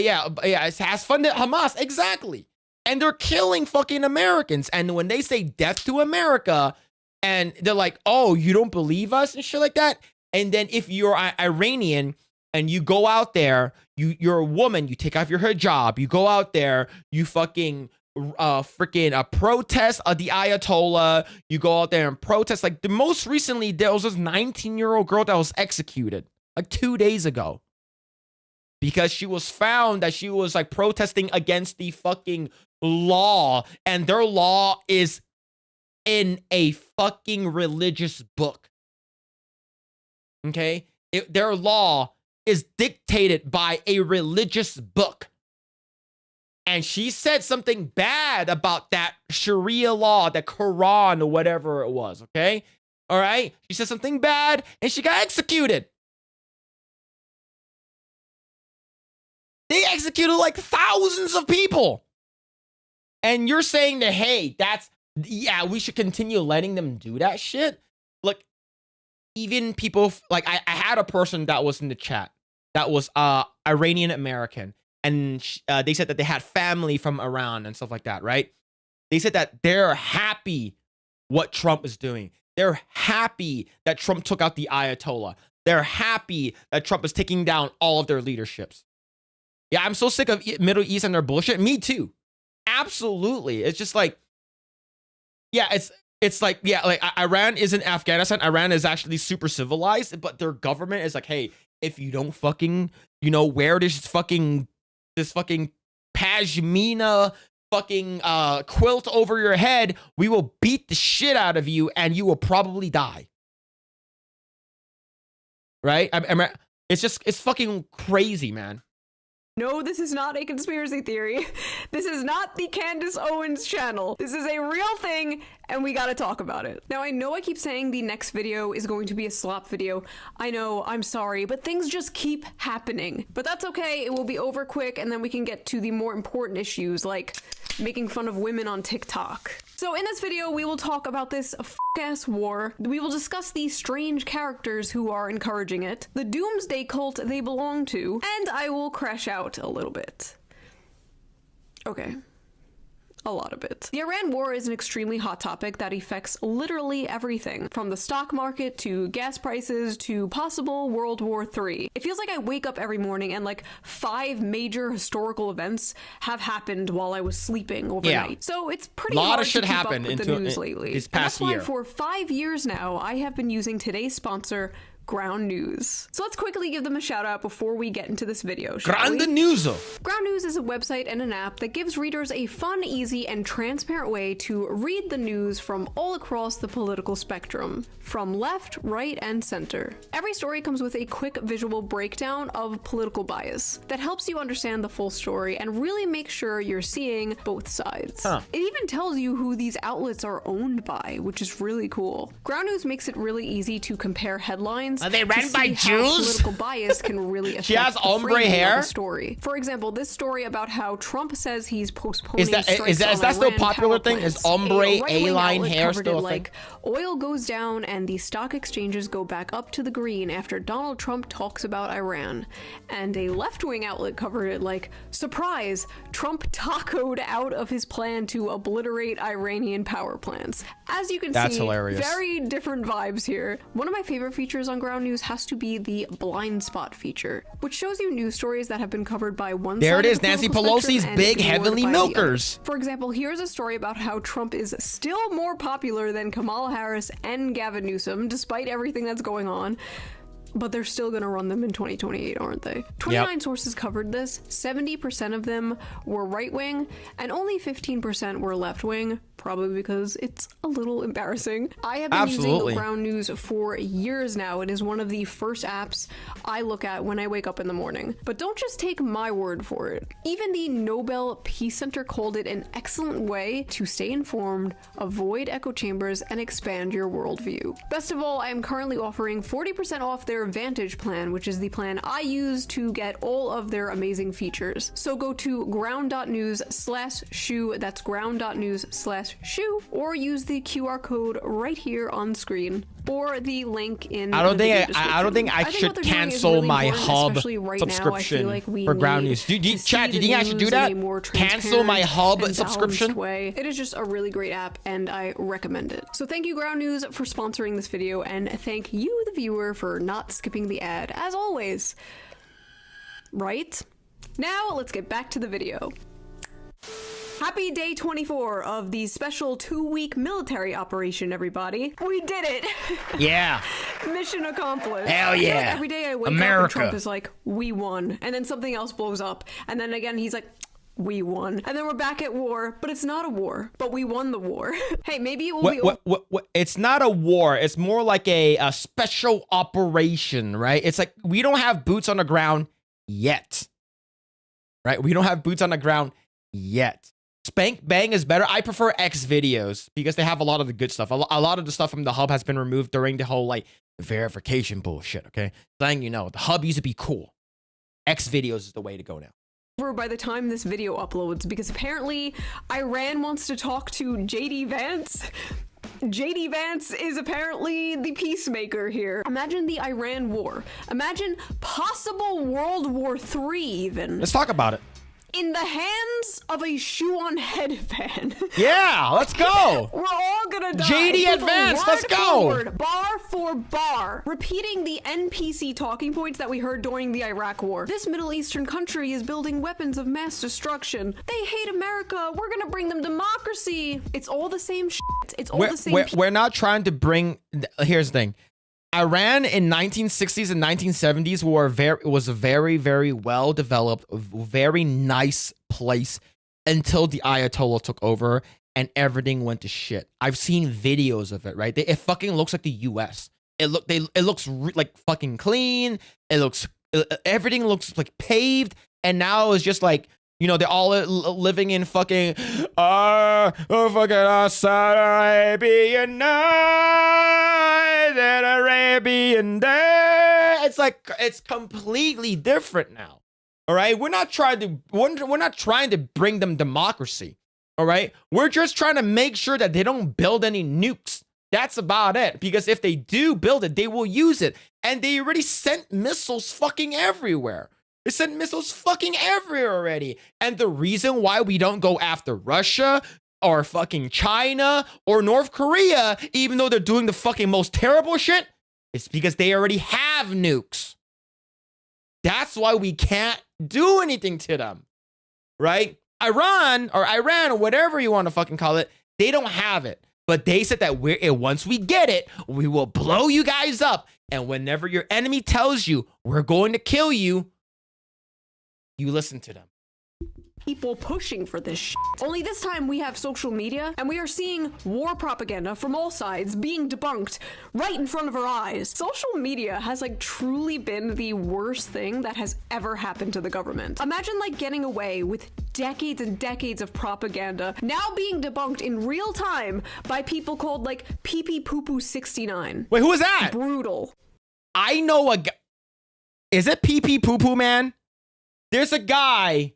it has funded Hamas. Exactly. And they're killing fucking Americans. And when they say death to America, and they're like, oh, you don't believe us and shit like that. And then if you're Iranian and you go out there, you're a woman, you take off your hijab, you go out there, you fucking protest the Ayatollah, you go out there and protest. Like the most recently, there was this 19-year-old girl that was executed like 2 days ago because she was found that she was like protesting against the fucking law, and their law is in a fucking religious book. Okay? Their law is dictated by a religious book. And she said something bad about that Sharia law, that Quran or whatever it was, okay? All right? She said something bad and she got executed. They executed like thousands of people. And you're saying that, hey, yeah, we should continue letting them do that shit? Look, even people, like I had a person that was in the chat that was Iranian American. And they said that they had family from Iran and stuff like that, right? They said that they're happy what Trump is doing. They're happy that Trump took out the Ayatollah. They're happy that Trump is taking down all of their leaderships. Yeah, I'm so sick of Middle East and their bullshit. Me too. Absolutely. It's just like, yeah, it's like, yeah, like Iran isn't Afghanistan. Iran is actually super civilized, but their government is like, hey, if you don't fucking, wear this fucking pashmina fucking quilt over your head, we will beat the shit out of you and you will probably die. Right? It's fucking crazy, man. No, this is not a conspiracy theory. This is not the Candace Owens channel. This is a real thing, and we gotta talk about it. Now, I know I keep saying the next video is going to be a slop video. I know, I'm sorry, but things just keep happening. But that's okay, it will be over quick, and then we can get to the more important issues, like making fun of women on TikTok. So in this video, we will talk about this f***ass war. We will discuss the strange characters who are encouraging it, the doomsday cult they belong to, and I will crash out a little bit. Okay. A lot of it. The Iran war is an extremely hot topic that affects literally everything, from the stock market to gas prices to possible World War III. It feels like I wake up every morning and like 5 major historical events have happened while I was sleeping overnight. Yeah. So it's pretty hard to keep up with the news lately. This past year. That's why for 5 years now, I have been using today's sponsor, Ground News. So let's quickly give them a shout out before we get into this video, Ground News. Ground News is a website and an app that gives readers a fun, easy, and transparent way to read the news from all across the political spectrum, from left, right, and center. Every story comes with a quick visual breakdown of political bias that helps you understand the full story and really make sure you're seeing both sides. It even tells you who these outlets are owned by, which is really cool. Ground News makes it really easy to compare headlines. Are they run by Jews? Political bias can really affect she has ombre hair. Story. For example, this story about how Trump says he's postponing is that still a popular thing? Is ombre A-line hair still a thing? Like, oil goes down and the stock exchanges go back up to the green after Donald Trump talks about Iran. And a left-wing outlet covered it like, surprise, Trump tacoed out of his plan to obliterate Iranian power plants. As you can see, hilarious. Very different vibes here. One of my favorite features on Ground News has to be the blind spot feature, which shows you news stories that have been covered by one there side it is, of the Nancy political Pelosi's spectrum big and heavenly ignored by the milkers. other. For example, here's a story about how Trump is still more popular than Kamala Harris and Gavin Newsom, despite everything that's going on. But they're still gonna run them in 2028, aren't they? 29 sources covered this, 70% of them were right-wing, and only 15% were left-wing, probably because it's a little embarrassing. I have been using Ground News for years now. It is one of the first apps I look at when I wake up in the morning. But don't just take my word for it. Even the Nobel Peace Center called it an excellent way to stay informed, avoid echo chambers, and expand your worldview. Best of all, I am currently offering 40% off their Vantage plan, which is the plan I use to get all of their amazing features. So go to ground.news/shoe, that's ground.news/shoe select Shu or use the QR code right here on screen or the link in I don't the video think I don't think I what should they're doing is cancel really my important, hub especially right now. I feel subscription like we for ground need news. to Chat, do see you think I the should do news in that? a more Cancel my transparent hub and subscription? balanced way. It is just a really great app and I recommend it. So thank you Ground News for sponsoring this video and thank you the viewer for not skipping the ad as always. Right? Now let's get back to the video. Happy day 24 of the special 2-week military operation, everybody. We did it! Yeah. Mission accomplished. Hell I feel like yeah. every day I wake up America. and Trump is like, we won. And then something else blows up. And then again, he's like, we won. And then we're back at war, but it's not a war. But we won the war. Hey, maybe it will be over. What? It's not a war. It's more like a special operation, right? It's like we don't have boots on the ground yet. Right? We don't have boots on the ground yet. Spank Bang is better. I prefer X videos because they have a lot of the good stuff. A lot of the stuff from the hub has been removed during the whole like verification bullshit. Okay, letting you know the hub used to be cool. X videos is the way to go now. By the time this video uploads, because apparently Iran wants to talk to JD Vance. JD Vance is apparently the peacemaker here. Imagine the Iran war. Imagine possible World War III even. Let's talk about it. In the hands of a shoe-on head fan. Yeah, let's go. We're all gonna die. JD Advance, let's go. Forward, bar for bar, repeating the NPC talking points that we heard during the Iraq War. This Middle Eastern country is building weapons of mass destruction. They hate America. We're gonna bring them democracy. It's all the same shit. It's all the same. We're not trying to bring. Here's the thing. Iran in 1960s and 1970s was a very, very well developed, very nice place until the Ayatollah took over and everything went to shit. I've seen videos of it, right? It fucking looks like the US. It looks like fucking clean. Everything looks like paved, and now it's just like, you know, they're all living in fucking Arabian night and Arabian day. It's like it's completely different now. All right, we're not trying to bring them democracy. All right, we're just trying to make sure that they don't build any nukes. That's about it. Because if they do build it, they will use it, and they already sent missiles fucking everywhere. They sent missiles fucking everywhere already. And the reason why we don't go after Russia or fucking China or North Korea, even though they're doing the fucking most terrible shit, is because they already have nukes. That's why we can't do anything to them, right? Iran or whatever you want to fucking call it, they don't have it. But they said that once we get it, we will blow you guys up. And whenever your enemy tells you, we're going to kill you, you listen to them. People pushing for this shit. Only this time we have social media and we are seeing war propaganda from all sides being debunked right in front of our eyes. Social media has like truly been the worst thing that has ever happened to the government. Imagine like getting away with decades and decades of propaganda now being debunked in real time by people called like PP Poo Poo 69. Wait, who is that? Brutal. I know a guy. Is it PP Poo Poo Man? There's a guy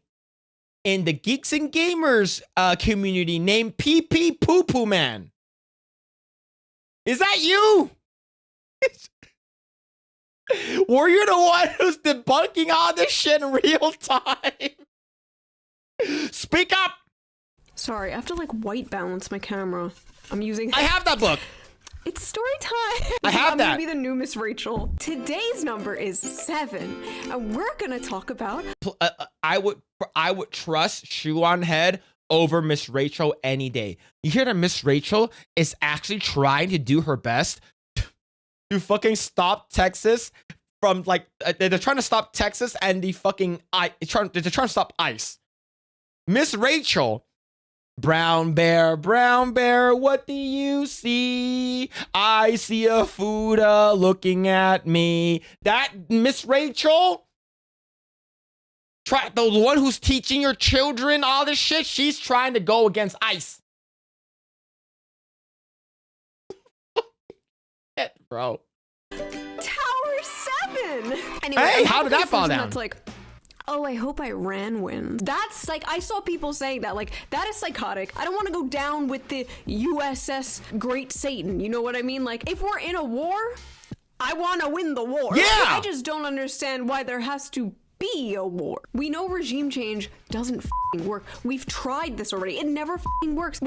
in the Geeks and Gamers community named PP Poo Poo Man. Is that you? Were you the one who's debunking all this shit in real time? Speak up! Sorry, I have to like white balance my camera. I'm using... I have that book. It's story time. I have I'm that. gonna be the new Miss Rachel. Today's number is 7, and we're gonna talk about... I would trust Shoe on Head over Miss Rachel any day. You hear that Miss Rachel is actually trying to do her best to fucking stop Texas from like they're trying to stop Texas and the fucking they're trying to stop ICE. Miss Rachel. Brown bear, what do you see? I see a Fuda looking at me. That Miss Rachel, the one who's teaching your children all this shit, she's trying to go against ICE. Bro. Tower 7! Anyway, Hey, how did that fall down? That's like, oh, I hope Iran wins. That's like, I saw people saying that, like, that is psychotic. I don't want to go down with the USS Great Satan. You know what I mean? Like, if we're in a war, I want to win the war. Yeah. I just don't understand why there has to be a war. We know regime change doesn't work. We've tried this already. It never works.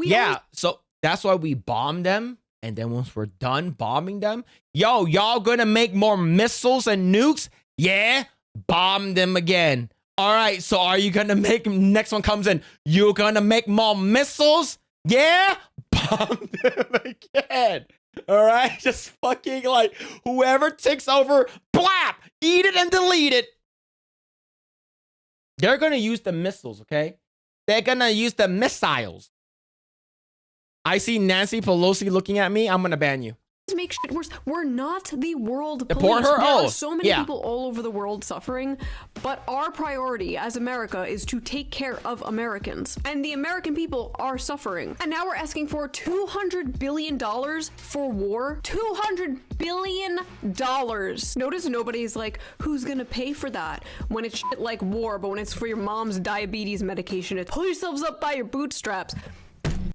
So that's why we bomb them. And then once we're done bombing them, yo, y'all gonna make more missiles and nukes? Yeah, bomb them again. All right, so are you gonna make, next one comes in, you're gonna make more missiles? Yeah, bomb them again. All right, just fucking like, whoever takes over, blap, eat it and delete it. They're gonna use the missiles, okay? They're gonna use the missiles. I see Nancy Pelosi looking at me. I'm gonna ban you. To make shit worse, we're not the world Deport police. her? There Oh, are so many yeah. people all over the world suffering, but our priority as America is to take care of Americans, and the American people are suffering. And now we're asking for $200 billion for war. $200 billion. Notice nobody's like, who's gonna pay for that when it's shit like war, but when it's for your mom's diabetes medication, it's pull yourselves up by your bootstraps.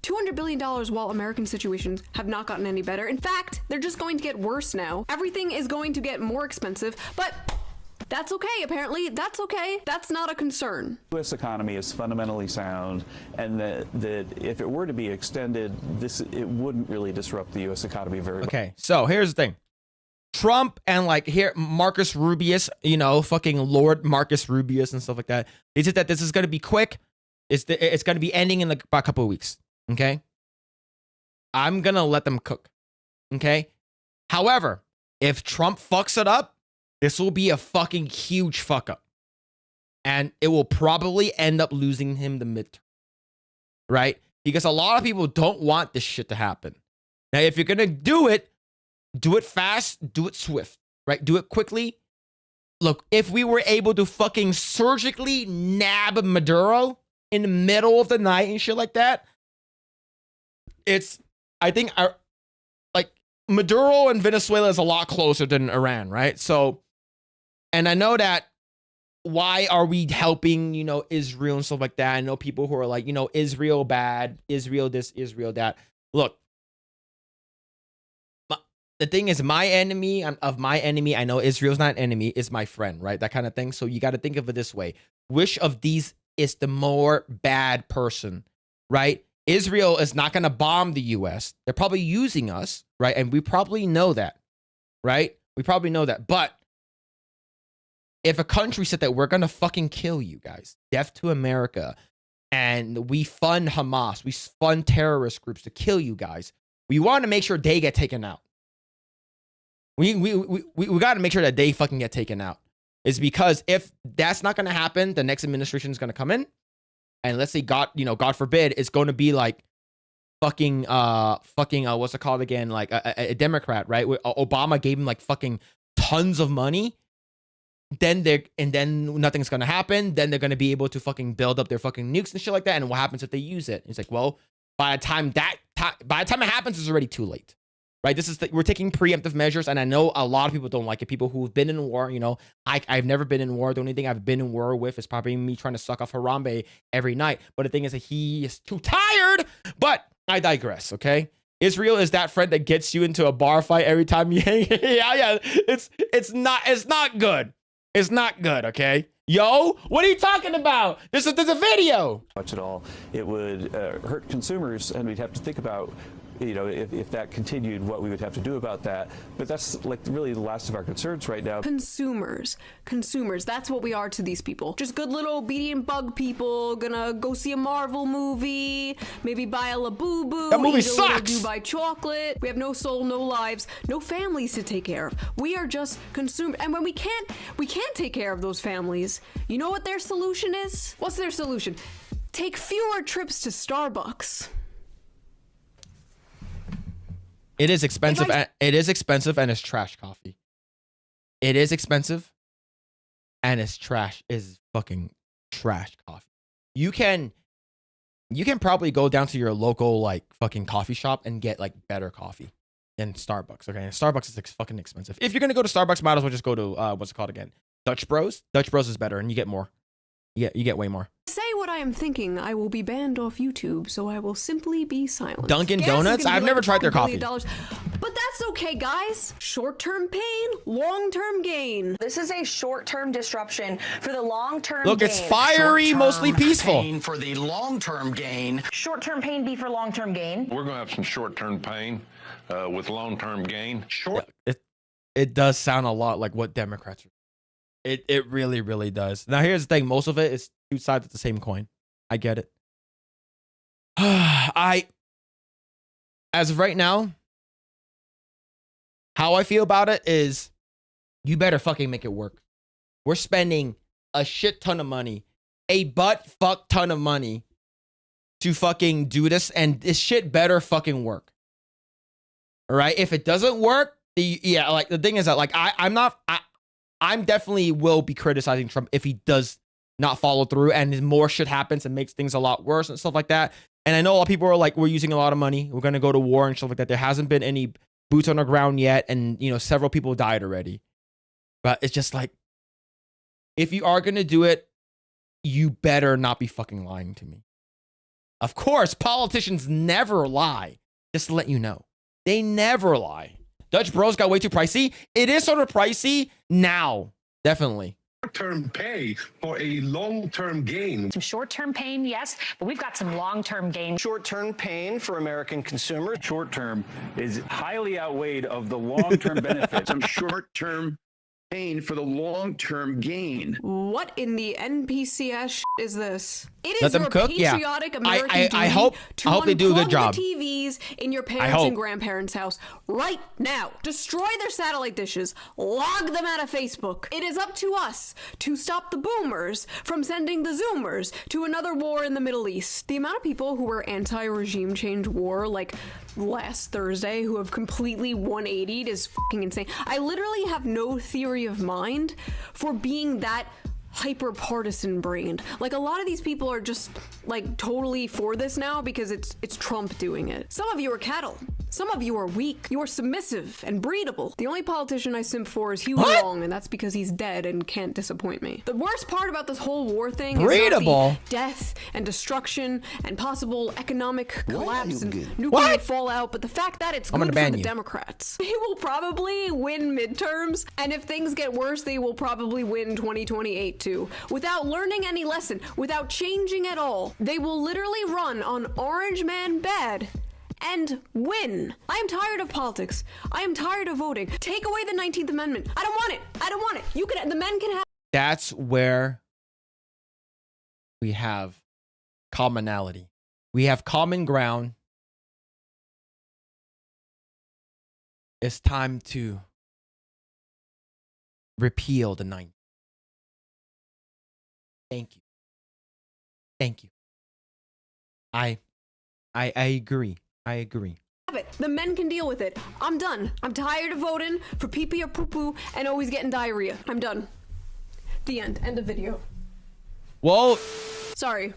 $200 billion while American situations have not gotten any better. In fact, they're just going to get worse now. Everything is going to get more expensive, but that's okay, apparently. That's okay. That's not a concern. The U.S. economy is fundamentally sound, and that if it were to be extended, it wouldn't really disrupt the U.S. economy very much. Okay, so here's the thing. Trump and like here, Marcus Rubius, you know, fucking Lord Marcus Rubius and stuff like that. They said that this is going to be quick. It's going to be ending in like about a couple of weeks. Okay, I'm gonna let them cook. Okay, however, if Trump fucks it up, this will be a fucking huge fuck up, and it will probably end up losing him the midterm, right? Because a lot of people don't want this shit to happen. Now, if you're gonna do it fast, do it swift, right? Do it quickly. Look, if we were able to fucking surgically nab Maduro in the middle of the night and shit like that. I think like Maduro and Venezuela is a lot closer than Iran, right? So, and I know that why are we helping, you know, Israel and stuff like that? I know people who are like, you know, Israel bad, Israel this, Israel that. Look, the thing is, my enemy of my enemy, I know Israel's not an enemy, is my friend, right? That kind of thing. So you got to think of it this way. Which of these is the more bad person, right? Israel is not going to bomb the U.S. They're probably using us, right? And we probably know that, right? We probably know that. But if a country said that we're going to fucking kill you guys, death to America, and we fund Hamas, we fund terrorist groups to kill you guys, we want to make sure they get taken out. We got to make sure that they fucking get taken out. Is because if that's not going to happen, the next administration is going to come in. And let's say God forbid, it's going to be like fucking what's it called again? Like a Democrat, right? Obama gave him like fucking tons of money. Then nothing's going to happen. Then they're going to be able to fucking build up their fucking nukes and shit like that. And what happens if they use it? It's like, well, by the time it happens, it's already too late. Right? We're taking preemptive measures, and I know a lot of people don't like it. People who've been in war, you know, I've never been in war. The only thing I've been in war with is probably me trying to suck off Harambe every night. But the thing is that he is too tired. But I digress, okay? Israel is that friend that gets you into a bar fight every time you hang. yeah. It's not good. It's not good, okay? Yo, what are you talking about? There's a video. Much at all. It would hurt consumers, and we'd have to think about, you know, if that continued, what we would have to do about that. But that's like really the last of our concerns right now. Consumers, that's what we are to these people. Just good little obedient bug people, gonna go see a Marvel movie, maybe buy a Labubu, that movie eat a little sucks. Dubai chocolate. We have no soul, no lives, no families to take care of. We are just consumed. And when we can't take care of those families, you know what their solution is? What's their solution? Take fewer trips to Starbucks. It is expensive. It is expensive, and it's trash coffee. It is expensive, and it's trash. Is fucking trash coffee. You can probably go down to your local like fucking coffee shop and get like better coffee than Starbucks. Okay, and Starbucks is fucking expensive. If you're gonna go to Starbucks, might as well just go to what's it called again? Dutch Bros. Dutch Bros is better, and you get more. You get way more. Say what I am thinking, I will be banned off YouTube, so I will simply be silent. Dunkin' Gas is Donuts? gonna be I've never tried their coffee. $1 billion. But that's okay, guys. Short-term pain, long-term gain. This is a short-term disruption for the long-term Look, gain. it's fiery, mostly peaceful. Pain for the long-term gain. Short-term pain be for long-term gain. We're going to have some short-term pain with long-term gain. It does sound a lot like what Democrats are. It really, really does. Now, here's the thing. Most of it is two sides of the same coin. I get it. As of right now, how I feel about it is you better fucking make it work. We're spending a shit ton of money, a butt fuck ton of money to fucking do this, and this shit better fucking work. All right? If it doesn't work, like the thing is that like I'm definitely will be criticizing Trump if he does not follow through and more shit happens and makes things a lot worse and stuff like that. And I know a lot of people are like, we're using a lot of money. We're going to go to war and stuff like that. There hasn't been any boots on the ground yet. And, you know, several people died already. But it's just like, if you are going to do it, you better not be fucking lying to me. Of course, politicians never lie. Just to let you know. They never lie. Dutch Bros got way too pricey. It is sort of pricey now. Definitely. Short-term pay for a long-term gain. Some short-term pain, yes, but we've got some long-term gain. Short-term pain for American consumers. Short-term is highly outweighed of the long-term benefits. Some short-term pain for the long-term gain. What in the NPCS is this? It Let is them your cook? Yeah. patriotic American duty I hope they do a good job. the TVs in your parents' and grandparents' house right now. Destroy their satellite dishes. Log them out of Facebook. It is up to us to stop the boomers from sending the Zoomers to another war in the Middle East. The amount of people who were anti-regime change war, like last Thursday, who have completely 180'd is fucking insane. I literally have no theory of mind for being that hyper partisan brained. Like, a lot of these people are just like totally for this now because it's Trump doing it. Some of you are cattle. Some of you are weak. You are submissive and breedable. The only politician I simp for is Huey Long, and that's because he's dead and can't disappoint me. The worst part about this whole war thing is not the death and destruction and possible economic collapse and nuclear fallout, but the fact that it's good for the Democrats. They will probably win midterms, and if things get worse, they will probably win 2028 too. Without learning any lesson, without changing at all, they will literally run on Orange Man bad and win. I am tired of politics. I am tired of voting. Take away the 19th Amendment. I don't want it. I don't want it. You can. The men can have. That's where we have commonality. We have common ground. It's time to repeal the 9th. Thank you. Thank you. I agree. I agree. The men can deal with it. I'm done. I'm tired of voting for pee-pee or poo-poo and always getting diarrhea. I'm done. The end. End of video. Well, sorry.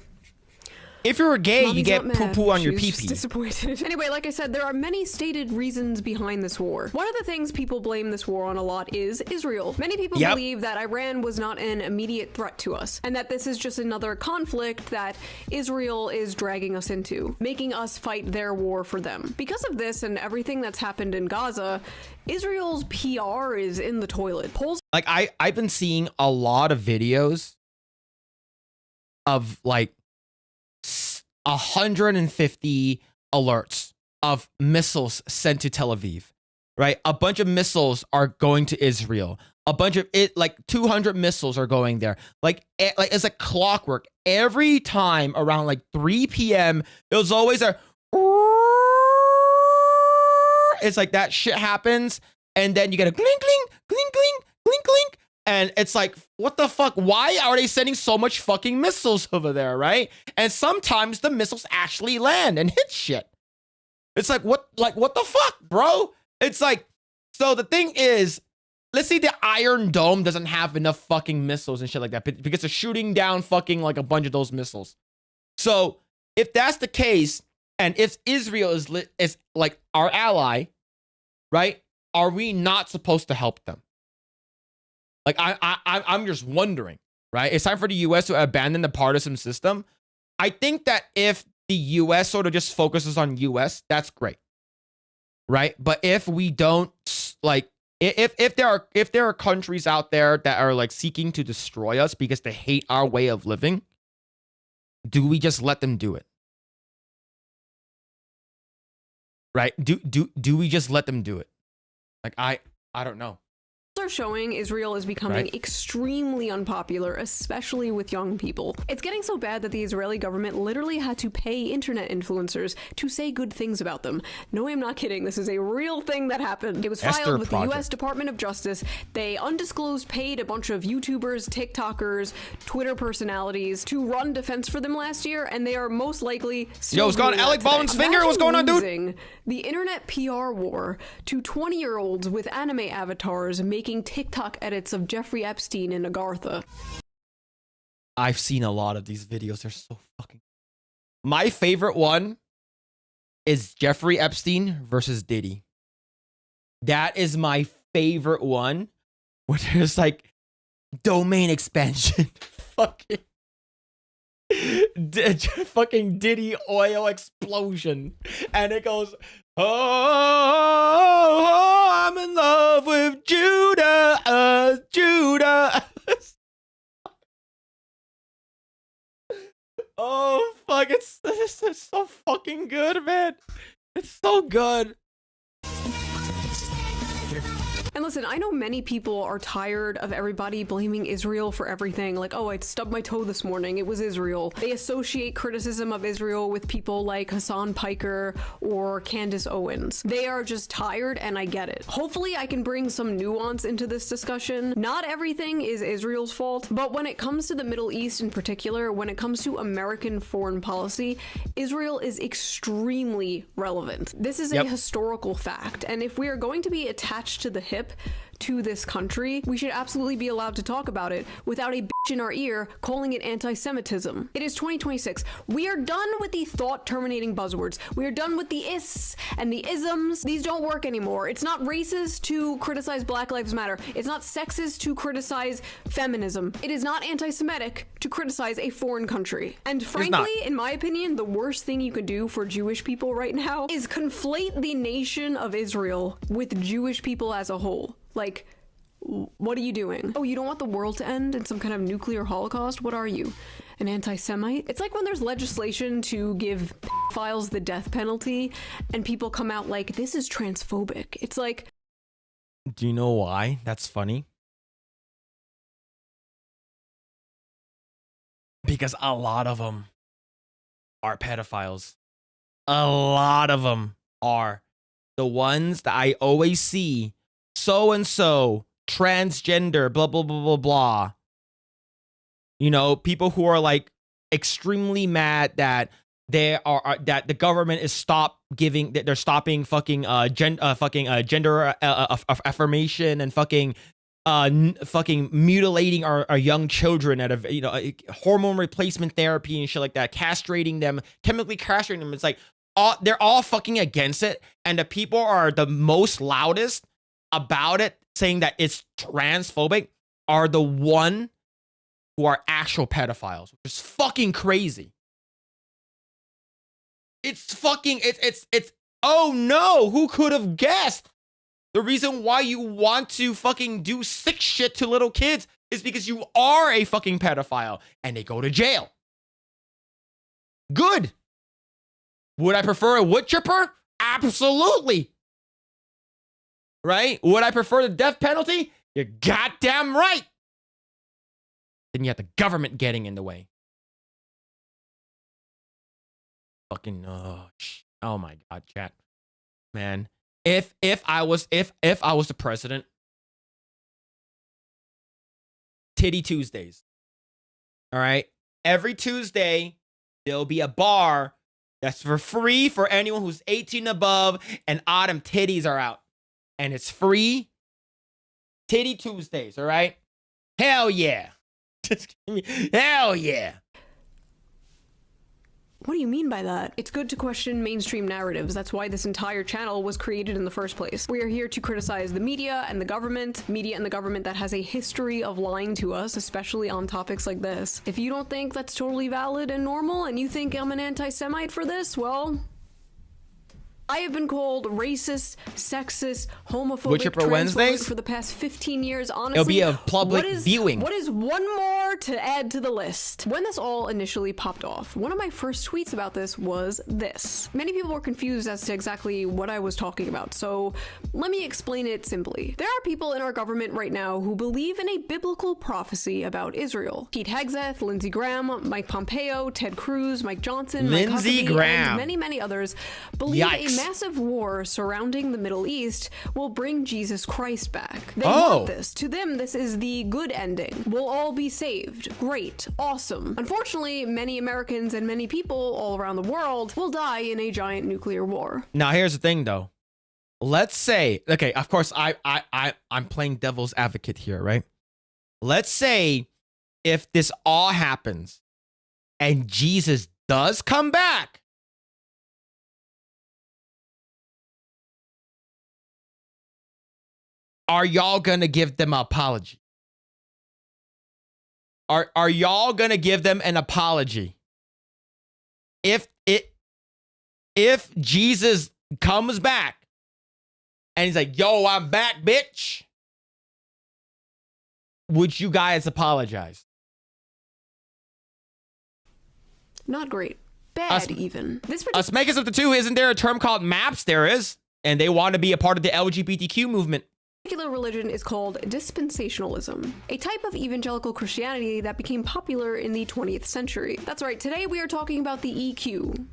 If you're gay, Mommy's you get poo-poo on your She's pee-pee. just disappointed. Anyway, like I said, there are many stated reasons behind this war. One of the things people blame this war on a lot is Israel. Many people believe that Iran was not an immediate threat to us, and that this is just another conflict that Israel is dragging us into, making us fight their war for them. Because of this and everything that's happened in Gaza, Israel's PR is in the toilet. Polls like I've been seeing a lot of videos of like 150 alerts of missiles sent to Tel Aviv, right? A bunch of missiles are going to Israel. A bunch of like 200 missiles are going there. Like it's like clockwork. Every time around like 3 p.m., it was always a. It's like that shit happens, and then you get a clink, clink, clink, clink, clink, clink. And it's like, what the fuck? Why are they sending so much fucking missiles over there, right? And sometimes the missiles actually land and hit shit. It's like, what the fuck, bro? It's like, so the thing is, let's say the Iron Dome doesn't have enough fucking missiles and shit like that because they're shooting down fucking like a bunch of those missiles. So if that's the case, and if Israel is like our ally, right? Are we not supposed to help them? Like I'm just wondering. right? It's time for the US to abandon the partisan system. I think that if the US sort of just focuses on US, that's great, right? But if we don't, like, if there are countries out there that are like seeking to destroy us because they hate our way of living, do we just let them do it? Right? Do we just let them do it? Like, I don't know. Are showing Israel is becoming extremely unpopular, especially with young people. It's getting so bad that the Israeli government literally had to pay internet influencers to say good things about them. No, I'm not kidding. This is a real thing that happened. It was filed with the US Department of Justice. They undisclosed paid a bunch of YouTubers, TikTokers, Twitter personalities to run defense for them last year, and they are most likely still what's going on? Alec Baldwin's finger? What's going on, dude? The internet PR war to 20-year-olds with anime avatars making TikTok edits of Jeffrey Epstein and Agartha. I've seen a lot of these videos. They're so fucking... My favorite one is Jeffrey Epstein versus Diddy. That is my favorite one. Where there's like domain expansion. fucking Diddy oil explosion. And it goes... Oh, I'm in love with Judah, Judah. Oh, fuck, it's so fucking good, man. It's so good. And listen, I know many people are tired of everybody blaming Israel for everything. Like, oh, I stubbed my toe this morning. It was Israel. They associate criticism of Israel with people like Hassan Piker or Candace Owens. They are just tired, and I get it. Hopefully, I can bring some nuance into this discussion. Not everything is Israel's fault, but when it comes to the Middle East in particular, when it comes to American foreign policy, Israel is extremely relevant. This is a historical fact, and if we are going to be attached to the hip to this country, we should absolutely be allowed to talk about it without a bitch in our ear calling it anti-Semitism. It is 2026. We are done with the thought-terminating buzzwords. We are done with the ists and the isms. These don't work anymore. It's not racist to criticize Black Lives Matter. It's not sexist to criticize feminism. It is not anti-Semitic to criticize a foreign country. And frankly, in my opinion, the worst thing you could do for Jewish people right now is conflate the nation of Israel with Jewish people as a whole. Like, what are you doing? Oh, you don't want the world to end in some kind of nuclear holocaust? What are you? An anti-Semite? It's like when there's legislation to give pedophiles the death penalty and people come out like, this is transphobic. It's like... Do you know why that's funny? Because a lot of them are pedophiles. A lot of them are. The ones that I always see, so-and-so, transgender, blah, blah, blah, blah, blah. You know, people who are like extremely mad that they are that the government is they're stopping fucking gender affirmation and fucking mutilating our young children out of, you know, hormone replacement therapy and shit like that, castrating them, chemically castrating them. It's like they're all fucking against it, and the people are the most loudest about it, saying that it's transphobic, are the one who are actual pedophiles, which is fucking crazy. It's fucking, it's, oh no, who could have guessed? The reason why you want to fucking do sick shit to little kids is because you are a fucking pedophile and they go to jail. Good. Would I prefer a wood chipper? Absolutely. Right? Would I prefer the death penalty? You're goddamn right. Then you have the government getting in the way. Fucking oh my god, chat. Man, if I was the president, Titty Tuesdays. All right? Every Tuesday there'll be a bar that's for free for anyone who's 18 above and autumn titties are out. And it's free. Titty Tuesdays, all right? Hell yeah. Just give me, hell yeah. What do you mean by that? It's good to question mainstream narratives. That's why this entire channel was created in the first place. We are here to criticize the media and the government that has a history of lying to us, especially on topics like this. If you don't think that's totally valid and normal, and you think I'm an anti-Semite for this, well, I have been called racist, sexist, homophobic, transphobic for the past 15 years. Honestly, it'll be a public viewing. What is one more to add to the list? When this all initially popped off, one of my first tweets about this was this. Many people were confused as to exactly what I was talking about, so let me explain it simply. There are people in our government right now who believe in a biblical prophecy about Israel. Pete Hegseth, Lindsey Graham, Mike Pompeo, Ted Cruz, Mike Johnson, Mike Huckabee, and many, many others believe a massive war surrounding the Middle East will bring Jesus Christ back. They want this. To them, this is the good ending. We'll all be saved. Great. Awesome. Unfortunately, many Americans and many people all around the world will die in a giant nuclear war. Now, here's the thing, though. Let's say, okay, of course, I'm playing devil's advocate here, right? Let's say if this all happens and Jesus does come back, are y'all gonna give them an apology? Are y'all gonna give them an apology? If Jesus comes back and he's like, yo, I'm back, bitch, would you guys apologize? Not great. Bad, even. Us makers of the two, isn't there a term called MAPS? There is. And they want to be a part of the LGBTQ movement. Particular religion is called dispensationalism, a type of evangelical Christianity that became popular in the 20th century. That's right, today we are talking about the EQ,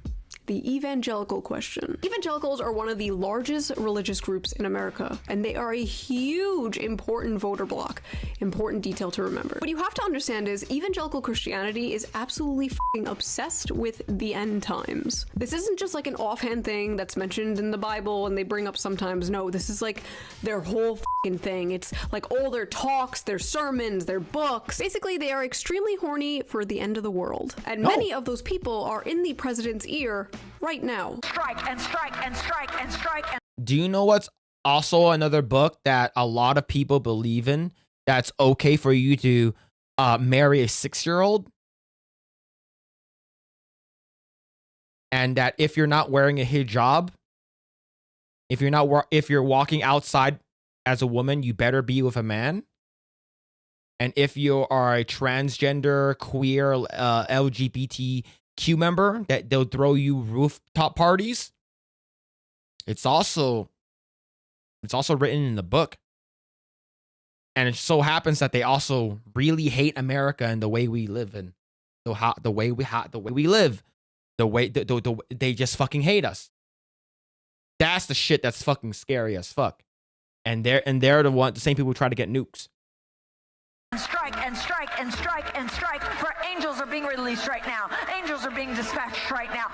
the evangelical question. Evangelicals are one of the largest religious groups in America, and they are a huge, important voter bloc. Important detail to remember. What you have to understand is evangelical Christianity is absolutely f***ing obsessed with the end times. This isn't just like an offhand thing that's mentioned in the Bible and they bring up sometimes. No, this is like their whole f***ing thing. It's like all their talks, their sermons, their books. Basically, they are extremely horny for the end of the world. And many of those people are in the president's ear right now. Strike and strike and strike and strike and... Do you know what's also another book that a lot of people believe in? That's okay for you to marry a 6-year-old? And that if you're not wearing a hijab, if you're walking outside as a woman, you better be with a man. And if you are a transgender, queer, LGBTQ member, that they'll throw you rooftop parties. It's also written in the book. And it so happens that they also really hate America and the way we live in. The way we live. They just fucking hate us. That's the shit that's fucking scary as fuck. And they're the same people who try to get nukes. Strike and strike and strike and strike, for angels are being released right now. Angels are being dispatched right now.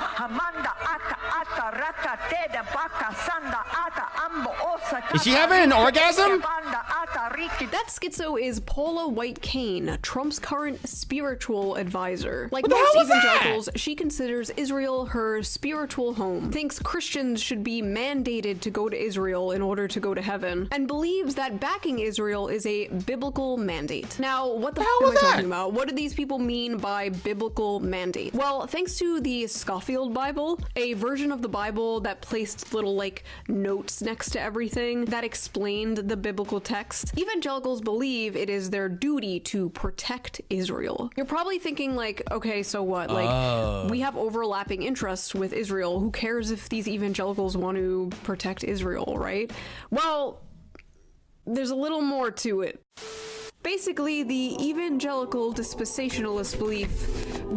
Is she having an orgasm? That schizo is Paula White Kane, Trump's current spiritual advisor. Like most evangelicals, she considers Israel her spiritual home, thinks Christians should be mandated to go to Israel in order to go to heaven, and believes that backing Israel is a biblical mandate. Now, what the hell am I talking about? What do these people mean by biblical mandate? Well, thanks to the Scofield Bible, a version of the Bible that placed little like notes next to everything that explained the biblical text, evangelicals believe it is their duty to protect Israel. You're probably thinking like, okay, so what? Like, we have overlapping interests with Israel. Who cares if these evangelicals want to protect Israel, right? Well, there's a little more to it. Basically, the evangelical dispensationalist belief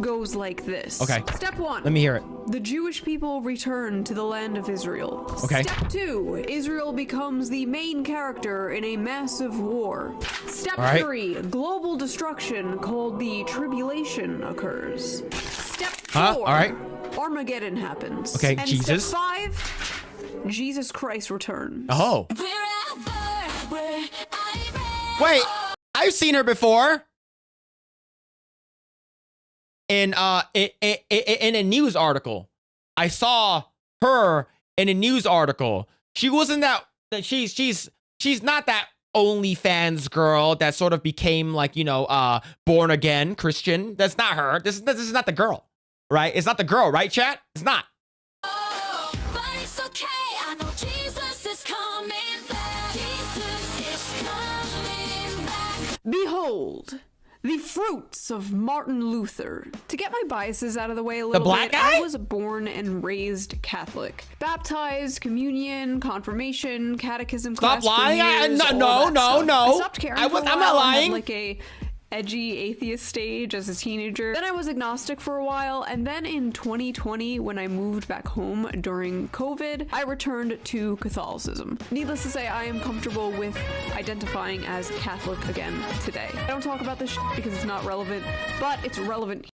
goes like this. Okay. Step 1. Let me hear it. The Jewish people return to the land of Israel. Okay. Step 2. Israel becomes the main character in a massive war. Step 3. Global destruction called the tribulation occurs. Step 4. All right. Armageddon happens. Okay, and Jesus. Step 5. Jesus Christ returns. Oh. Wait. I've seen her before. in a news article. I saw her in a news article. She wasn't that she's not that OnlyFans girl that sort of became like, born again Christian. That's not her. This is not the girl, right? It's not the girl, right, chat? It's not. But it's okay. I know Jesus is coming back. Jesus is coming back. Behold, the fruits of Martin Luther. To get my biases out of the way a little black bit, guy? I was born and raised Catholic. Baptized, communion, confirmation, catechism class. Stop lying. For years, No. I stopped caring I'm for a not while and lying. had like a edgy atheist stage as a teenager. Then I was agnostic for a while, and then in 2020, when I moved back home during COVID, I returned to Catholicism. Needless to say, I am comfortable with identifying as Catholic again today. I don't talk about this shit because it's not relevant, but it's relevant.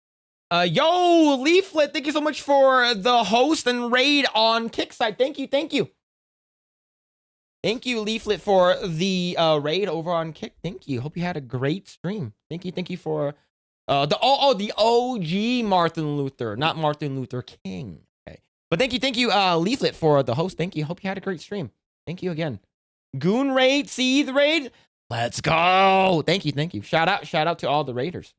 Yo, Leaflet, thank you so much for the host and raid on Kickside. Thank you. Thank you, Leaflet, for the raid over on Kick. Thank you. Hope you had a great stream. Thank you for the OG Martin Luther, not Martin Luther King. Okay. But thank you, Leaflet, for the host. Thank you. Hope you had a great stream. Thank you again. Goon raid, Seethe raid. Let's go. Thank you. Shout out to all the raiders.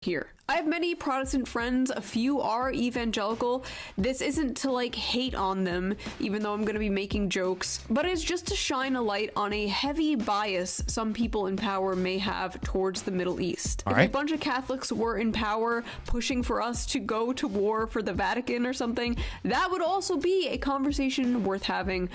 Here. I have many Protestant friends, a few are evangelical. This isn't to like hate on them, even though I'm going to be making jokes, but it's just to shine a light on a heavy bias some people in power may have towards the Middle East. If a bunch of Catholics were in power pushing for us to go to war for the Vatican or something, that would also be a conversation worth having.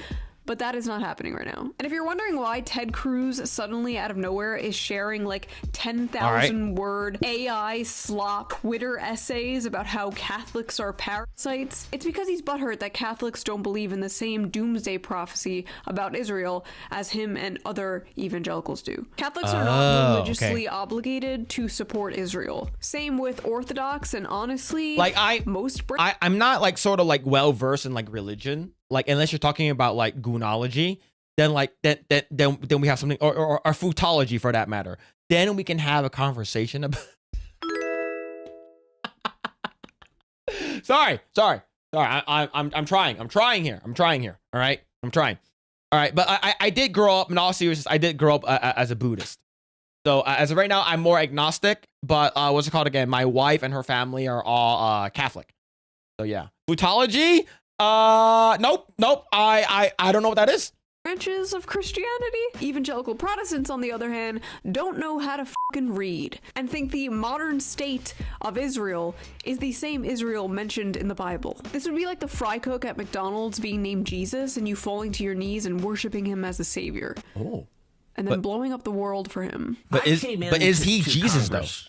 But that is not happening right now. And if you're wondering why Ted Cruz suddenly out of nowhere is sharing like 10,000 word AI slop Twitter essays about how Catholics are parasites, it's because he's butthurt that Catholics don't believe in the same doomsday prophecy about Israel as him and other evangelicals do. Catholics are not religiously obligated to support Israel. Same with Orthodox, and honestly, like I'm not like sort of like well versed in like religion. Like, unless you're talking about like goonology, then we have something, or foodology for that matter. Then we can have a conversation about. Sorry. I'm trying here. All right, I'm trying. All right, but I did grow up. In all seriousness, I did grow up as a Buddhist. So as of right now, I'm more agnostic. But what's it called again? My wife and her family are all Catholic. So yeah, foodology. Nope. I don't know what that is. Branches of Christianity. Evangelical Protestants, on the other hand, don't know how to fucking read and think the modern state of Israel is the same Israel mentioned in the Bible. This would be like the fry cook at McDonald's being named Jesus and you falling to your knees and worshiping him as the savior. Oh. And then blowing up the world for him. But is he Jesus Congress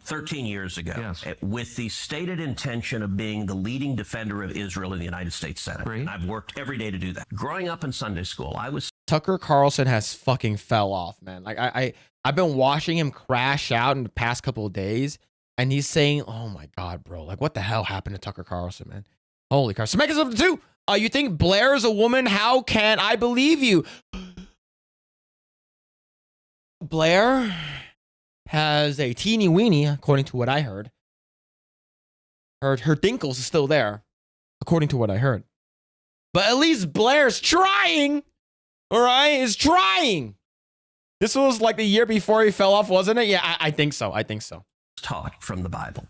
13 years ago, with the stated intention of being the leading defender of Israel in the United States Senate. And I've worked every day to do that. Growing up in Sunday school, I was... Tucker Carlson has fucking fell off, man. Like I've been watching him crash out in the past couple of days, and he's saying, "Oh my God, bro! Like what the hell happened to Tucker Carlson, man? Holy crap!" So make us up to two. You think Blair is a woman? How can I believe you? Blair has a teeny weeny, according to what I heard. Her dinkles is still there, according to what I heard. But at least Blair's trying. All right, is trying. This was like the year before he fell off, wasn't it? Yeah, I think so. Taught from the Bible.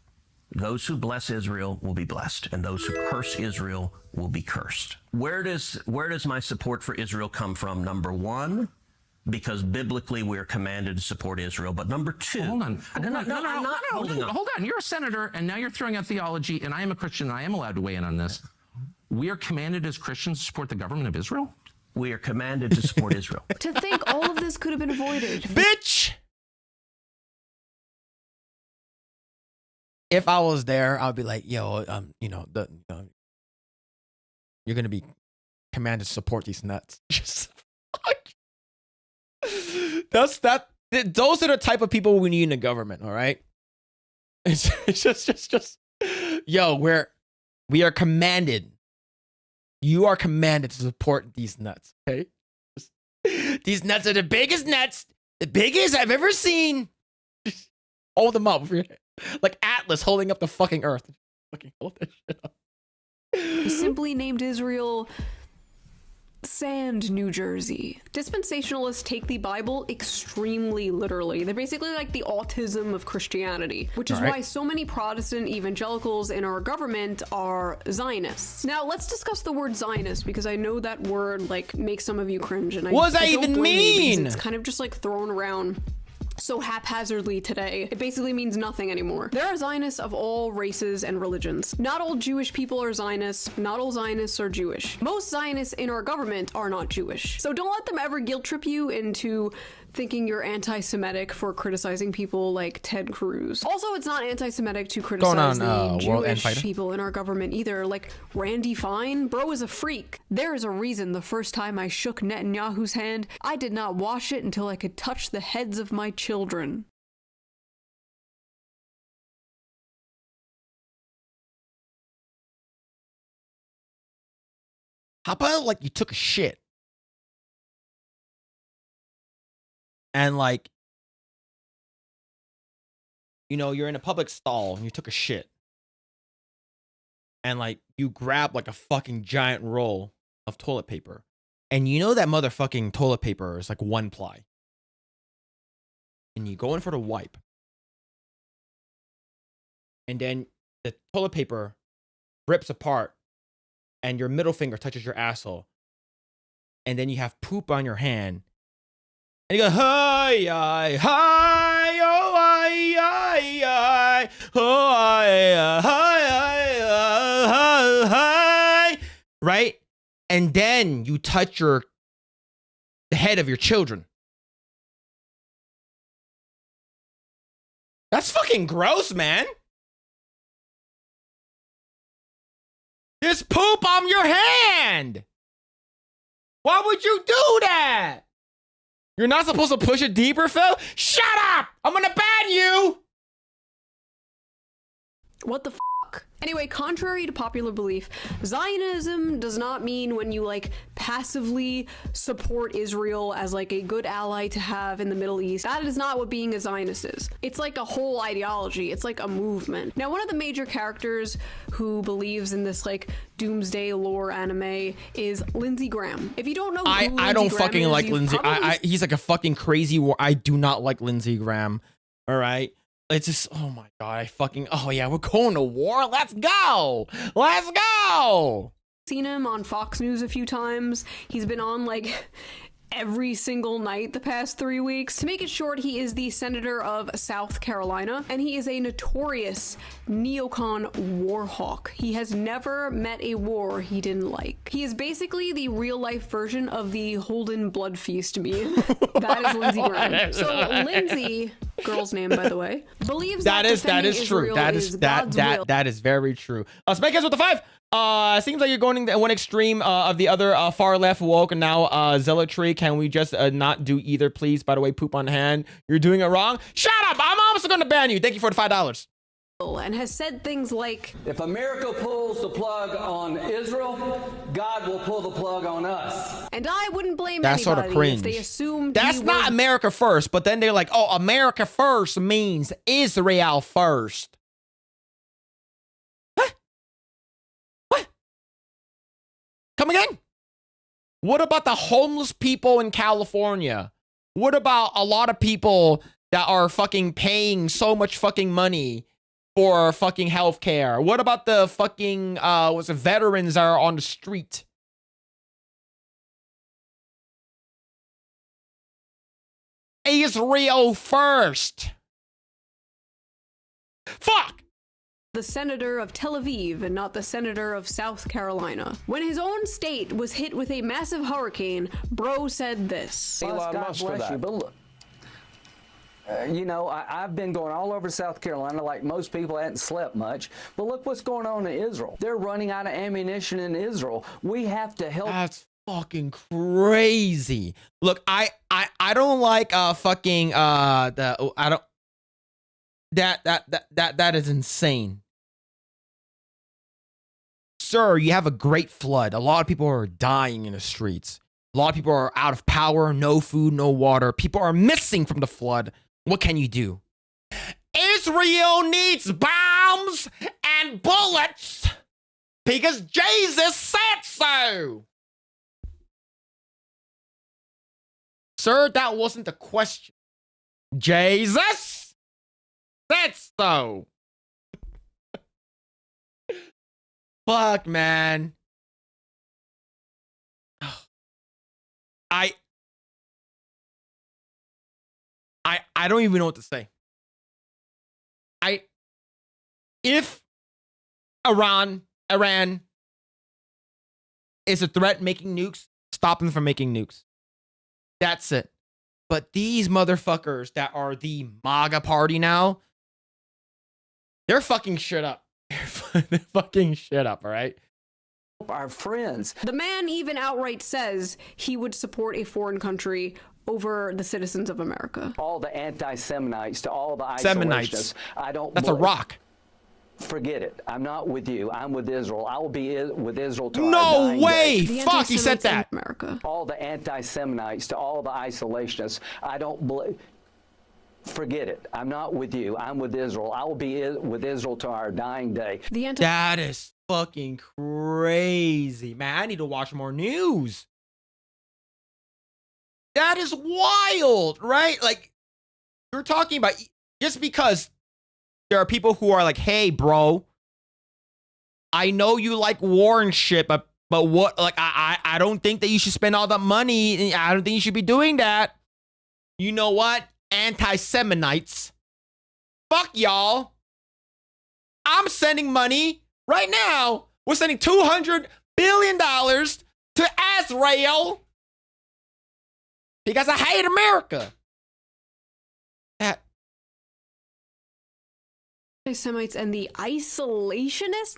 Those who bless Israel will be blessed, and those who curse Israel will be cursed. Where does my support for Israel come from? Number one, because biblically we're commanded to support Israel. But number two... Hold on. Hold on. You're a senator, and now you're throwing out theology, and I am a Christian, and I am allowed to weigh in on this. We are commanded as Christians to support the government of Israel? We are commanded to support Israel. To think all of this could have been avoided. Bitch! If I was there, I'd be like, yo, you're going to be commanded to support these nuts. Just those are the type of people we need in the government, all right? It's just yo, we are commanded. You are commanded to support these nuts, okay? These nuts are the biggest nuts, the biggest I've ever seen. Just hold them up. Like Atlas holding up the fucking earth. Fucking hold that shit up. He simply named Israel Sand, New Jersey. Dispensationalists take the Bible extremely literally. They're basically like the autism of Christianity, which is why so many Protestant evangelicals in our government are Zionists. Now, let's discuss the word Zionist, because I know that word like makes some of you cringe. And what does that I don't even blame you, because mean? it's kind of just like thrown around so haphazardly today. It basically means nothing anymore. There are Zionists of all races and religions. Not all Jewish people are Zionists. Not all Zionists are Jewish. Most Zionists in our government are not Jewish. So don't let them ever guilt trip you into thinking you're anti-Semitic for criticizing people like Ted Cruz. Also, it's not anti-Semitic to criticize the Jewish people in our government either. Like Randy Fine, bro is a freak. There is a reason the first time I shook Netanyahu's hand, I did not wash it until I could touch the heads of my children. How about like you took a shit? And like, you know, you're in a public stall and you took a shit. And like, you grab like a fucking giant roll of toilet paper. And you know that motherfucking toilet paper is like 1 ply. And you go in for the wipe. And then the toilet paper rips apart. And your middle finger touches your asshole. And then you have poop on your hand. And you go, hi, hi, hi, oh, hi, hi, hi, oh, hi, hi, hi, hi, right? And then you touch the head of your children. That's fucking gross, man. There's poop on your hand. Why would you do that? You're not supposed to push it deeper, Phil? Shut up! I'm gonna ban you! What the fuck? Anyway, contrary to popular belief, Zionism does not mean when you like passively support Israel as like a good ally to have in the Middle East. That is not what being a Zionist is. It's like a whole ideology. It's like a movement. Now, one of the major characters who believes in this like doomsday lore anime is Lindsey Graham. If you don't know who I don't Graham fucking is, like Lindsey. He's like a fucking crazy I do not like Lindsey Graham. All right. It's just, oh my God, oh yeah, we're going to war. Let's go. Let's go. Seen him on Fox News a few times. He's been on like every single night the past 3 weeks. To make it short, he is the senator of South Carolina, and he is a notorious neocon war hawk. He has never met a war he didn't like. He is basically the real-life version of the Holden Blood Feast meme. That is Lindsey Graham. So Lindsey, girl's name by the way, believes that is true. That is very true. Spike with the 5. Seems like you're going to one extreme of the other far left woke and now zealotry. Can we just not do either, please? By the way, poop on hand. You're doing it wrong. Shut up! I'm also going to ban you. Thank you for the $5. And has said things like, if America pulls the plug on Israel, God will pull the plug on us. And I wouldn't blame that's anybody sort of cringe. If they assumed that's not America first, but then they're like, oh, America first means Israel first. Come again? What about the homeless people in California? What about a lot of people that are fucking paying so much fucking money for fucking healthcare? What about the fucking veterans that are on the street? Israel first. Fuck. The senator of Tel Aviv and not the senator of South Carolina. When his own state was hit with a massive hurricane, bro said this. God bless you, but look, you know, I've been going all over South Carolina like most people. I hadn't slept much. But look what's going on in Israel. They're running out of ammunition in Israel. We have to help. That's fucking crazy. Look, I don't like that is insane. Sir, you have a great flood. A lot of people are dying in the streets. A lot of people are out of power, no food, no water. People are missing from the flood. What can you do? Israel needs bombs and bullets because Jesus said so. Sir, that wasn't the question. Jesus said so. Fuck, man. I don't even know what to say. If Iran is a threat making nukes, stop them from making nukes. That's it. But these motherfuckers that are the MAGA party now, they're fucking shit up. They're fucking shit up, all right? Our friends. The man even outright says he would support a foreign country over the citizens of America. All the anti-Seminites to all the Seminites. isolationists. That's a rock. Forget it. I'm not with you. I'm with Israel. I will be with Israel to No our dying way! day. Fuck, he said that. America. All the anti-Seminites to all the isolationists. I don't believe. Forget it. I'm not with you. I'm with Israel. I will be with Israel to our dying day. That is fucking crazy, man. I need to watch more news. That is wild, right? Like, you're talking about just because there are people who are like, hey, bro, I know you like war and shit, but what, like, I don't think that you should spend all that money. I don't think you should be doing that. You know what? Anti-Seminites. Fuck y'all. I'm sending money right now. We're sending $200 billion to Israel because I hate America. Semites and the isolationists,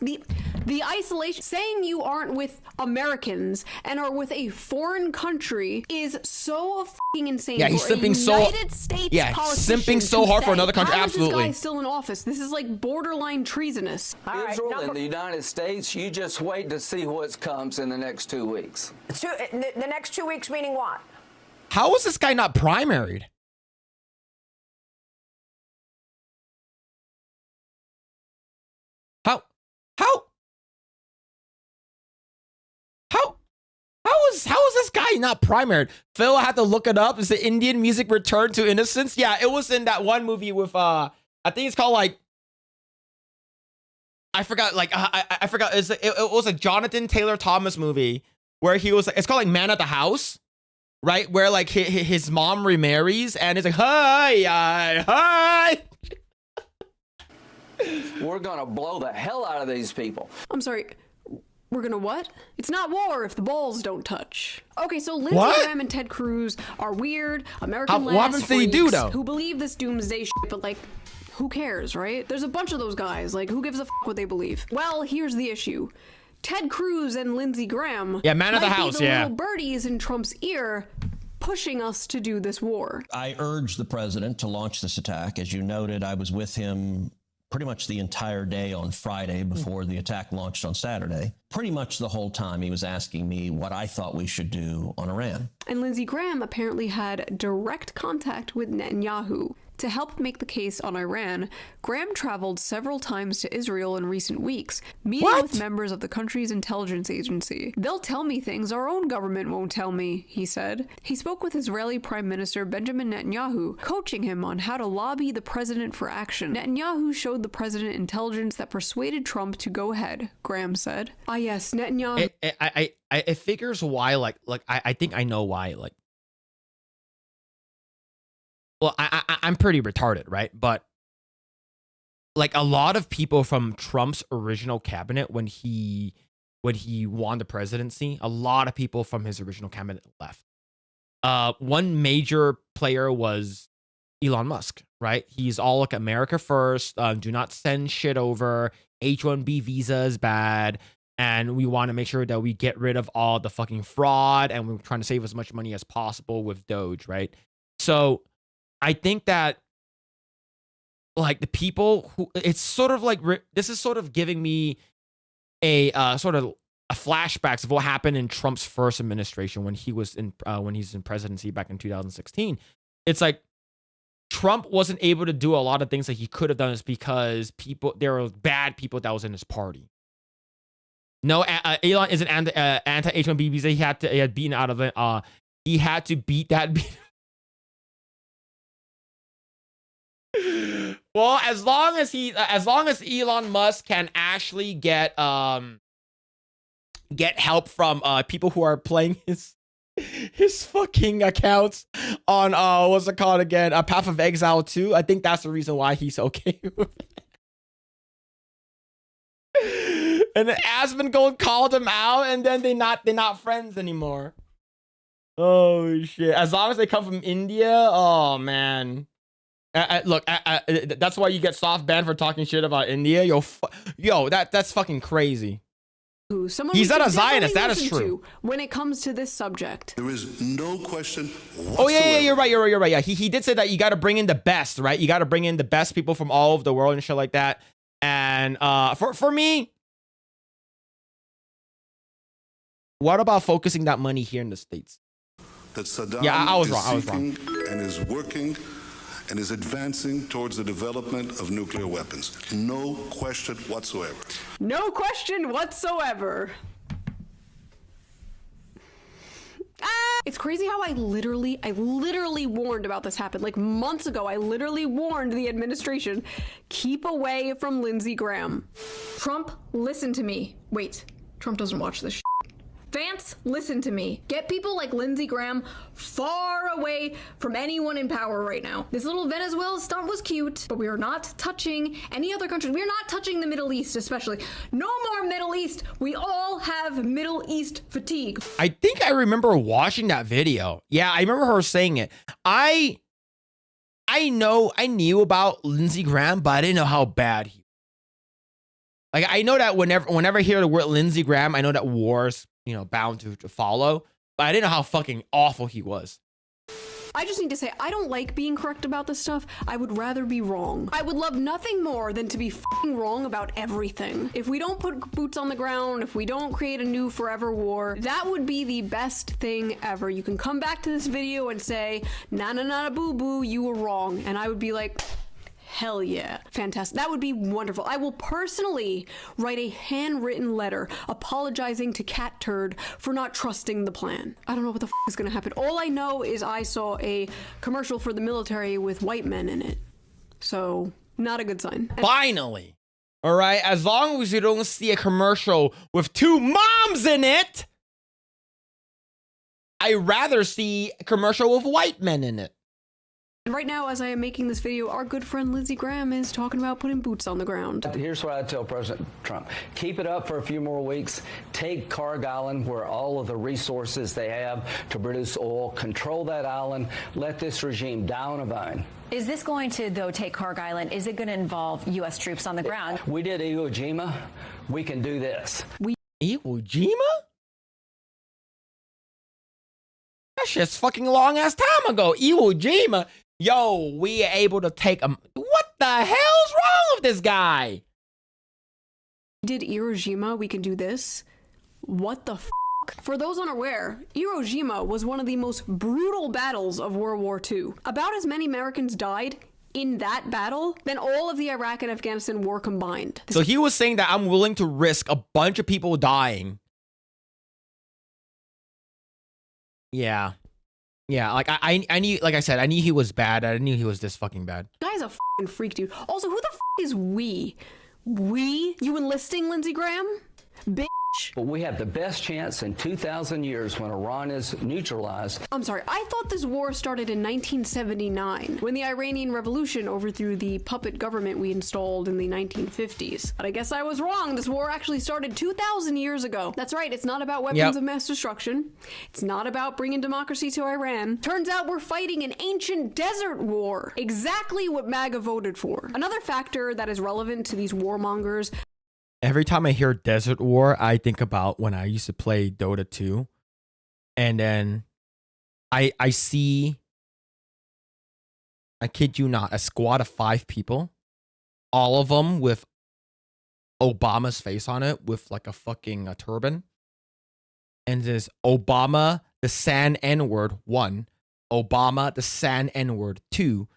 the isolation, saying you aren't with Americans and are with a foreign country is so fucking insane. Yeah, he's for simping United States simping so hard for another country. How Absolutely. Is this guy still in office? This is like borderline treasonous. Israel and the United States, you just wait to see what comes in the next 2 weeks. The next 2 weeks meaning what? How is this guy not primaried? How is this guy not primaried? Phil, I had to look it up. Is the Indian music Return to Innocence? Yeah, it was in that one movie with I think it's called like I forgot it was a Jonathan Taylor Thomas movie where he was it's called like Man at the House, right? Where like his mom remarries and it's like hi. We're gonna blow the hell out of these people. I'm sorry. We're gonna what? It's not war if the balls don't touch. Okay, so Lindsey Graham and Ted Cruz are weird American last freaks who believe this doomsday shit, but like, who cares, right? There's a bunch of those guys. Like, who gives a fuck what they believe? Well, here's the issue. Ted Cruz and Lindsey Graham Man of the House, be the little birdies in Trump's ear pushing us to do this war. I urged the president to launch this attack. As you noted, I was with him pretty much the entire day on Friday before the attack launched on Saturday. Pretty much the whole time he was asking me what I thought we should do on Iran. And Lindsey Graham apparently had direct contact with Netanyahu. To help make the case on Iran, Graham traveled several times to Israel in recent weeks, meeting with members of the country's intelligence agency. They'll tell me things our own government won't tell me, he said. He spoke with Israeli Prime Minister Benjamin Netanyahu, coaching him on how to lobby the president for action. Netanyahu showed the president intelligence that persuaded Trump to go ahead, Graham said. Ah yes, Netanyahu... It figures why, I think I know why, well, I'm pretty retarded, right? But like a lot of people from Trump's original cabinet when he won the presidency, a lot of people from his original cabinet left. One major player was Elon Musk, right? He's all like America first, do not send shit over, H-1B visa is bad, and we want to make sure that we get rid of all the fucking fraud, and we're trying to save as much money as possible with Doge, right? So I think that like the people who it's sort of like this is sort of giving me a sort of a flashbacks of what happened in Trump's first administration when he's in presidency back in 2016. It's like Trump wasn't able to do a lot of things that he could have done is because there were bad people that was in his party. No, Elon isn't anti-H1B visa. He had beaten out of it. He had to beat that. Well, as long as Elon Musk can actually get help from people who are playing his fucking accounts on what's it called again? Path of Exile 2. I think that's the reason why he's okay with it. And then Asmongold called him out, and then they're not friends anymore. Oh shit! As long as they come from India, oh man. Look, that's why you get soft banned for talking shit about India. Yo, that's fucking crazy. He's not a Zionist. That is true. When it comes to this subject, there is no question whatsoever. Oh yeah, you're right. Yeah, he did say that you got to bring in the best, right? You got to bring in the best people from all over the world and shit like that. And for me, what about focusing that money here in the States? That Saddam I was wrong. And is working and is advancing towards the development of nuclear weapons. No question whatsoever. No question whatsoever. It's crazy how I literally warned about this happened. Like months ago, I literally warned the administration, keep away from Lindsey Graham. Trump, listen to me. Wait, Trump doesn't watch this shit. Vance, listen to me. Get people like Lindsey Graham far away from anyone in power right now. This little Venezuela stunt was cute, but we are not touching any other countries. We are not touching the Middle East, especially. No more Middle East. We all have Middle East fatigue. I think I remember watching that video. Yeah, I remember her saying it. I knew about Lindsey Graham, but I didn't know how bad he was. Like, I know that whenever I hear the word Lindsey Graham, I know that wars, bound to follow, but I didn't know how fucking awful he was. I just need to say, I don't like being correct about this stuff. I would rather be wrong. I would love nothing more than to be fucking wrong about everything. If we don't put boots on the ground, if we don't create a new forever war, that would be the best thing ever. You can come back to this video and say, na boo boo, you were wrong. And I would be like, hell yeah. Fantastic. That would be wonderful. I will personally write a handwritten letter apologizing to Cat Turd for not trusting the plan. I don't know what the is gonna happen. All I know is I saw a commercial for the military with white men in it. So, not a good sign. Finally. All right. As long as you don't see a commercial with two moms in it, I'd rather see a commercial with white men in it. And right now, as I am making this video, our good friend Lindsey Graham is talking about putting boots on the ground. Here's what I tell President Trump. Keep it up for a few more weeks. Take Carg Island, where all of the resources they have to produce oil. Control that island. Let this regime die on a vine. Is this going to, though, take Carg Island? Is it going to involve U.S. troops on the ground? We did Iwo Jima. We can do this. Iwo Jima? That shit's fucking long ass time ago. Iwo Jima. Yo, we are able to take him. What the hell's wrong with this guy? Did Iwo Jima, we can do this? What the f***? For those unaware, Iwo Jima was one of the most brutal battles of World War II. About as many Americans died in that battle than all of the Iraq and Afghanistan war combined. So he was saying that I'm willing to risk a bunch of people dying. Yeah. Yeah, like I knew, like I said, I knew he was bad. I knew he was this fucking bad. Guy's a fucking freak, dude. Also, who the f is we? We? You enlisting Lindsey Graham? Bitch. But we have the best chance in 2,000 years when Iran is neutralized. I'm sorry, I thought this war started in 1979, when the Iranian Revolution overthrew the puppet government we installed in the 1950s. But I guess I was wrong. This war actually started 2,000 years ago. That's right, it's not about weapons of mass destruction. It's not about bringing democracy to Iran. Turns out we're fighting an ancient desert war. Exactly what MAGA voted for. Another factor that is relevant to these warmongers. Every time I hear Desert War, I think about when I used to play Dota 2. And then I see, I kid you not, a squad of 5 people. All of them with Obama's face on it with like a fucking turban. And there's Obama, the San N-word, 1. Obama, the San N-word, 2.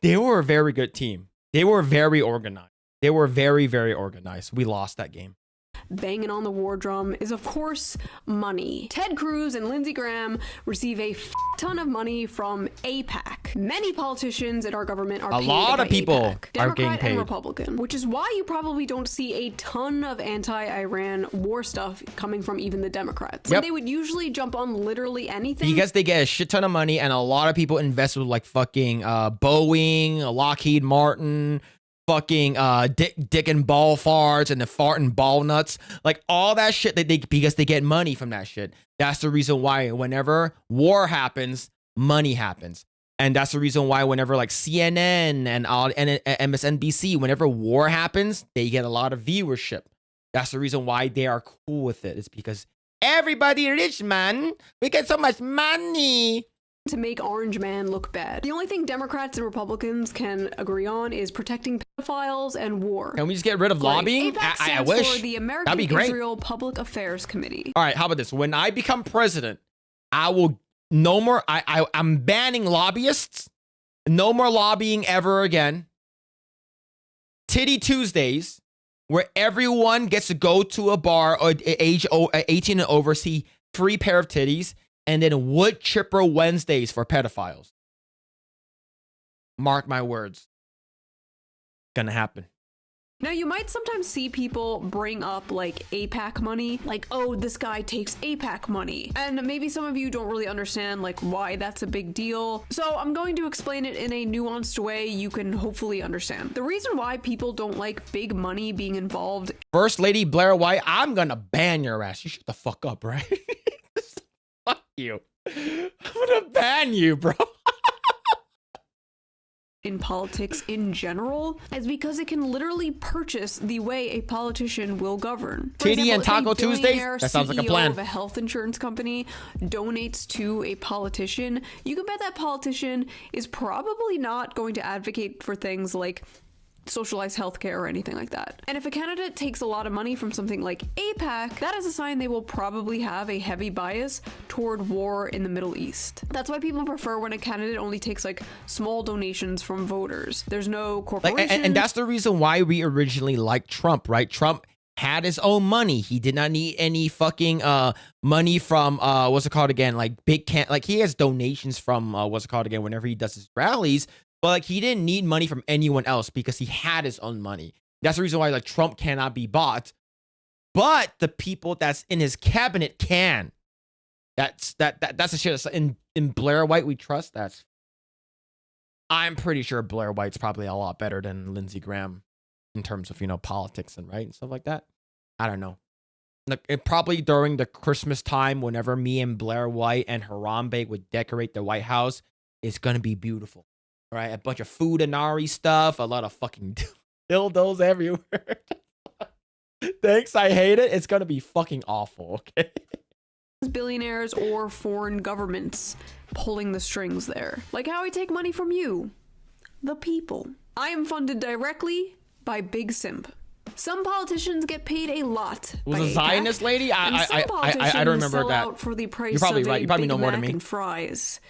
They were a very good team. They were very organized. They were very, very organized. We lost that game. Banging on the war drum is, of course, money. Ted Cruz and Lindsey Graham receive a ton of money from AIPAC. Many politicians in our government are paid a lot by of people AIPAC, are getting Democrat paid. and Republican, which is why you probably don't see a ton of anti-Iran war stuff coming from even the Democrats. Yep. They would usually jump on literally anything. Because they get a shit ton of money, and a lot of people invest with like fucking Boeing, Lockheed Martin, fucking dick and ball farts, and the fart and ball nuts, like all that shit that because they get money from that shit. That's the reason why whenever war happens, money happens. And that's the reason why whenever like CNN and MSNBC, whenever war happens, they get a lot of viewership. That's the reason why they are cool with it. It's because everybody rich, man. We get so much money. To make Orange Man look bad. The only thing Democrats and Republicans can agree on is protecting pedophiles and war. Can we just get rid of lobbying? I wish. For the American That'd be great. Israel Public Affairs Committee. All right, how about this? When I become president, I will no more. I'm banning lobbyists. No more lobbying ever again. Titty Tuesdays, where everyone gets to go to a bar or age 18 and over, see free pair of titties. And then wood chipper Wednesdays for pedophiles. Mark my words. Gonna happen. Now, you might sometimes see people bring up like AIPAC money, like, oh, this guy takes AIPAC money. And maybe some of you don't really understand like why that's a big deal. So I'm going to explain it in a nuanced way you can hopefully understand. The reason why people don't like big money being involved. First Lady Blair White, I'm gonna ban your ass. You shut the fuck up, right? Fuck you. I'm gonna ban you, bro. In politics in general is because it can literally purchase the way a politician will govern. For Titty example, and Taco if a Tuesdays? billionaire That sounds like a CEO plan. of a health insurance company donates to a politician, you can bet that politician is probably not going to advocate for things like socialized healthcare or anything like that. And if a candidate takes a lot of money from something like AIPAC, that is a sign they will probably have a heavy bias toward war in the Middle East. That's why people prefer when a candidate only takes like small donations from voters. There's no corporation. And that's the reason why we originally liked Trump, right? Trump had his own money. He did not need any fucking money from what's it called again? Like like he has donations from what's it called again whenever he does his rallies. But like he didn't need money from anyone else because he had his own money. That's the reason why like Trump cannot be bought. But the people that's in his cabinet can. That's the shit. That's in Blair White we trust. I'm pretty sure Blair White's probably a lot better than Lindsey Graham in terms of, you know, politics and right and stuff like that. I don't know. Like probably during the Christmas time, whenever me and Blair White and Harambe would decorate the White House, it's gonna be beautiful. Right, a bunch of food and Ari stuff, a lot of fucking dildos everywhere. Thanks, I hate it. It's gonna be fucking awful, okay? Billionaires or foreign governments pulling the strings there. Like how I take money from you, the people. I am funded directly by Big Simp. Some politicians get paid a lot. Was by a Zionist AIPAC, lady? and some I politicians don't remember sell that. out for the price You're probably of right. a You probably Big know more than Mac me. and fries.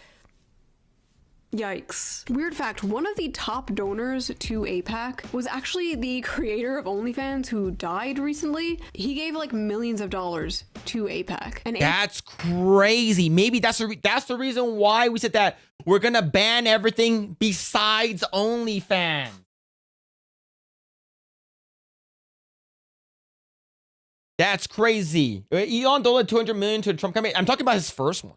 Yikes. Weird fact, one of the top donors to AIPAC was actually the creator of OnlyFans who died recently. He gave like millions of dollars to AIPAC. And That's crazy. Maybe that's the reason why we said that we're gonna ban everything besides OnlyFans. That's crazy. Elon donated $200 million to the Trump campaign. I'm talking about his first one.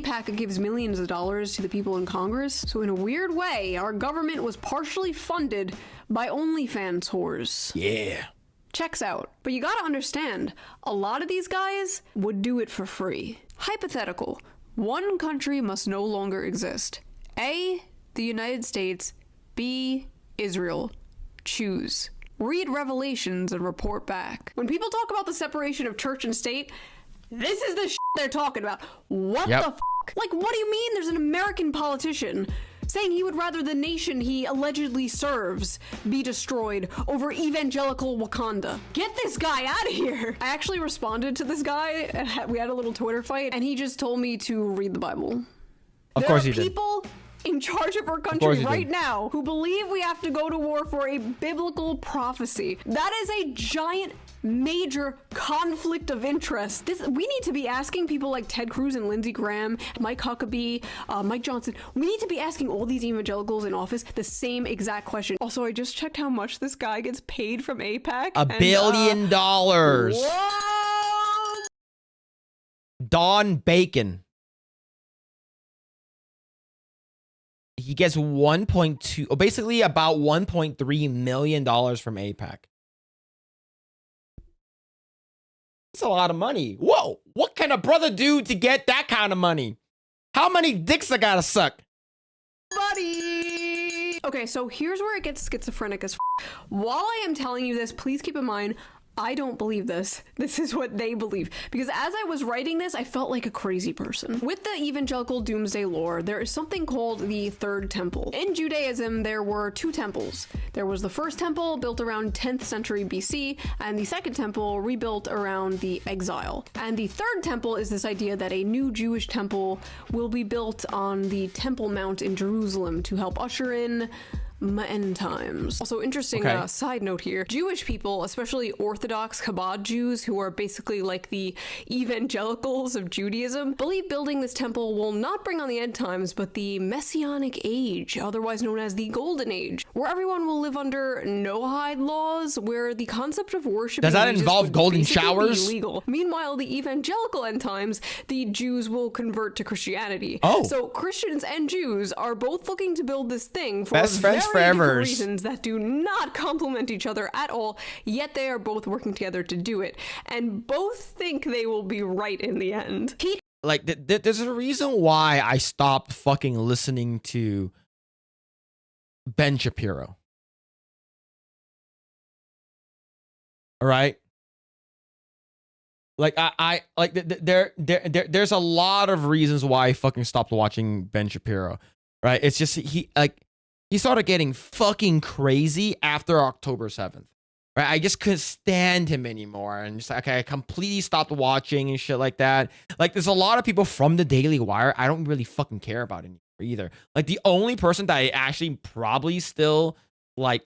AIPAC gives millions of dollars to the people in Congress. So in a weird way, our government was partially funded by OnlyFans whores. Yeah. Checks out. But you gotta understand, a lot of these guys would do it for free. Hypothetical. One country must no longer exist. A, the United States. B, Israel. Choose. Read Revelations and report back. When people talk about the separation of church and state, this is the shit they're talking about. What the f***? Like, what do you mean there's an American politician saying he would rather the nation he allegedly serves be destroyed over evangelical Wakanda? Get this guy out of here. I actually responded to this guy, and we had a little Twitter fight, and he just told me to read the Bible. Of course he did. There are people in charge of our country right now who believe we have to go to war for a biblical prophecy. That is a giant, major conflict of interest. We need to be asking people like Ted Cruz and Lindsey Graham, Mike Huckabee, Mike Johnson. We need to be asking all these evangelicals in office the same exact question. Also, I just checked how much this guy gets paid from AIPAC. $1 billion. What? Don Bacon. He gets 1.2, basically about $1.3 million from AIPAC. That's a lot of money. Whoa, what can a brother do to get that kind of money? How many dicks I gotta suck? Buddy! Okay, so here's where it gets schizophrenic as f. While I am telling you this, please keep in mind, I don't believe this. This is what they believe. Because as I was writing this, I felt like a crazy person. With the evangelical doomsday lore, there is something called the Third Temple. In Judaism, there were 2 temples. There was the first temple, built around 10th century BC, and the second temple, rebuilt around the exile. And the third temple is this idea that a new Jewish temple will be built on the Temple Mount in Jerusalem to help usher in end times. Also, interesting side note here, Jewish people, especially Orthodox Chabad Jews, who are basically like the evangelicals of Judaism, believe building this temple will not bring on the end times, but the Messianic Age, otherwise known as the Golden Age, where everyone will live under Noahide laws, where the concept of worship does that involve golden showers? Illegal. Meanwhile, the evangelical end times, the Jews will convert to Christianity. So Christians and Jews are both looking to build this thing for best friends very different reasons that do not complement each other at all, yet they are both working together to do it, and both think they will be right in the end. Like, there's a reason why I stopped fucking listening to Ben Shapiro. All right? Like, there's a lot of reasons why I fucking stopped watching Ben Shapiro. Right? It's just, he started getting fucking crazy after October 7th. Right? I just couldn't stand him anymore. And just like, I completely stopped watching and shit like that. Like, there's a lot of people from the Daily Wire I don't really fucking care about anymore either. Like, the only person that I actually probably still like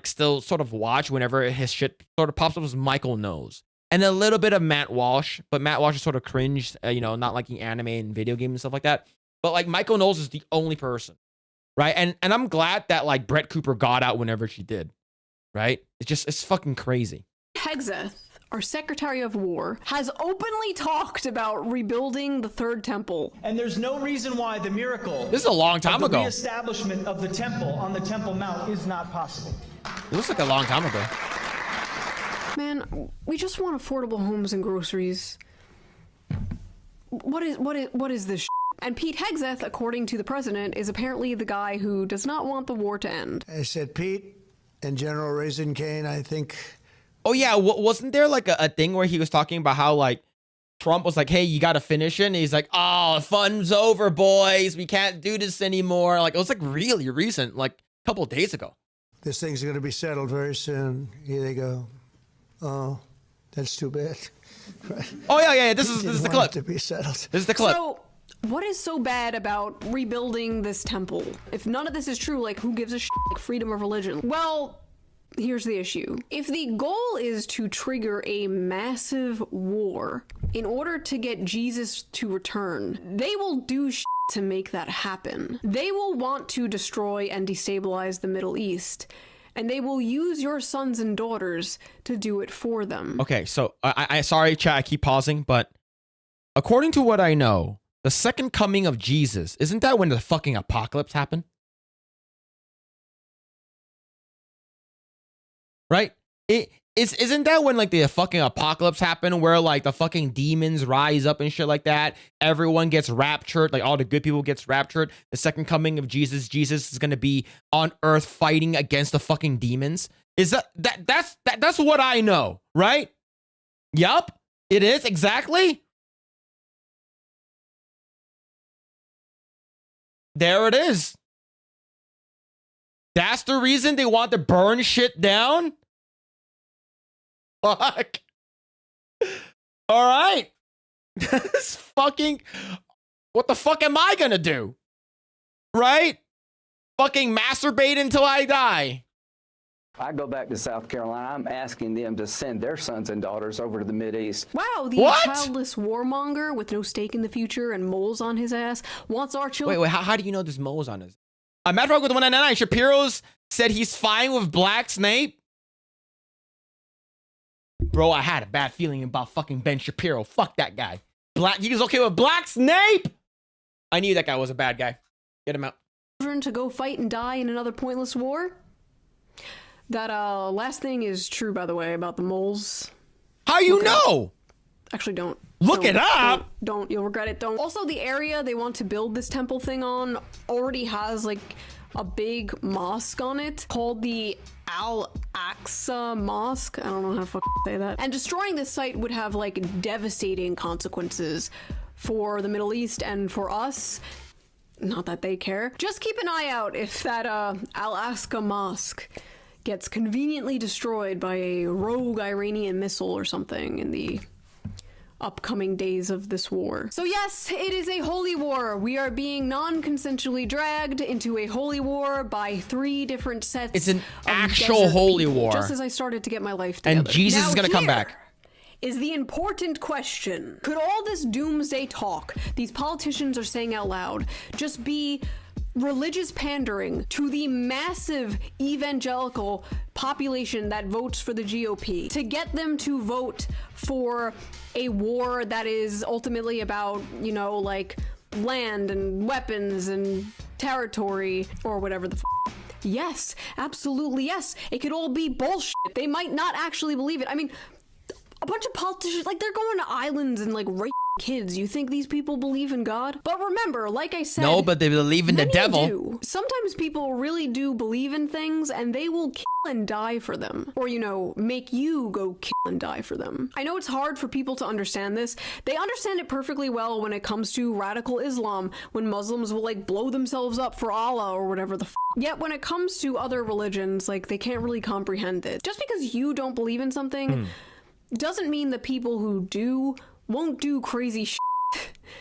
still sort of watch whenever his shit sort of pops up was Michael Knowles. And a little bit of Matt Walsh, but Matt Walsh is sort of cringed, not liking anime and video games and stuff like that. But like, Michael Knowles is the only person. Right. And I'm glad that like Brett Cooper got out whenever she did. Right. It's fucking crazy. Hegseth, our Secretary of War, has openly talked about rebuilding the Third Temple. And there's no reason why the miracle This is a long time of the ago. reestablishment of the temple on the Temple Mount is not possible. It looks like a long time ago. Man, we just want affordable homes and groceries. What is this shit? And Pete Hegseth, according to the president, is apparently the guy who does not want the war to end. I said, Pete and General Raisin Cane, I think. Oh, yeah. Wasn't there like a thing where he was talking about how like Trump was like, hey, you got to finish it? And he's like, oh, fun's over, boys. We can't do this anymore. Like, it was like really recent, like a couple of days ago. This thing's going to be settled very soon. Here they go. Oh, that's too bad. Oh, yeah. This is the clip. To be settled. This is the clip. So, what is so bad about rebuilding this temple? If none of this is true, like, who gives a shit? Like, freedom of religion. Well, here's the issue. If the goal is to trigger a massive war in order to get Jesus to return, they will do shit to make that happen. They will want to destroy and destabilize the Middle East, and they will use your sons and daughters to do it for them. Okay, so I sorry, chat, I keep pausing, but according to what I know, the second coming of Jesus, isn't that when the fucking apocalypse happened? Right? Isn't that when like the fucking apocalypse happened, where like the fucking demons rise up and shit like that? Everyone gets raptured, like all the good people gets raptured. The second coming of Jesus is gonna be on earth fighting against the fucking demons. Is that's what I know, right? Yup, it is exactly. There it is. That's the reason they want to burn shit down? Fuck. All right. This fucking... What the fuck am I gonna do? Right? Fucking masturbate until I die. I go back to South Carolina, I'm asking them to send their sons and daughters over to the Mideast. Wow, the childless warmonger with no stake in the future and moles on his ass wants our children. Wait, how do you know there's moles on his? Matt Rock with 199. Shapiro's said he's fine with Black Snape. Bro, I had a bad feeling about fucking Ben Shapiro. Fuck that guy. He was okay with Black Snape. I knew that guy was a bad guy. Get him out. To go fight and die in another pointless war. That last thing is true, by the way, about the moles. How you know? Actually, don't. Look it up. Don't. You'll regret it. Don't. Also, the area they want to build this temple thing on already has like a big mosque on it called the Al-Aqsa Mosque. I don't know how to fucking say that. And destroying this site would have like devastating consequences for the Middle East and for us. Not that they care. Just keep an eye out if that Al-Aqsa Mosque gets conveniently destroyed by a rogue Iranian missile or something in the upcoming days of this war. So yes, it is a holy war. We are being non-consensually dragged into a holy war by 3 different sets. It's an actual holy war. Just as I started to get my life together. And Jesus is gonna come back. Is the important question. Could all this doomsday talk these politicians are saying out loud just be religious pandering to the massive evangelical population that votes for the GOP to get them to vote for a war that is ultimately about, you know, like land and weapons and territory or whatever the Yes, absolutely yes. It could all be bullshit. They might not actually believe it. I mean, a bunch of politicians, like, they're going to islands and like rape kids. You think these people believe in God? But remember, like I said, no, but they believe in the devil. Do. Sometimes people really do believe in things and they will kill and die for them. Or, you know, make you go kill and die for them. I know it's hard for people to understand this. They understand it perfectly well when it comes to radical Islam, when Muslims will like blow themselves up for Allah or whatever the Yet when it comes to other religions, like, they can't really comprehend it. Just because you don't believe in something doesn't mean the people who do won't do crazy shit.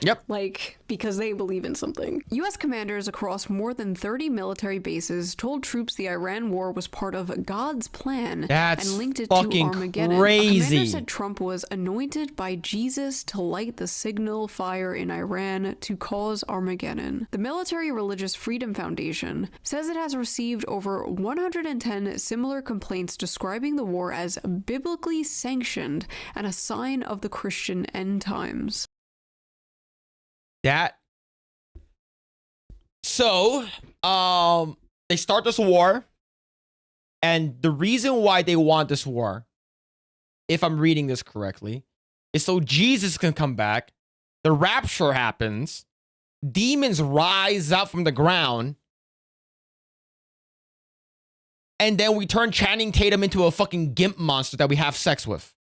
Yep. Like, because they believe in something. U.S. commanders across more than 30 military bases told troops the Iran war was part of God's plan That's and linked it fucking to Armageddon. crazy. A commander said Trump was anointed by Jesus to light the signal fire in Iran to cause Armageddon. The Military Religious Freedom Foundation says it has received over 110 similar complaints describing the war as biblically sanctioned and a sign of the Christian end times. So, they start this war, and the reason why they want this war, if I'm reading this correctly, is so Jesus can come back, the rapture happens, demons rise up from the ground, and then we turn Channing Tatum into a fucking gimp monster that we have sex with.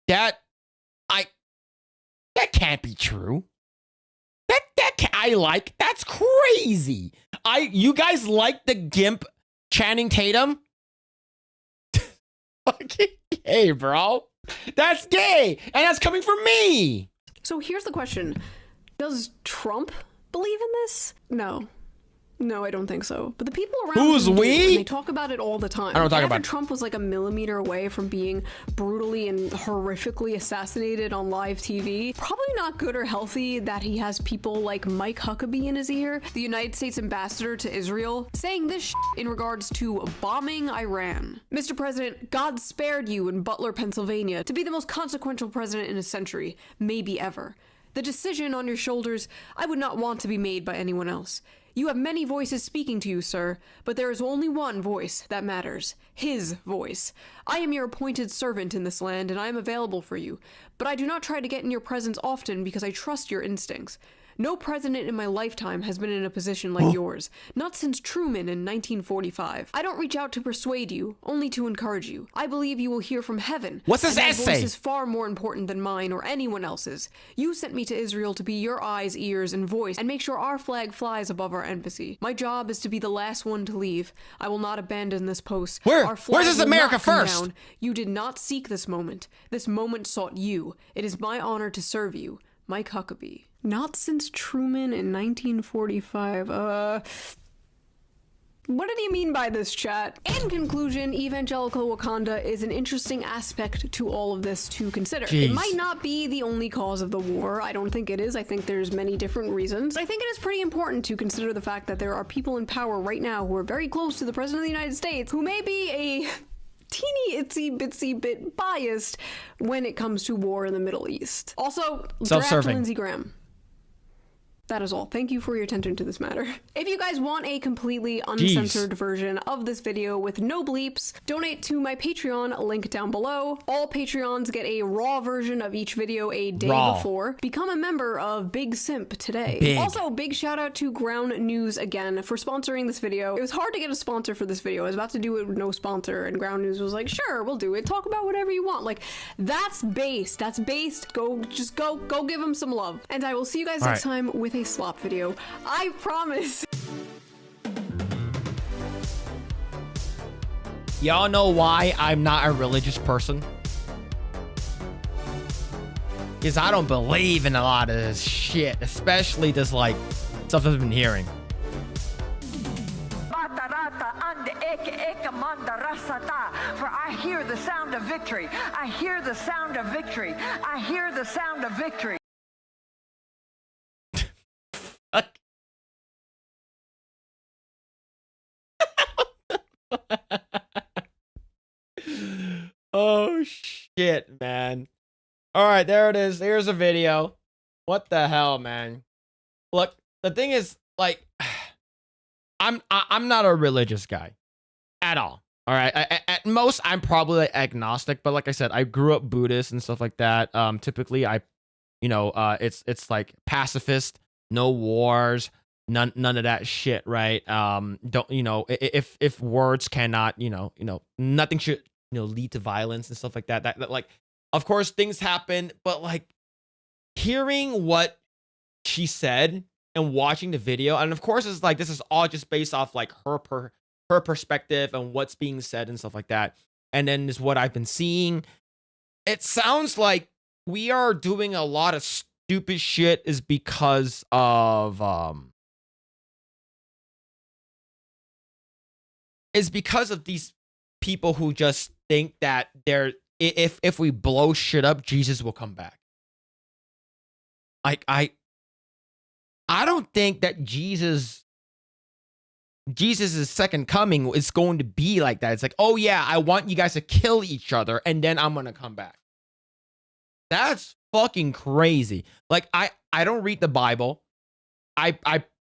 That can't be true. That's crazy. You guys like the gimp Channing Tatum? Fucking gay, bro. That's gay, and that's coming from me. So here's the question. Does Trump believe in this? No. No, I don't think so. But the people around Who's him do, we? and they talk about it all the time. I don't talk After about Trump was like a millimeter away from being brutally and horrifically assassinated on live TV. Probably not good or healthy that he has people like Mike Huckabee in his ear, the United States ambassador to Israel, saying this in regards to bombing Iran. Mr. President, God spared you in Butler, Pennsylvania to be the most consequential president in a century, maybe ever. The decision on your shoulders I would not want to be made by anyone else. You have many voices speaking to you, sir, but there is only one voice that matters. His voice. I am your appointed servant in this land, and I am available for you, but I do not try to get in your presence often because I trust your instincts. No president in my lifetime has been in a position like yours. Not since Truman in 1945. I don't reach out to persuade you, only to encourage you. I believe you will hear from heaven. What's this and essay? my voice is far more important than mine or anyone else's. You sent me to Israel to be your eyes, ears, and voice, and make sure our flag flies above our embassy. My job is to be the last one to leave. I will not abandon this post. Our flag Where's this will America not come first? down. You did not seek this moment. This moment sought you. It is my honor to serve you. Mike Huckabee. Not since Truman in 1945. What did he mean by this, chat? In conclusion, evangelical Wakanda is an interesting aspect to all of this to consider. Jeez. It might not be the only cause of the war. I don't think it is. I think there's many different reasons. But I think it is pretty important to consider the fact that there are people in power right now who are very close to the President of the United States who may be a teeny itsy bitsy bit biased when it comes to war in the Middle East. Also, draft Lindsey Graham. That is all. Thank you for your attention to this matter. If you guys want a completely uncensored version of this video with no bleeps, donate to my Patreon, link down below. All Patreons get a raw version of each video a day before. Become a member of Big Simp today. Also, big shout out to Ground News again for sponsoring this video. It was hard to get a sponsor for this video. I was about to do it with no sponsor, and Ground News was like, sure, we'll do it. Talk about whatever you want. Like, that's based. That's based. Go give them some love. And I will see you guys next time with a slop video. I promise. Y'all know why I'm not a religious person? Because I don't believe in a lot of this shit, especially this like stuff I've been hearing. For I hear the sound of victory. I hear the sound of victory. I hear the sound of victory. Oh shit, man. All right, there it is. Here's a video. What the hell, man? Look, the thing is, like, I'm not a religious guy at all. All right, at most I'm probably like agnostic, but like I said, I grew up Buddhist and stuff like that. Typically it's like pacifist, no wars, none of that shit, right? Don't if words cannot, nothing should lead to violence and stuff like that. That like, of course things happen, but like hearing what she said and watching the video, and of course it's like this is all just based off like her perspective and what's being said and stuff like that. And then is what I've been seeing. It sounds like we are doing a lot of stupid shit is because of these people who just think that if we blow shit up, Jesus will come back. Like I don't think that Jesus' second coming is going to be like that. It's like, oh yeah, I want you guys to kill each other and then I'm gonna come back. That's fucking crazy. Like I don't read the Bible. I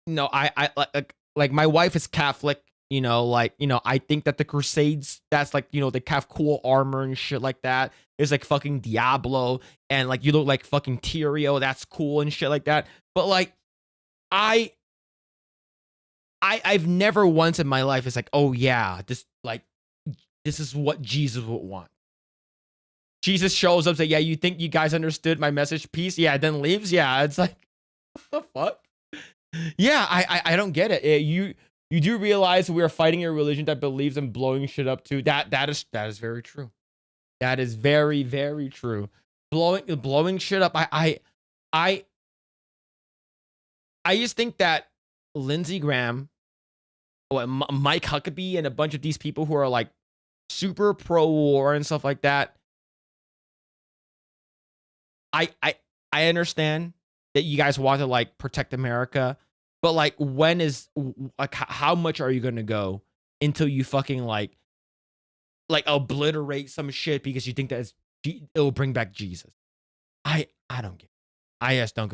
my wife is Catholic. I think that the Crusades, that's like, they have cool armor and shit like that. There's like fucking Diablo and like you look like fucking Tyrio, that's cool and shit like that. But like I've never once in my life it's like, oh yeah, this is what Jesus would want. Jesus shows up, say, yeah, you think you guys understood my message? Peace? Yeah, then leaves? Yeah, it's like, what the fuck? Yeah, I don't get it. You do realize we are fighting a religion that believes in blowing shit up too. That is very true. That is very, very true. Blowing shit up. I just think that Lindsey Graham, Mike Huckabee, and a bunch of these people who are like super pro-war and stuff like that. I understand that you guys want to like protect America, but like how much are you gonna go until you fucking like obliterate some shit because you think that it'll bring back Jesus? I don't get it. I just don't.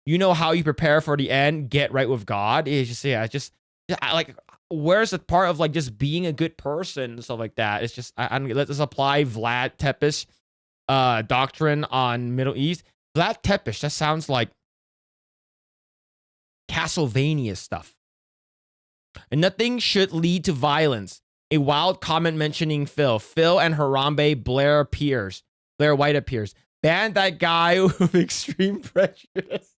You know how you prepare for the end, get right with God. It's just like, where's the part of like just being a good person and stuff like that? It's just I don't. Let's apply Vlad Tepes doctrine on Middle East. Vlad Tepes, that sounds like Castlevania stuff. And nothing should lead to violence. A wild comment mentioning Phil. Phil and Harambe Blair appears. Blair White appears. Ban that guy with extreme prejudice.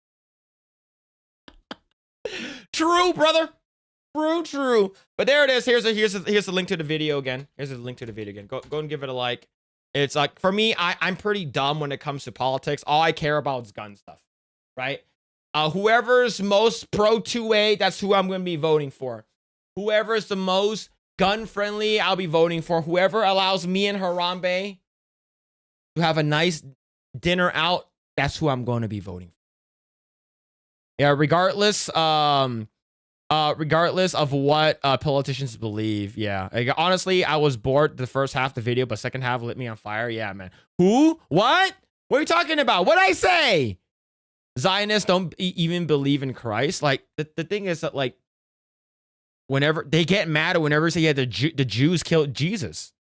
True, brother. True. But there it is. Here's the link to the video again. Here's the link to the video again. Go and give it a like. It's like, for me, I'm pretty dumb when it comes to politics. All I care about is gun stuff, right? Whoever's most pro 2A, that's who I'm going to be voting for. Whoever's the most gun friendly, I'll be voting for. Whoever allows me and Harambe to have a nice dinner out, that's who I'm going to be voting for. Yeah, regardless of what politicians believe. Yeah, like, honestly, I was bored the first half of the video, but second half lit me on fire. Yeah, man. Who? What are you talking about? What'd I say? Zionists don't even believe in Christ. Like, the thing is that, like, whenever they get mad at whenever they say, yeah, the Jews killed Jesus.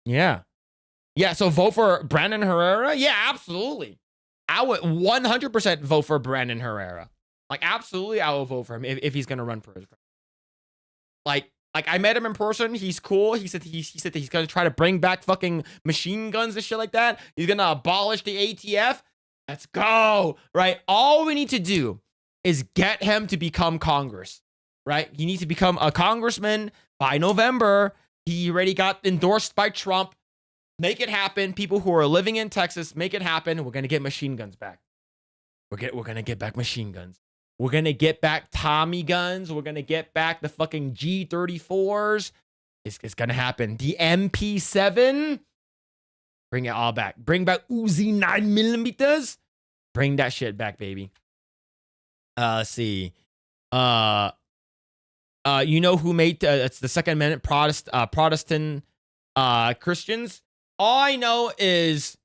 Yeah. So vote for Brandon Herrera? Yeah, absolutely. I would 100% vote for Brandon Herrera. Like, absolutely, I will vote for him if he's gonna run for his. Like I met him in person. He's cool. He said that he's gonna try to bring back fucking machine guns and shit like that. He's gonna abolish the ATF. Let's go. Right. All we need to do is get him to become Congress. Right. He needs to become a congressman by November. He already got endorsed by Trump. Make it happen. People who are living in Texas, make it happen. We're gonna get machine guns back. We're gonna get back machine guns. We're going to get back Tommy guns. We're going to get back the fucking G34s. It's going to happen. The MP7. Bring it all back. Bring back Uzi 9mm. Bring that shit back, baby. Let's see. You know who made it's the Second Amendment? Protestant Christians. All I know is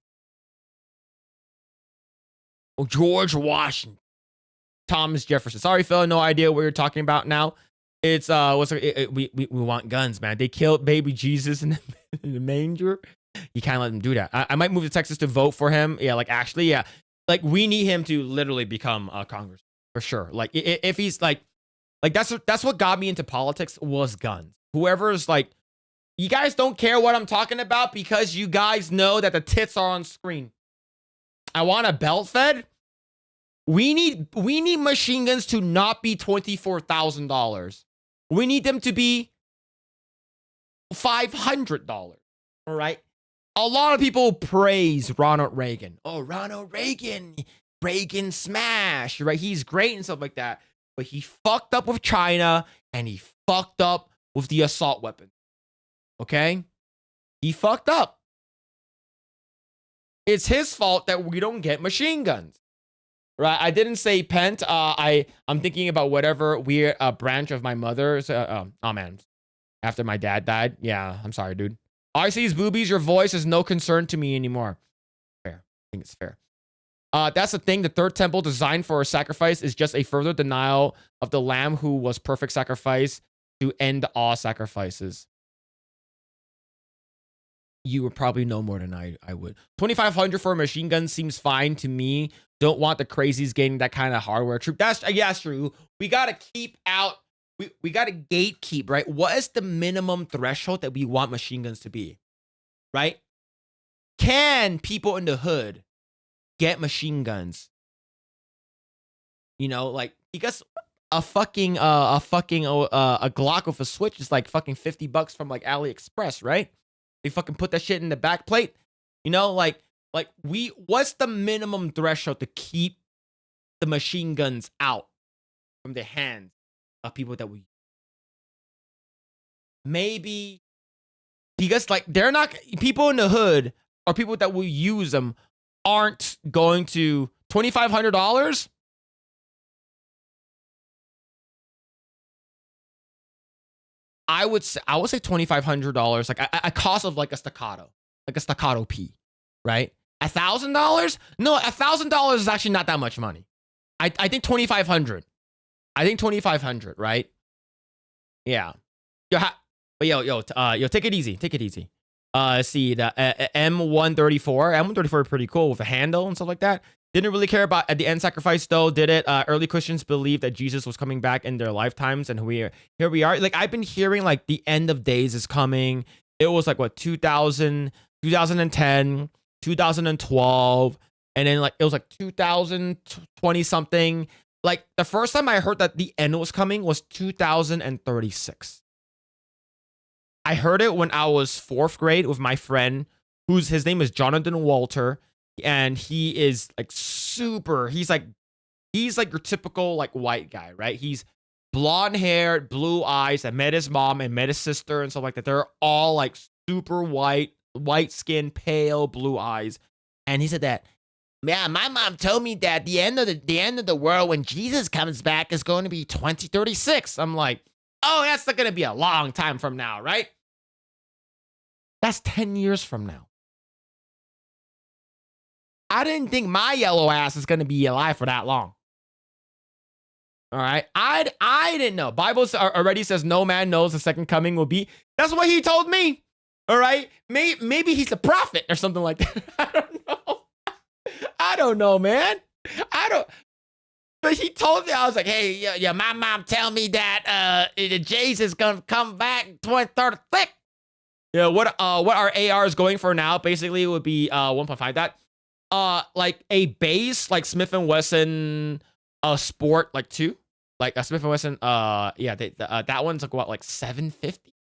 George Washington. Thomas Jefferson. Sorry, Phil, no idea what you're talking about now. It's we want guns, man. They killed baby Jesus in the manger. You can't let them do that. I might move to Texas to vote for him. Yeah, like actually, yeah. Like we need him to literally become a Congress for sure. Like if he's like that's what got me into politics was guns. Whoever's like, you guys don't care what I'm talking about because you guys know that the tits are on screen. I want a belt fed. We need machine guns to not be $24,000. We need them to be $500. All right. A lot of people praise Ronald Reagan. Oh, Ronald Reagan, Reagan smash, right? He's great and stuff like that. But he fucked up with China and he fucked up with the assault weapon. Okay? He fucked up. It's his fault that we don't get machine guns. Right, I didn't say pent. I'm thinking about whatever weird branch of my mother's. Oh man, after my dad died. Yeah, I'm sorry, dude. All I see is boobies. Your voice is no concern to me anymore. Fair, I think it's fair. That's the thing. The third temple designed for a sacrifice is just a further denial of the Lamb who was perfect sacrifice to end all sacrifices. You would probably know more than I would. $2,500 for a machine gun seems fine to me. Don't want the crazies getting that kind of hardware. True. That's true. We gotta keep out. We gotta gatekeep, right? What is the minimum threshold that we want machine guns to be? Right? Can people in the hood get machine guns? You know, like because a Glock with a switch is like fucking $50 from like AliExpress, right? They fucking put that shit in the back plate. You know, what's the minimum threshold to keep the machine guns out from the hands of people that we maybe because like they're not people in the hood or people that will use them aren't going to $2,500. I would say $2,500, like a cost of like a staccato P, right? $1,000? No, $1,000 is actually not that much money. I think $2,500. I think $2,500, right? Yeah. Yo, take it easy. Take it easy. See the M134. M134 is pretty cool with a handle and stuff like that. Didn't really care about at the end sacrifice though, did it? Early Christians believed that Jesus was coming back in their lifetimes, and here we are. Like I've been hearing like the end of days is coming. It was like what 2000, 2010, 2012, and then like it was like 2020 something. Like the first time I heard that the end was coming was 2036. I heard it when I was 4th grade with my friend, his name is Jonathan Walter, and he is like super. He's like your typical like white guy, right? He's blonde haired, blue eyes. I met his mom and met his sister and stuff like that. They're all like super white skin, pale blue eyes, and he said that. Man, my mom told me that the end of the world when Jesus comes back is going to be 2036. I'm like, oh, that's not going to be a long time from now, right? That's 10 years from now. I didn't think my yellow ass is going to be alive for that long. All right, I didn't know. Bible already says no man knows the second coming will be. That's what he told me. All right, maybe he's a prophet or something like that. I don't know. I don't know, man. But he told me, I was like, hey, yeah, my mom tell me that Jesus gonna come back 2036. Yeah, what our AR is going for now basically would be 1.5 that. Like a base like Smith & Wesson Sport like 2. Like a Smith & Wesson that one's like what, like 750.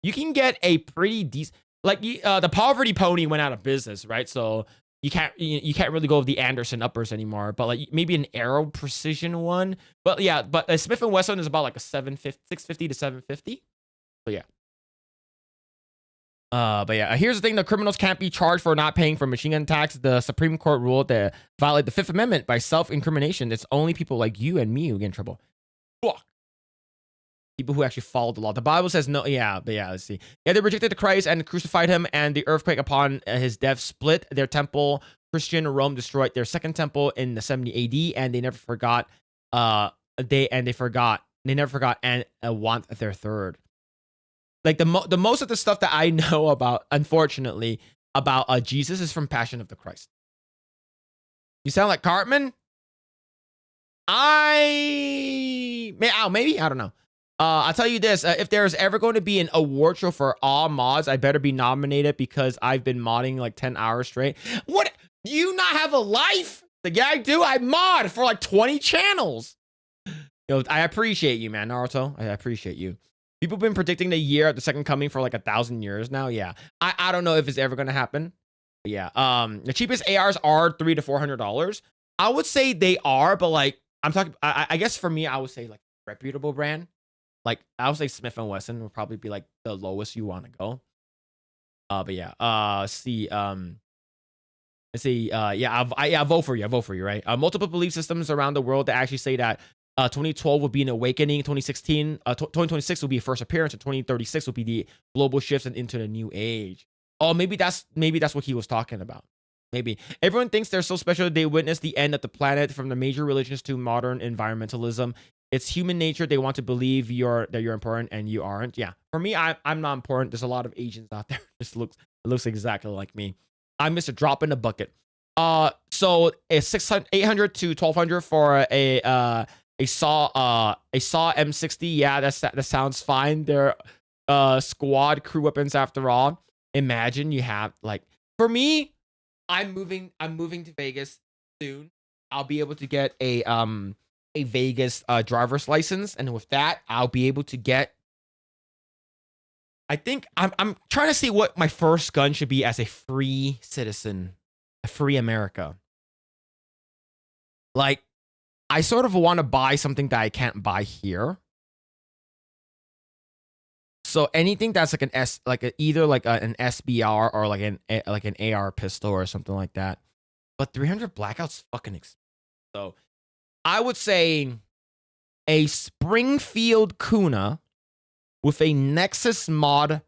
You can get a pretty decent, like the Poverty Pony went out of business, right? So you can't really go with the Anderson uppers anymore, but like maybe an Aero Precision one. But yeah, but a Smith & Wesson is about like a 650 to 750. So yeah. But yeah, here's the thing: the criminals can't be charged for not paying for machine gun attacks. The Supreme Court ruled that violate the Fifth Amendment by self-incrimination. It's only people like you and me who get in trouble. Fuck. People who actually follow the law. The Bible says no. Yeah, but yeah, let's see. Yeah, they rejected the Christ and crucified him, and the earthquake upon his death split their temple. Christian Rome destroyed their second temple in the 70 AD, and they never forgot. They never forgot and want their third. Like the most of the stuff that I know about, unfortunately, about Jesus is from Passion of the Christ. You sound like Cartman? Maybe I don't know. I'll tell you this: if there's ever going to be an award show for all mods, I better be nominated because I've been modding like 10 hours straight. What? Do you not have a life? Like, yeah, I do. I mod for like 20 channels. I appreciate you, man, Naruto. I appreciate you. People have been predicting the year of the second coming for like 1,000 years now. Yeah, I don't know if it's ever gonna happen. But yeah, the cheapest ARs are $300 to $400. I would say they are, but like I'm talking. I guess for me, I would say like reputable brand. Like I would say Smith & Wesson would probably be like the lowest you want to go. But yeah, I'll vote for you. I vote for you, right? Multiple belief systems around the world that actually say that 2012 will be an awakening, 2026 will be a first appearance, and 2036 will be the global shifts and into the new age. Oh, maybe that's what he was talking about. Maybe everyone thinks they're so special they witnessed the end of the planet, from the major religions to modern environmentalism. It's human nature. They want to believe that you're important and you aren't. Yeah, for me, I'm not important. There's a lot of Asians out there. It looks exactly like me. I'm Mr. Drop in the bucket. So it's 800 to 1,200 for a SAW M60. Yeah, that sounds fine. They're squad crew weapons after all. Imagine you have like, for me, I'm moving to Vegas soon. I'll be able to get a Vegas driver's license, and with that, I'll be able to get. I think I'm trying to see what my first gun should be as a free citizen, a free America. Like, I sort of want to buy something that I can't buy here. So anything that's like either an SBR or like an AR pistol or something like that. But 300 Blackout's fucking expensive. So I would say a Springfield Kuna with a Nexus mod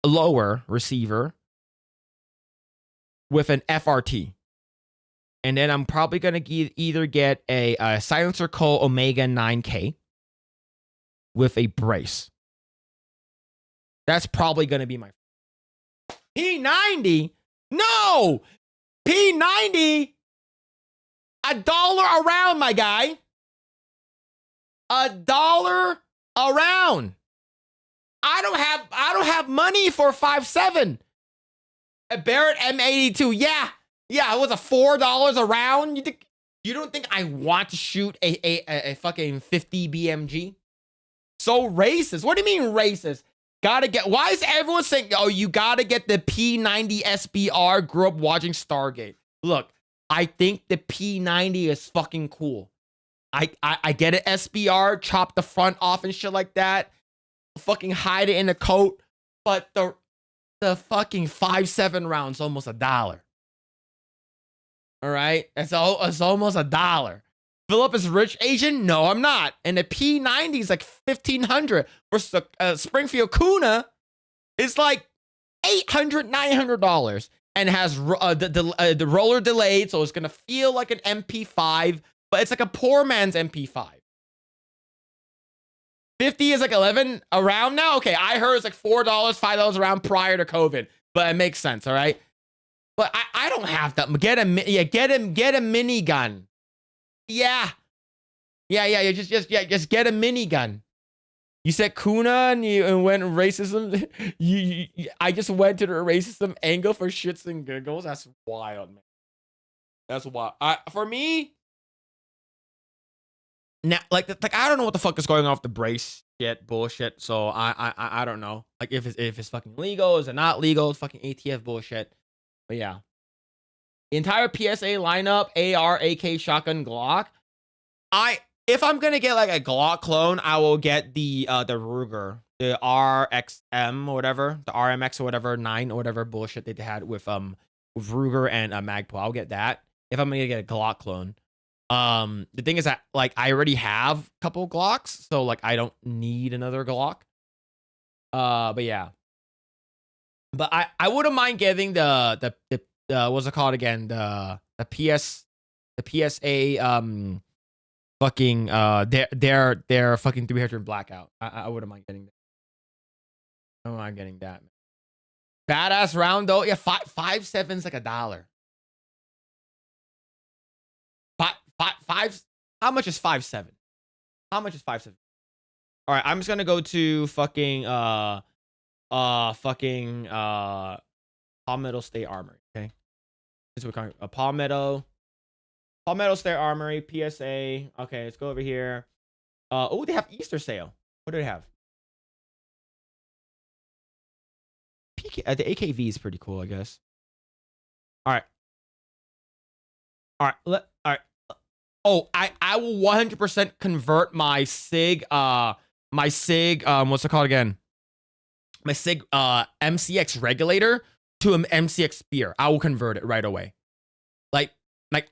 lower receiver with an FRT. And then I'm probably going to either get a Silencer Co. Omega 9K with a brace. That's probably going to be my. P90? No! P90? $1 a round, my guy. $1 a round. I don't have money for 5.7. A Barrett M82. Yeah, it was a $4 a round. You don't think I want to shoot a fucking 50 BMG? So racist. What do you mean racist? Why is everyone saying, oh, you gotta get the P90 SBR? Grew up watching Stargate. Look, I think the P90 is fucking cool. I get it, SBR, chop the front off and shit like that. Fucking hide it in a coat. But the fucking 5.7 round's almost $1. All right? It's almost $1. Philip is rich Asian? No, I'm not. And the P90 is like $1,500. Versus the Springfield Kuna is like $800, $900. And has the roller delayed, so it's going to feel like an MP5. But it's like a poor man's MP5. 50 is like 11 a round now? Okay, I heard it's like $4, $5 a round prior to COVID. But it makes sense, all right? But I don't have that. Get a minigun. Yeah. Just get a minigun. You said Kuna and went racism. I just went to the racism angle for shits and giggles. That's wild, man. That's wild. For me, now, like I don't know what the fuck is going on with the brace shit bullshit. So I don't know. Like if it's fucking legal, is it not legal? It's fucking ATF bullshit. But yeah, the entire PSA lineup: AR, AK, shotgun, Glock. If I'm gonna get like a Glock clone, I will get the Ruger, the RXM or whatever, the RMX or whatever, 9 or whatever bullshit they had with Ruger and Magpul. I'll get that if I'm gonna get a Glock clone. The thing is that like I already have a couple Glocks, so like I don't need another Glock. But yeah. But I wouldn't mind getting the what's it called again? The PSA fucking their fucking 300 blackout. I wouldn't mind getting that. I don't mind getting that. Badass round though. Yeah, 5.7's like $1. Five. How much is 5.7? How much is 5.7? All right, I'm just gonna go to fucking Palmetto State Armory. Okay, this is what we're calling Palmetto State Armory PSA. Okay, let's go over here. Oh, they have Easter sale. What do they have? The AKV is pretty cool, I guess. All right. Oh, I will 100% convert my SIG what's it called again? My SIG MCX regulator to an MCX spear. I will convert it right away. Like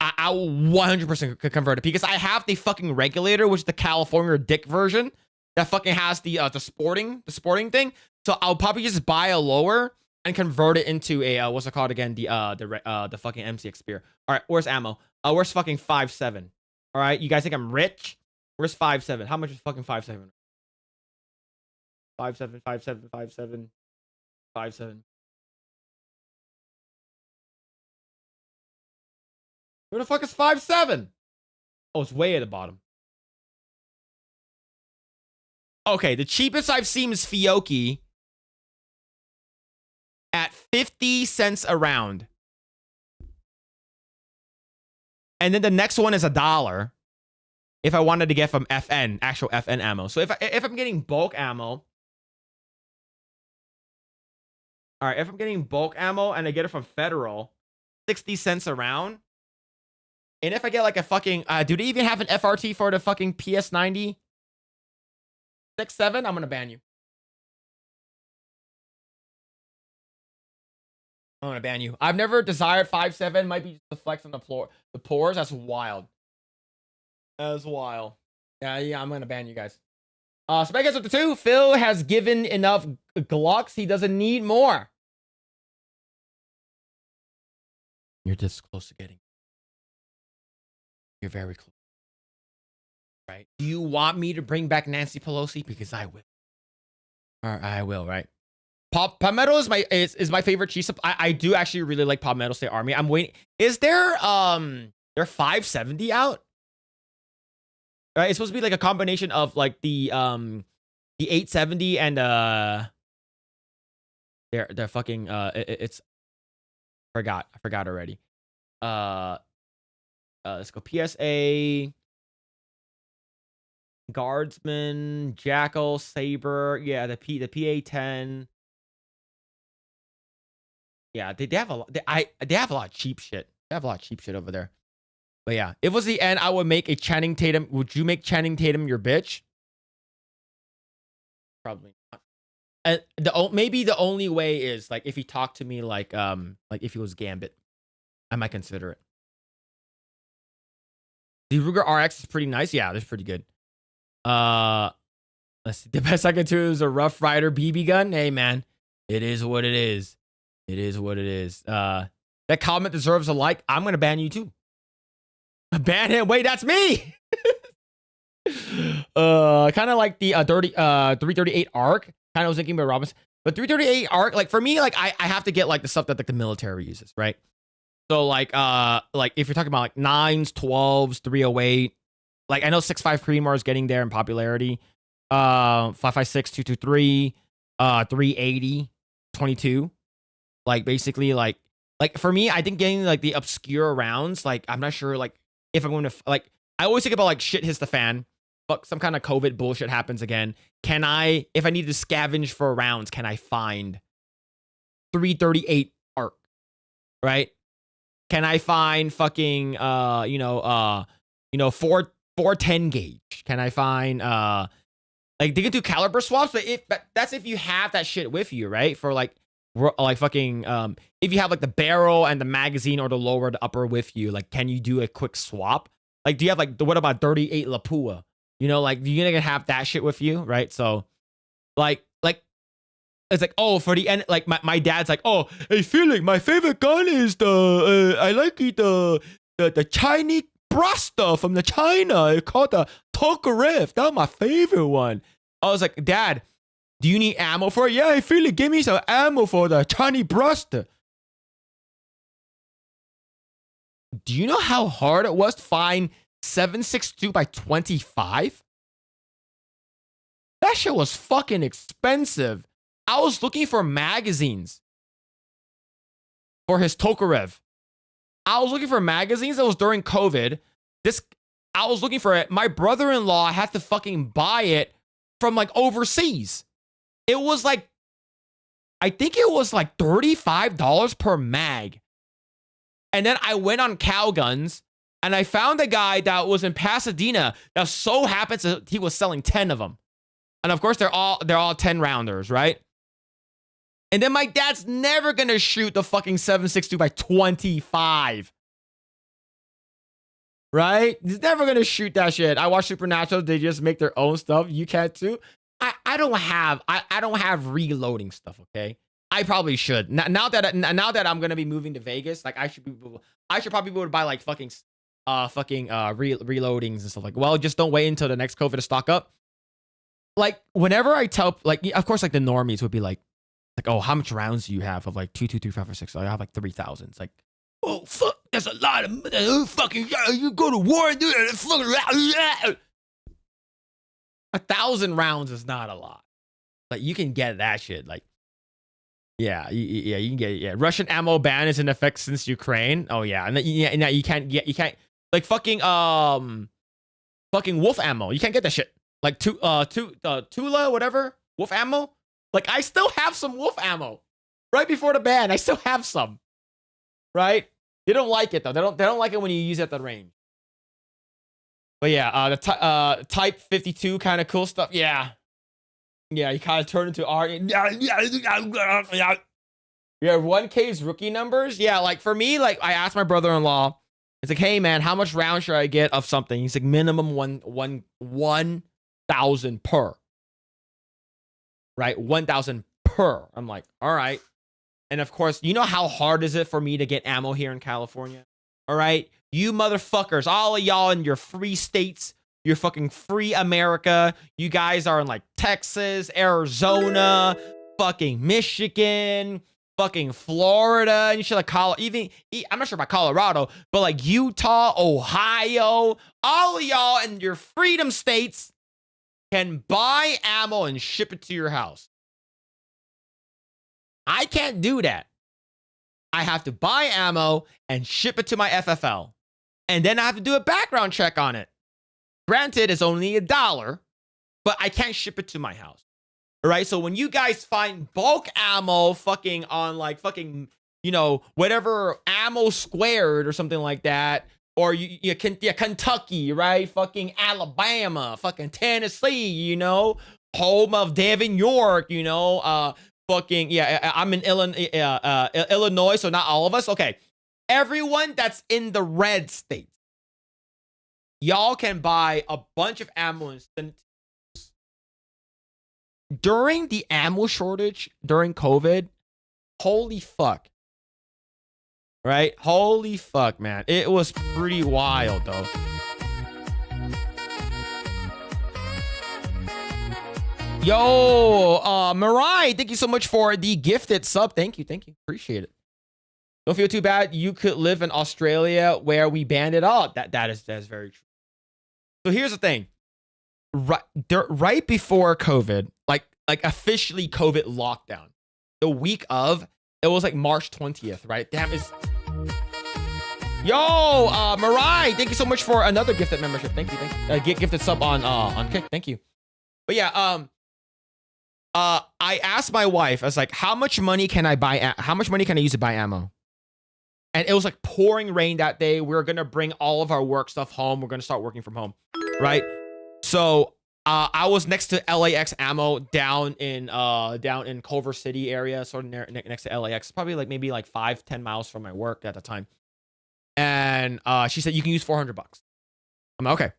I will 100% convert it because I have the fucking regulator, which is the California Dick version that fucking has the sporting thing. So I'll probably just buy a lower and convert it into a what's it called again? The fucking MCX spear. All right, where's ammo? Where's fucking 5.7? All right, you guys think I'm rich? Where's 5.7? How much is fucking 5.7? 5.7, 5.7, 5.7, 5.7. Where the fuck is 5.7? Oh, it's way at the bottom. Okay, the cheapest I've seen is Fiocchi at 50 cents a round. And then the next one is $1 if I wanted to get from FN, actual FN ammo. So if I'm getting bulk ammo, all right, if I'm getting bulk ammo and I get it from Federal, 60 cents a round. And if I get like a fucking, do they even have an FRT for the fucking PS90? 6.7? I'm going to ban you. I'm going to ban you. I've never desired 5.7. Might be just the flex on the pores. That's wild. That's wild. Yeah, I'm going to ban you guys. So back with the 2. Phil has given enough Glocks. He doesn't need more. You're this close to getting. You're very close. Right? Do you want me to bring back Nancy Pelosi? Because I will. Or I will, right? Palmetto is my favorite cheese. I do actually really like Palmetto State Army. I'm waiting. Is there 570 out? Right, it's supposed to be like a combination of like the 870 and they're fucking it's I forgot already. Let's go PSA, Guardsman, Jackal, Saber. Yeah, the PA-10. Yeah, they have a lot. They have a lot of cheap shit. They have a lot of cheap shit over there. But yeah, if it was the end, I would make a Channing Tatum. Would you make Channing Tatum your bitch? Probably not. And maybe the only way is like if he talked to me like if he was Gambit, I might consider it. The Ruger RX is pretty nice. Yeah, that's pretty good. Let's see. The best I can do is a Rough Rider BB gun. Hey man, it is what it is. It is what it is. That comment deserves a like. I'm gonna ban you too. Ban him. Wait, that's me. Kind of like the 338 ARC. Kind of was thinking about Robinson, but 338 ARC, like for me, like I have to get like the stuff that like the military uses, right? So like if you're talking about like 9s, 12s, 308, like I know 6.5 Creedmoor is getting there in popularity. 5.56, 223, 380, 22. Like basically like for me, I think getting like the obscure rounds, like I'm not sure like if I'm going to like I always think about like shit hits the fan. But some kind of COVID bullshit happens again. Can I, if I need to scavenge for rounds, can I find 338 ARC, right? Can I find fucking 410 gauge? Can I find like they can do caliber swaps, but that's if you have that shit with you, right? For like fucking if you have like the barrel and the magazine or the lower to upper with you, like can you do a quick swap? Like do you have like what about 38 Lapua? You know, like you're gonna have that shit with you, right? So, like it's like, oh, for the end, like my dad's like, oh, hey, Felix, my favorite gun is I like it the Chinese Brasta from the China. It's called the Tokarev. That's my favorite one. I was like, Dad, do you need ammo for it? Yeah, hey, Felix, give me some ammo for the Chinese Brasta. Do you know how hard it was to find 7.62 by 25? That shit was fucking expensive. I was looking for magazines for his Tokarev. I was looking for magazines. That was during COVID. I was looking for it. My brother-in-law had to fucking buy it from like overseas. It was like, I think it was like $35 per mag. And then I went on Cowguns and I found a guy that was in Pasadena that so happens that he was selling 10 of them. And of course, they're all 10 rounders, right? And then my dad's never going to shoot the fucking 7.62 by 25. Right? He's never going to shoot that shit. I watch Supernatural. They just make their own stuff. You can too. I don't have reloading stuff, okay? I probably should. Now that I'm going to be moving to Vegas, like I should probably be able to buy like fucking reloadings and stuff like, well, just don't wait until the next COVID to stock up. Like whenever I tell, like, of course, like the normies would be like, oh, how much rounds do you have of like 2, 2, 3, 5, 4, 6? So I have like 3,000. It's like, oh fuck, that's a lot of fucking. You go to war, dude. 1,000 rounds is not a lot. Like you can get that shit. Like, yeah, you can get it. Yeah, Russian ammo ban is in effect since Ukraine. Oh yeah, and now you can't like fucking wolf ammo. You can't get that shit. Like Tula, whatever, wolf ammo. Like I still have some wolf ammo. Right before the ban, I still have some. Right? They don't like it though. They don't like it when you use it at the range. But yeah, the Type 52 kind of cool stuff. Yeah. Yeah, you kind of turn into art. Yeah, 1K's rookie numbers. Yeah, like for me, like I asked my brother-in-law, it's like, hey man, how much round should I get of something? He's like, minimum 1,000 per. Right? 1,000 per. I'm like, all right. And of course, you know how hard is it for me to get ammo here in California? All right? You motherfuckers, all of y'all in your free states, your fucking free America. You guys are in like Texas, Arizona, fucking Michigan, fucking Florida, and shit like I'm not sure about Colorado, but like Utah, Ohio, all of y'all in your freedom states can buy ammo and ship it to your house. I can't do that. I have to buy ammo and ship it to my FFL. And then I have to do a background check on it. Granted, it's only $1, but I can't ship it to my house. All right. So when you guys find bulk ammo fucking on like fucking, you know, whatever ammo squared or something like that, or Kentucky, right? Fucking Alabama, fucking Tennessee, you know, home of Devin York, you know, I'm in Illinois, so not all of us. Okay. Everyone that's in the red states, y'all can buy a bunch of ammo and send it to us. During the ammo shortage during COVID, holy fuck. Right? Holy fuck, man. It was pretty wild, though. Yo, Mirai, thank you so much for the gifted sub. Thank you. Appreciate it. Don't feel too bad. You could live in Australia where we banned it all. That is very true. So here's the thing. Right before COVID, like officially COVID lockdown, the week of, it was like March 20th, right? Damn, it's... Yo, Mirai, thank you so much for another gifted membership. Thank you. Gifted sub on Kick. Thank you. But yeah, I asked my wife, I was like, how much money can I use to buy ammo? And it was like pouring rain that day. We were going to bring all of our work stuff home. We're going to start working from home, right? So I was next to LAX ammo down in Culver City area, sort of next to LAX, probably like maybe like 5-10 miles from my work at the time. And she said, you can use $400. I'm like, okay.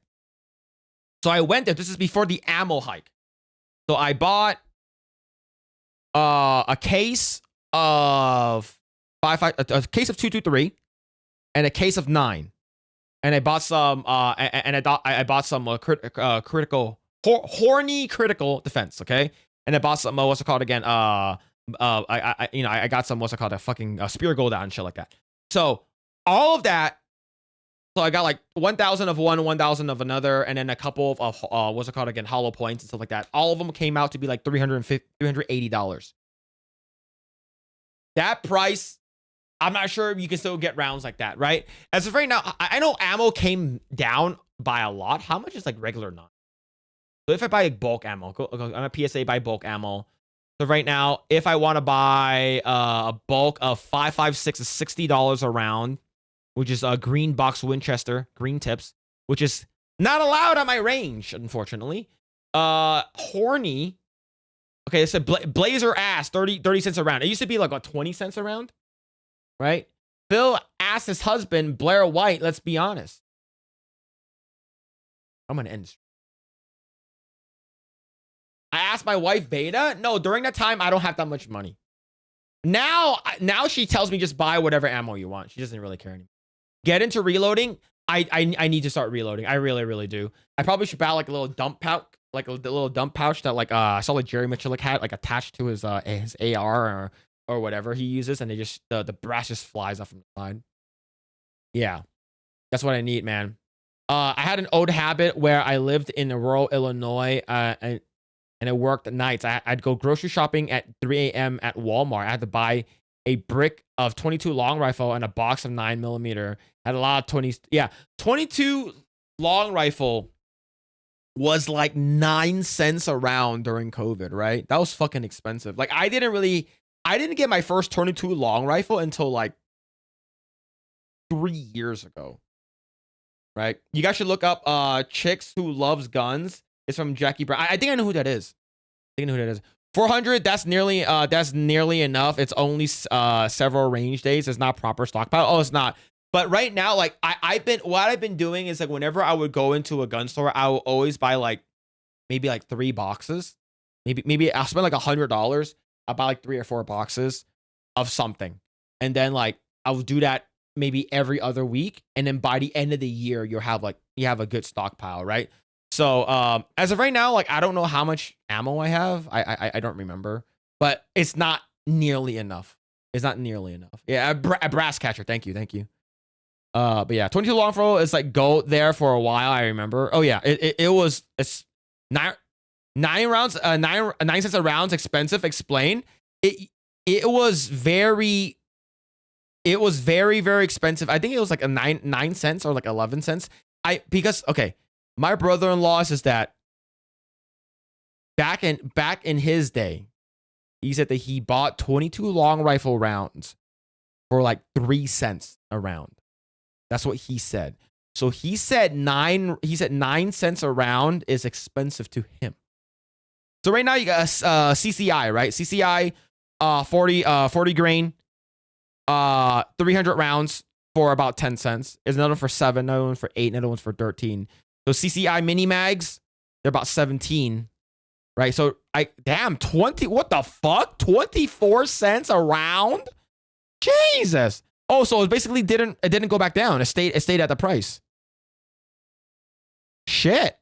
So I went there. This is before the ammo hike. So I bought a case of a case of 223 and a case of 9. And I bought some I bought some horny critical defense, okay? And I bought some what's it called again? I got some what's it called, a fucking spear gold out and shit like that. So all of that. So I got like 1,000 of one, 1,000 of another, and then a couple of what's it called again, hollow points and stuff like that. All of them came out to be like $380. That price, I'm not sure if you can still get rounds like that, right? As of right now, I know ammo came down by a lot. How much is like regular non? So if I buy like bulk ammo, I'm a PSA buy bulk ammo. So right now, if I want to buy a bulk of 5.56 is $60 a round, which is a green box Winchester, green tips, which is not allowed on my range, unfortunately. Horny. Okay, it said Blazer ass, 30 cents a round. It used to be like, what, 20 cents a round? Right? Phil asked his husband, Blair White, let's be honest. I'm going to end this. I asked my wife, Beta. No, during that time, I don't have that much money. Now she tells me just buy whatever ammo you want. She doesn't really care anymore. Get into reloading. I need to start reloading. I really, really do. I probably should buy like a little dump pouch, like a little dump pouch that like I saw like Jerry Mitchell had like attached to his AR or whatever he uses, and they just the brass just flies off from the side. Yeah, that's what I need, man. I had an old habit where I lived in rural Illinois, and I worked at nights. I'd go grocery shopping at 3 a.m. at Walmart. I had to buy a brick of 22 long rifle and a box of 9mm. Had a lot of 20s. Yeah, 22 long rifle was like 9 cents a round during COVID, right? That was fucking expensive. Like I didn't get my first 22 long rifle until like 3 years ago. Right? You guys should look up Chicks Who Loves Guns. It's from Jackie Brown. I think I know who that is. 400, that's nearly enough. It's only several range days. It's not proper stockpile. Oh, it's not. But right now, like what I've been doing is like whenever I would go into a gun store, I will always buy like maybe like 3 boxes. Maybe I'll spend like $100. I'll buy like 3 or 4 boxes of something. And then like I will do that maybe every other week. And then by the end of the year, you have a good stockpile, right? So as of right now, like I don't know how much ammo I have. I don't remember. but it's not nearly enough. It's not nearly enough. Yeah, a brass catcher. Thank you. But yeah, 22 long throw is like go there for a while. I remember. Oh yeah, it's 9 rounds, 9 cents a round. Expensive. Explain. It was very very expensive. I think it was like a 9 cents or like 11 cents. Because okay, my brother-in-law says that back in his day, he said that he bought 22 long rifle rounds for like 3 cents a round. That's what he said. So he said 9 cents a round is expensive to him. So right now you got CCI, right? CCI 40 grain 300 rounds for about 10 cents. There's another one for 7, another one for 8, another one's for 13. So CCI mini mags, they're about 17. Right? So damn, 20, what the fuck? 24 cents a round? Jesus. Oh, so it basically didn't go back down. It stayed at the price. Shit.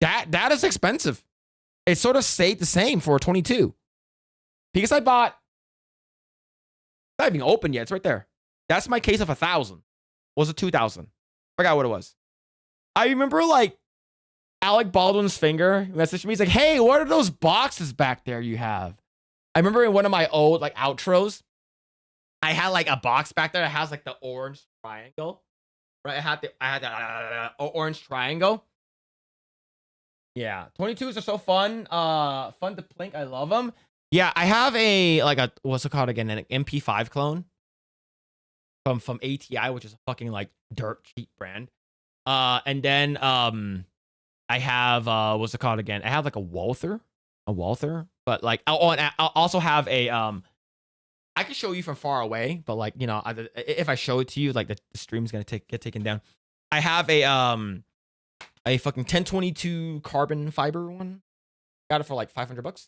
That is expensive. It sort of stayed the same for 22. Because I bought, it's not even open yet. It's right there. That's my case of 1,000. Was it 2,000? Forgot what it was. I remember like Alec Baldwin's finger messaged me. He's like, hey, what are those boxes back there you have? I remember in one of my old like outros, I had like a box back there that has like the orange triangle. Right? I had the orange triangle. Yeah. 22s are so fun. Fun to plink. I love them. Yeah, I have what's it called again? An MP5 clone from ATI, which is a fucking like dirt cheap brand. And then I have what's it called again? I have like a Walther, but like and I also have a I can show you from far away, but like, you know, if I show it to you, like the stream's gonna get taken down. I have a fucking 1022 carbon fiber one. Got it for like $500.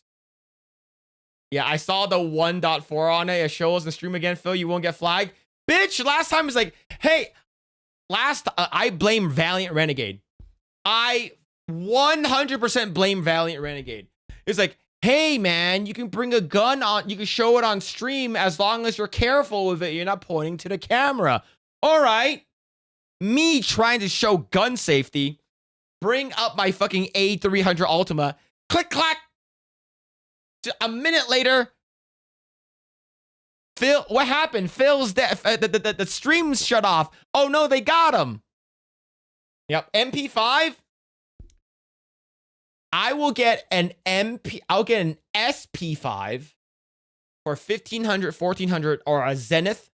Yeah, I saw the 1.4 on it. It shows the stream again, Phil. You won't get flagged. Bitch, last time was like, hey, I blame Valiant Renegade. I 100% blame Valiant Renegade. It's like, hey, man, you can bring a gun on. You can show it on stream as long as you're careful with it. You're not pointing to the camera. All right. Me trying to show gun safety. Bring up my fucking A300 Ultima. Click, clack. A minute later, Phil, what happened? Phil's death. The stream's shut off. Oh no, they got him. Yep, MP5. I'll get an SP5 for 1,500, 1,400, or a Zenith,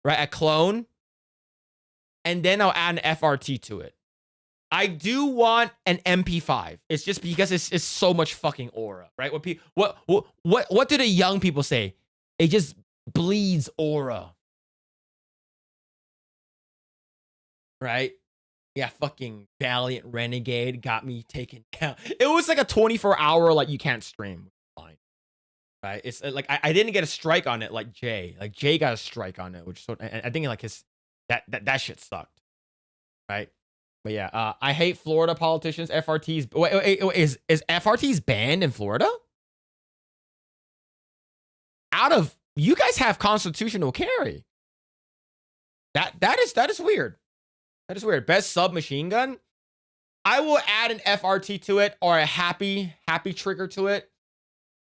right? A clone, and then I'll add an FRT to it. I do want an MP5. It's just because it's so much fucking aura, right? What do the young people say? It just bleeds aura, right? Yeah, fucking Valiant Renegade got me taken down. It was like a 24-hour like you can't stream. Fine, right? It's like I didn't get a strike on it like Jay. Like Jay got a strike on it, which sort of, I think like his that shit sucked, right? But yeah, I hate Florida politicians. FRTs. Wait, is FRTs banned in Florida? You guys have constitutional carry. That is weird. That is weird. Best submachine gun. I will add an FRT to it or a happy trigger to it.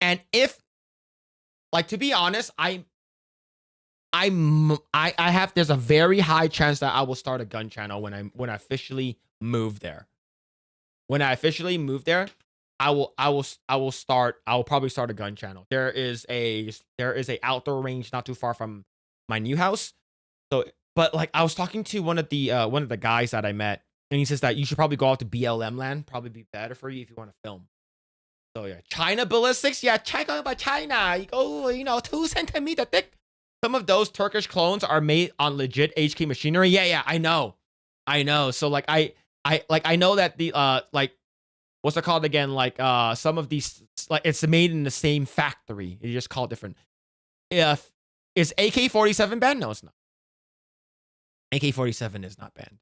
And if, like, to be honest, there's a very high chance that I will start a gun channel when I officially move there. When I officially move there, I will probably start a gun channel. There is a outdoor range not too far from my new house. So, but like I was talking to one of the guys that I met, and he says that you should probably go out to BLM land, probably be better for you if you want to film. So yeah, China ballistics, yeah, check out about China. You go, 2 centimeter thick. Some of those Turkish clones are made on legit HK machinery. Yeah, I know. So like I know that the what's it called again? Like some of these, like it's made in the same factory. You just call it different. Is AK-47 banned? No, it's not. AK-47 is not banned.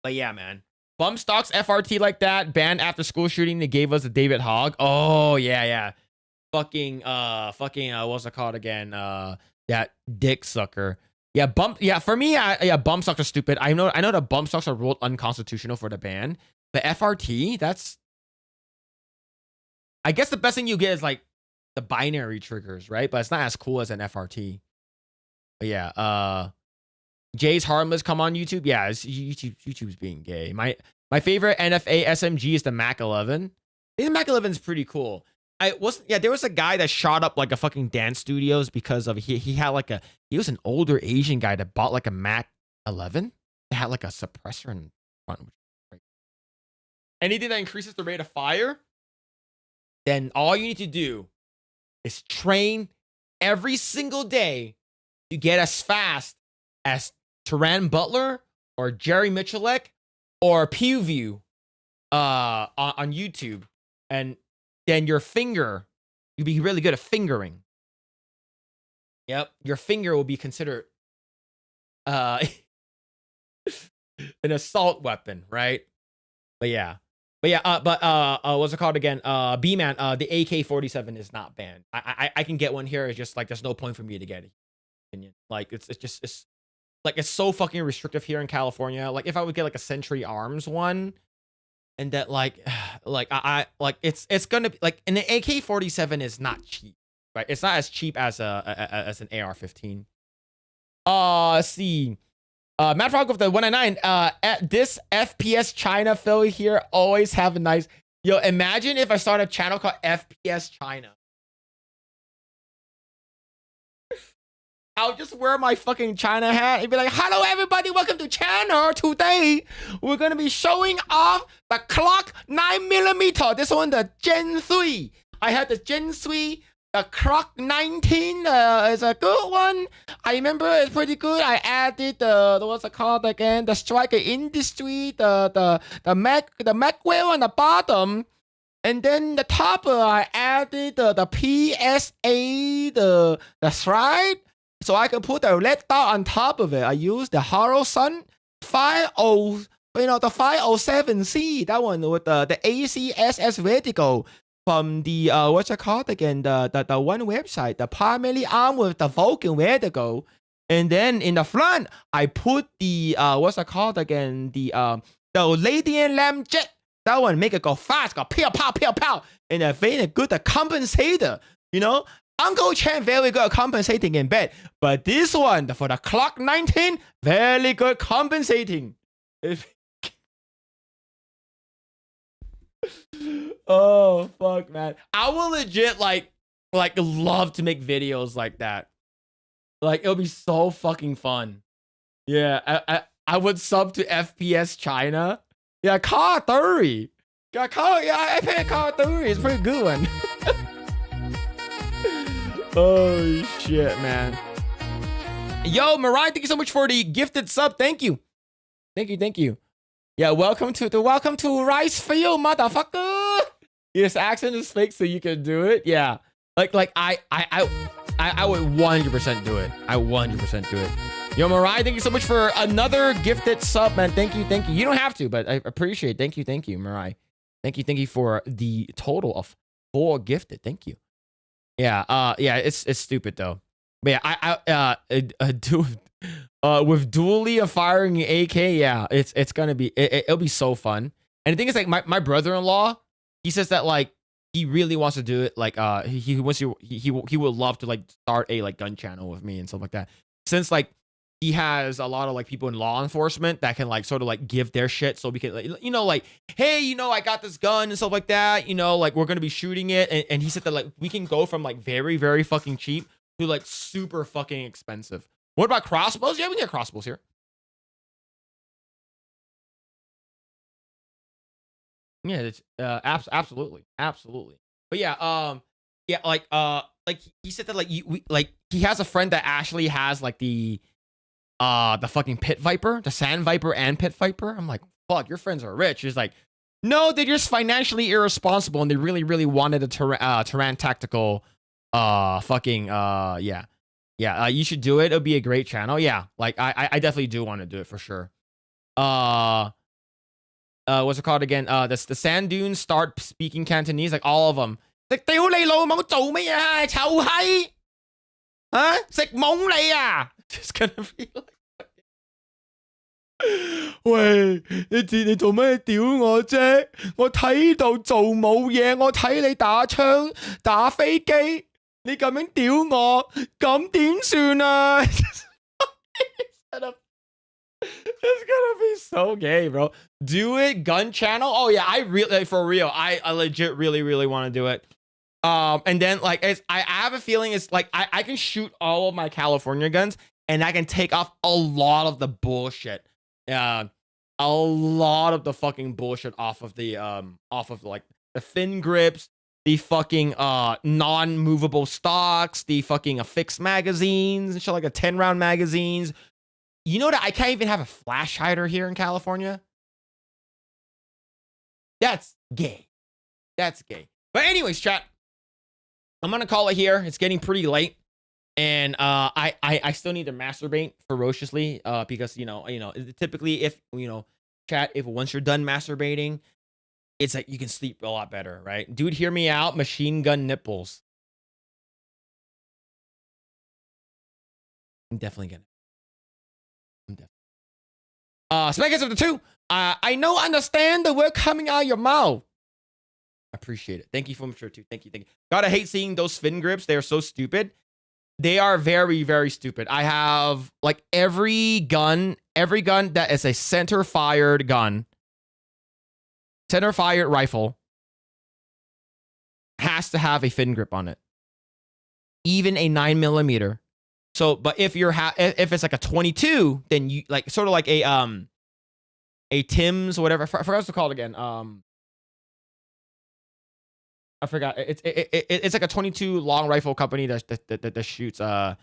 But yeah, man. Bump stocks FRT like that. Banned after school shooting. They gave us a David Hogg. Oh yeah. Fucking what's it called again? That dick sucker. Yeah, for me, bump stocks are stupid. I know the bump stocks are ruled unconstitutional for the ban. But FRT, that's, I guess the best thing you get is like the binary triggers, right? But it's not as cool as an FRT. But yeah, Jay's Harmless come on YouTube. Yeah, it's YouTube's being gay. My favorite NFA SMG is the Mac 11. I think the Mac 11 is pretty cool. There was a guy that shot up like a fucking dance studios because of he was an older Asian guy that bought like a Mac 11 that had like a suppressor in front. Anything that increases the rate of fire, then all you need to do is train every single day to get as fast as Taran Butler or Jerry Michalek or PewView on YouTube, and then your finger, you'll be really good at fingering. Yep, your finger will be considered an assault weapon, right? But what's it called again? B-Man, the AK-47 is not banned. I can get one here. It's just like there's no point for me to get it. Like it's so fucking restrictive here in California. Like if I would get like a Century Arms one, and that it's gonna be like, and the AK-47 is not cheap, right? It's not as cheap as an AR-15. Let's see. Matt Frog with the 199. At this FPS China Phil here always have a nice. Yo, imagine if I start a channel called FPS China. I'll just wear my fucking China hat and be like, hello everybody, welcome to channel. Today, we're going to be showing off the clock 9mm. This one, the Gen 3. I had the Gen 3, the clock 19 is a good one. I remember it's pretty good. I added the what's it called again? The Striker Industry, the Macwell on the bottom. And then the top, I added the PSA, the slide. So I can put the red dot on top of it. I use the Hollow Sun 507C, that one with the ACSS Vertigo from the what's it called again? The one website, the primary arm with the Vulcan Vertigo. And then in the front, I put the what's it called again? The Radiant Lamp Jet. That one make it go fast, go pow pow pow pow, and a very good compensator, you know. Uncle Chen very good compensating in bed, but this one for the clock 19 very good compensating. Oh fuck, man! I will legit like love to make videos like that. Like it'll be so fucking fun. Yeah, I would sub to FPS China. Yeah, Call of Duty. I played Call of Duty. It's a pretty good one. Oh shit, man. Yo, Mariah, thank you so much for the gifted sub. Thank you. Yeah, welcome to Rice Field, motherfucker. This accent is fake, so you can do it. Yeah. Like I would 100% do it. I 100% do it. Yo, Mariah, thank you so much for another gifted sub, man. Thank you. You don't have to, but I appreciate it. Thank you, Mariah. Thank you for the total of 4 gifted. Thank you. Yeah, it's stupid though. But yeah, I do with dually firing AK. Yeah, it's gonna be it'll be so fun. And the thing is, like my brother-in-law, he says that like he really wants to do it. Like he would love to like start a like gun channel with me and stuff like that. Since like he has a lot of like people in law enforcement that can like sort of like give their shit, so we can like, you know, like, hey, you know, I got this gun and stuff like that, you know, like we're gonna be shooting it, and he said that like we can go from like very, very fucking cheap to like super fucking expensive. What about crossbows? Yeah, we can get crossbows here. Yeah, it's absolutely. But yeah, like he said that like he has a friend that actually has like the fucking Pit Viper, the Sand Viper and Pit Viper. I'm like, fuck, your friends are rich. He's like, no, they're just financially irresponsible, and they really, really wanted a Taran tactical. You should do it. It'll be a great channel. Yeah, like I definitely do want to do it for sure. what's it called again? The sand dunes start speaking Cantonese, like all of them. Like, 屌你老母做乜嘢啊？臭閪！啊！食懵你啊！ Just gonna be like, 喂，你做咩屌我啫？我睇度做冇嘢，我睇你打槍打飛機，你咁樣屌我，咁點算啊？ It's gonna be so gay, bro. Do it, gun channel. Oh yeah, I really, for real, I legit really want to do it. And then like I have a feeling it's like I can shoot all of my California guns and I can take off a lot of the bullshit. A lot of the fucking bullshit off of like the fin grips, the fucking non-movable stocks, the fucking affixed magazines and shit, like a 10-round magazines. You know that I can't even have a flash hider here in California? That's gay. That's gay. But anyways, chat, I'm gonna call it here. It's getting pretty late. And I still need to masturbate ferociously because you know typically if chat, if once you're done masturbating, it's like you can sleep a lot better, right? Dude, hear me out. Machine gun nipples. I'm definitely gonna. Smackers of the 2. I know, understand the word coming out of your mouth. I appreciate it. Thank you for mature too. Thank you. Gotta hate seeing those fin grips. They are so stupid. They are very stupid. I have like every gun that is a center fired gun, center fired rifle has to have a fin grip on it. Even a 9mm. So, but if if it's like a 22, then you like sort of like a Tim's or whatever. I forgot what it's called again. I forgot. It's like a 22 long rifle company that shoots. I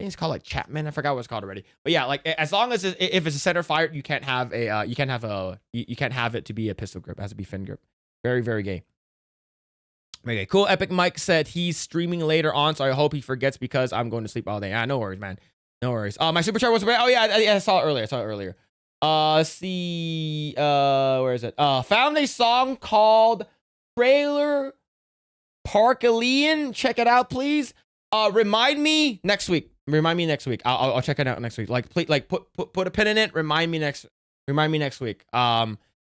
think it's called like Chapman. I forgot what it's called already. But yeah, like as long as if it's a center fired, you can't have you can't have it to be a pistol grip. It has to be fin grip. Very gay. Okay, cool. Epic Mike said he's streaming later on, so I hope he forgets because I'm going to sleep all day. No worries, man. No worries. My super chat was away. Oh yeah, I saw it earlier. Let's see. Where is it? Found a song called Trailer Parkalian. Check it out, please. Remind me next week. I'll check it out next week. Like, please, like put a pin in it. Remind me next week.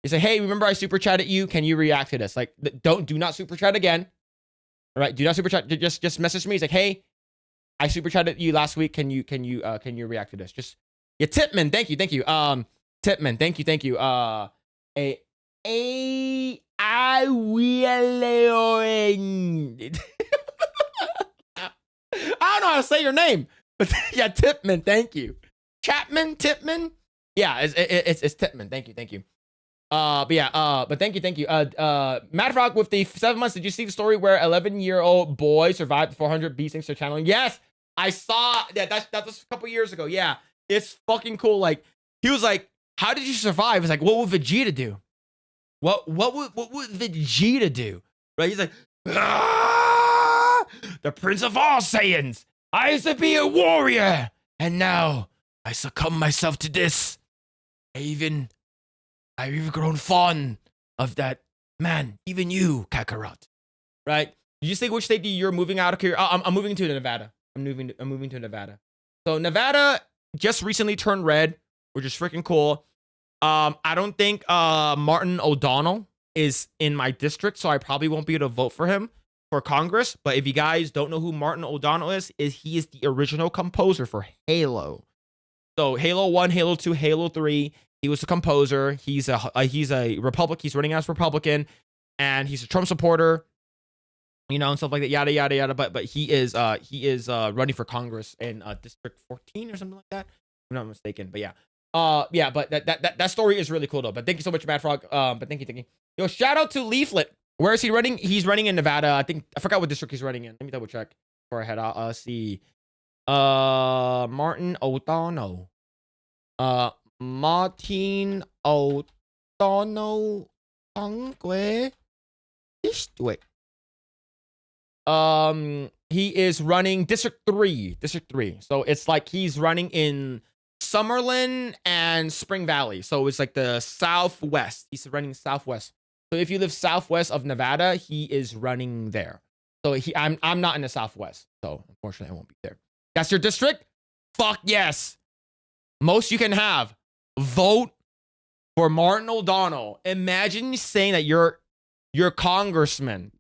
You say, hey, remember I super chatted you? Can you react to this? Like, do not super chat again. All right, do not super chat. Just message me. It's like, hey, I super chatted you last week. Can you react to this? Just Tipman, thank you. Tipman, thank you. I don't know how to say your name, but yeah, Tipman, thank you. Tipman. Yeah, it's Tipman. Thank you. But thank you. Mad Frog with the 7 months. Did you see the story where 11-year-old boy survived 400 beats thanks to channeling? Yes, I saw that. That was a couple years ago. Yeah, it's fucking cool. Like he was like, "How did you survive?" It's like, "What would Vegeta do? What would Vegeta do?" Right? He's like, the Prince of all Saiyans. I used to be a warrior, and now I succumb myself to this. I've even grown fond of that man. Even you, Kakarot. Right? Did you say which state you're moving out of here? I'm moving to Nevada. I'm moving to Nevada. So Nevada just recently turned red, which is freaking cool. I don't think Martin O'Donnell is in my district, so I probably won't be able to vote for him for Congress. But if you guys don't know who Martin O'Donnell is he is the original composer for Halo. So Halo 1, Halo 2, Halo 3. He was a composer. He's a Republican. He's running as Republican, and he's a Trump supporter, and stuff like that. Yada yada yada. But he is running for Congress in District 14 or something like that. If I'm not mistaken. But yeah. But that story is really cool though. But thank you so much, Mad Frog. But thank you. Yo, shout out to Leaflet. Where is he running? He's running in Nevada. I forgot what district he's running in. Let me double check before I head out. See. Martin O'Donnell. Martin O'Donnell District. He is running District 3. So it's like he's running in Summerlin and Spring Valley. So it's like the southwest. He's running southwest. So if you live southwest of Nevada, he is running there. So I'm not in the southwest. So unfortunately, I won't be there. That's your district? Fuck yes. Most you can have. Vote for Martin O'Donnell. Imagine saying that you're congressman.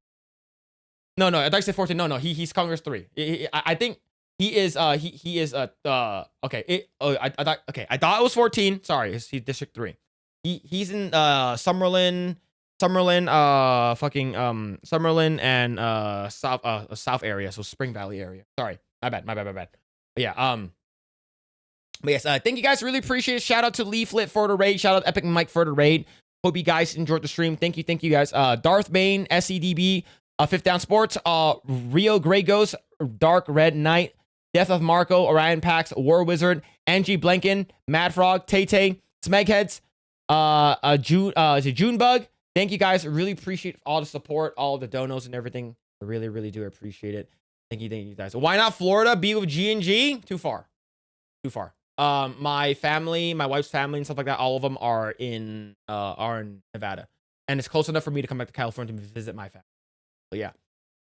No, I thought you said 14. No, he's Congress 3. I think he is he is I thought it was 14. Sorry, he's District 3. He's in Summerlin, Summerlin and south area, so Spring Valley area. Sorry, my bad. But yeah, but yes, thank you guys, really appreciate it. Shout out to Leaflet for the raid. Shout out to Epic Mike for the raid. Hope you guys enjoyed the stream. Thank you guys. Darth Bane, SEDB, Fifth Down Sports, Rio Grey Ghost, Dark Red Knight, Death of Marco, Orion Pax, War Wizard, Angie Blanken, Mad Frog, Tay, Smegheads, Junebug. Thank you guys. Really appreciate all the support, all the donos and everything. I really do appreciate it. Thank you guys. Why not Florida? Be with G&G? Too far. My family, my wife's family and stuff like that, all of them are in Nevada. And it's close enough for me to come back to California to visit my family. So yeah.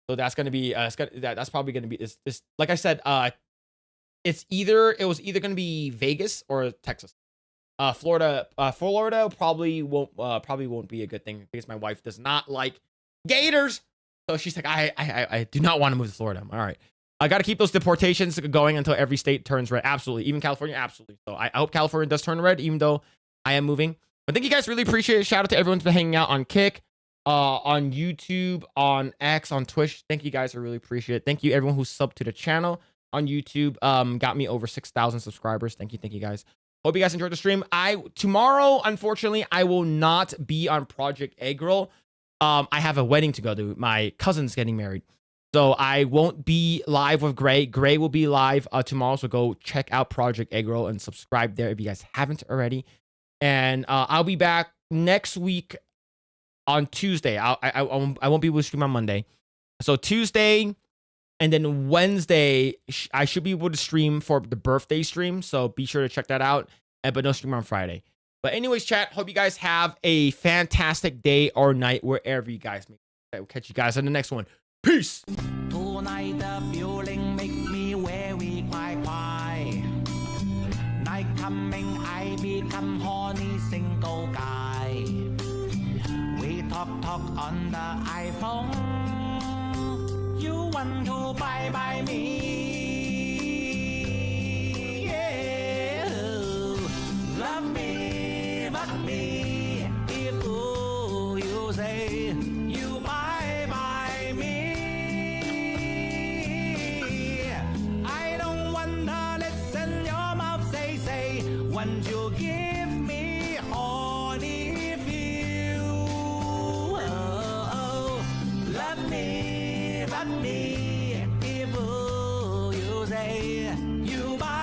So that's gonna be that's probably gonna be this like I said, it was either gonna be Vegas or Texas. Florida probably won't be a good thing because my wife does not like gators. So she's like, I do not want to move to Florida. All right. I got to keep those deportations going until every state turns red. Absolutely. Even California. Absolutely. So I hope California does turn red, even though I am moving. But thank you guys. Really appreciate it. Shout out to everyone who's been hanging out on Kick, on YouTube, on X, on Twitch. Thank you guys. I really appreciate it. Thank you everyone who's subbed to the channel on YouTube. Got me over 6,000 subscribers. Thank you guys. Hope you guys enjoyed the stream. Tomorrow, unfortunately, I will not be on Project Egg Roll. I have a wedding to go to. My cousin's getting married. So I won't be live with Gray. Gray will be live tomorrow. So go check out Project Egg Roll and subscribe there if you guys haven't already. And I'll be back next week on Tuesday. I won't be able to stream on Monday. So Tuesday and then Wednesday, I should be able to stream for the birthday stream. So be sure to check that out. But no stream on Friday. But anyways, chat, hope you guys have a fantastic day or night wherever you guys make it. We'll catch you guys on the next one. Peace. Tonight the feeling make me very quiet. Night coming, I become horny single guy. We talk on the iPhone. You want to buy me? Yeah. Love me, fuck me. If you say you buy me. I don't wanna listen your mouth say once you give me honey feel. Love me, fuck me. If you say you buy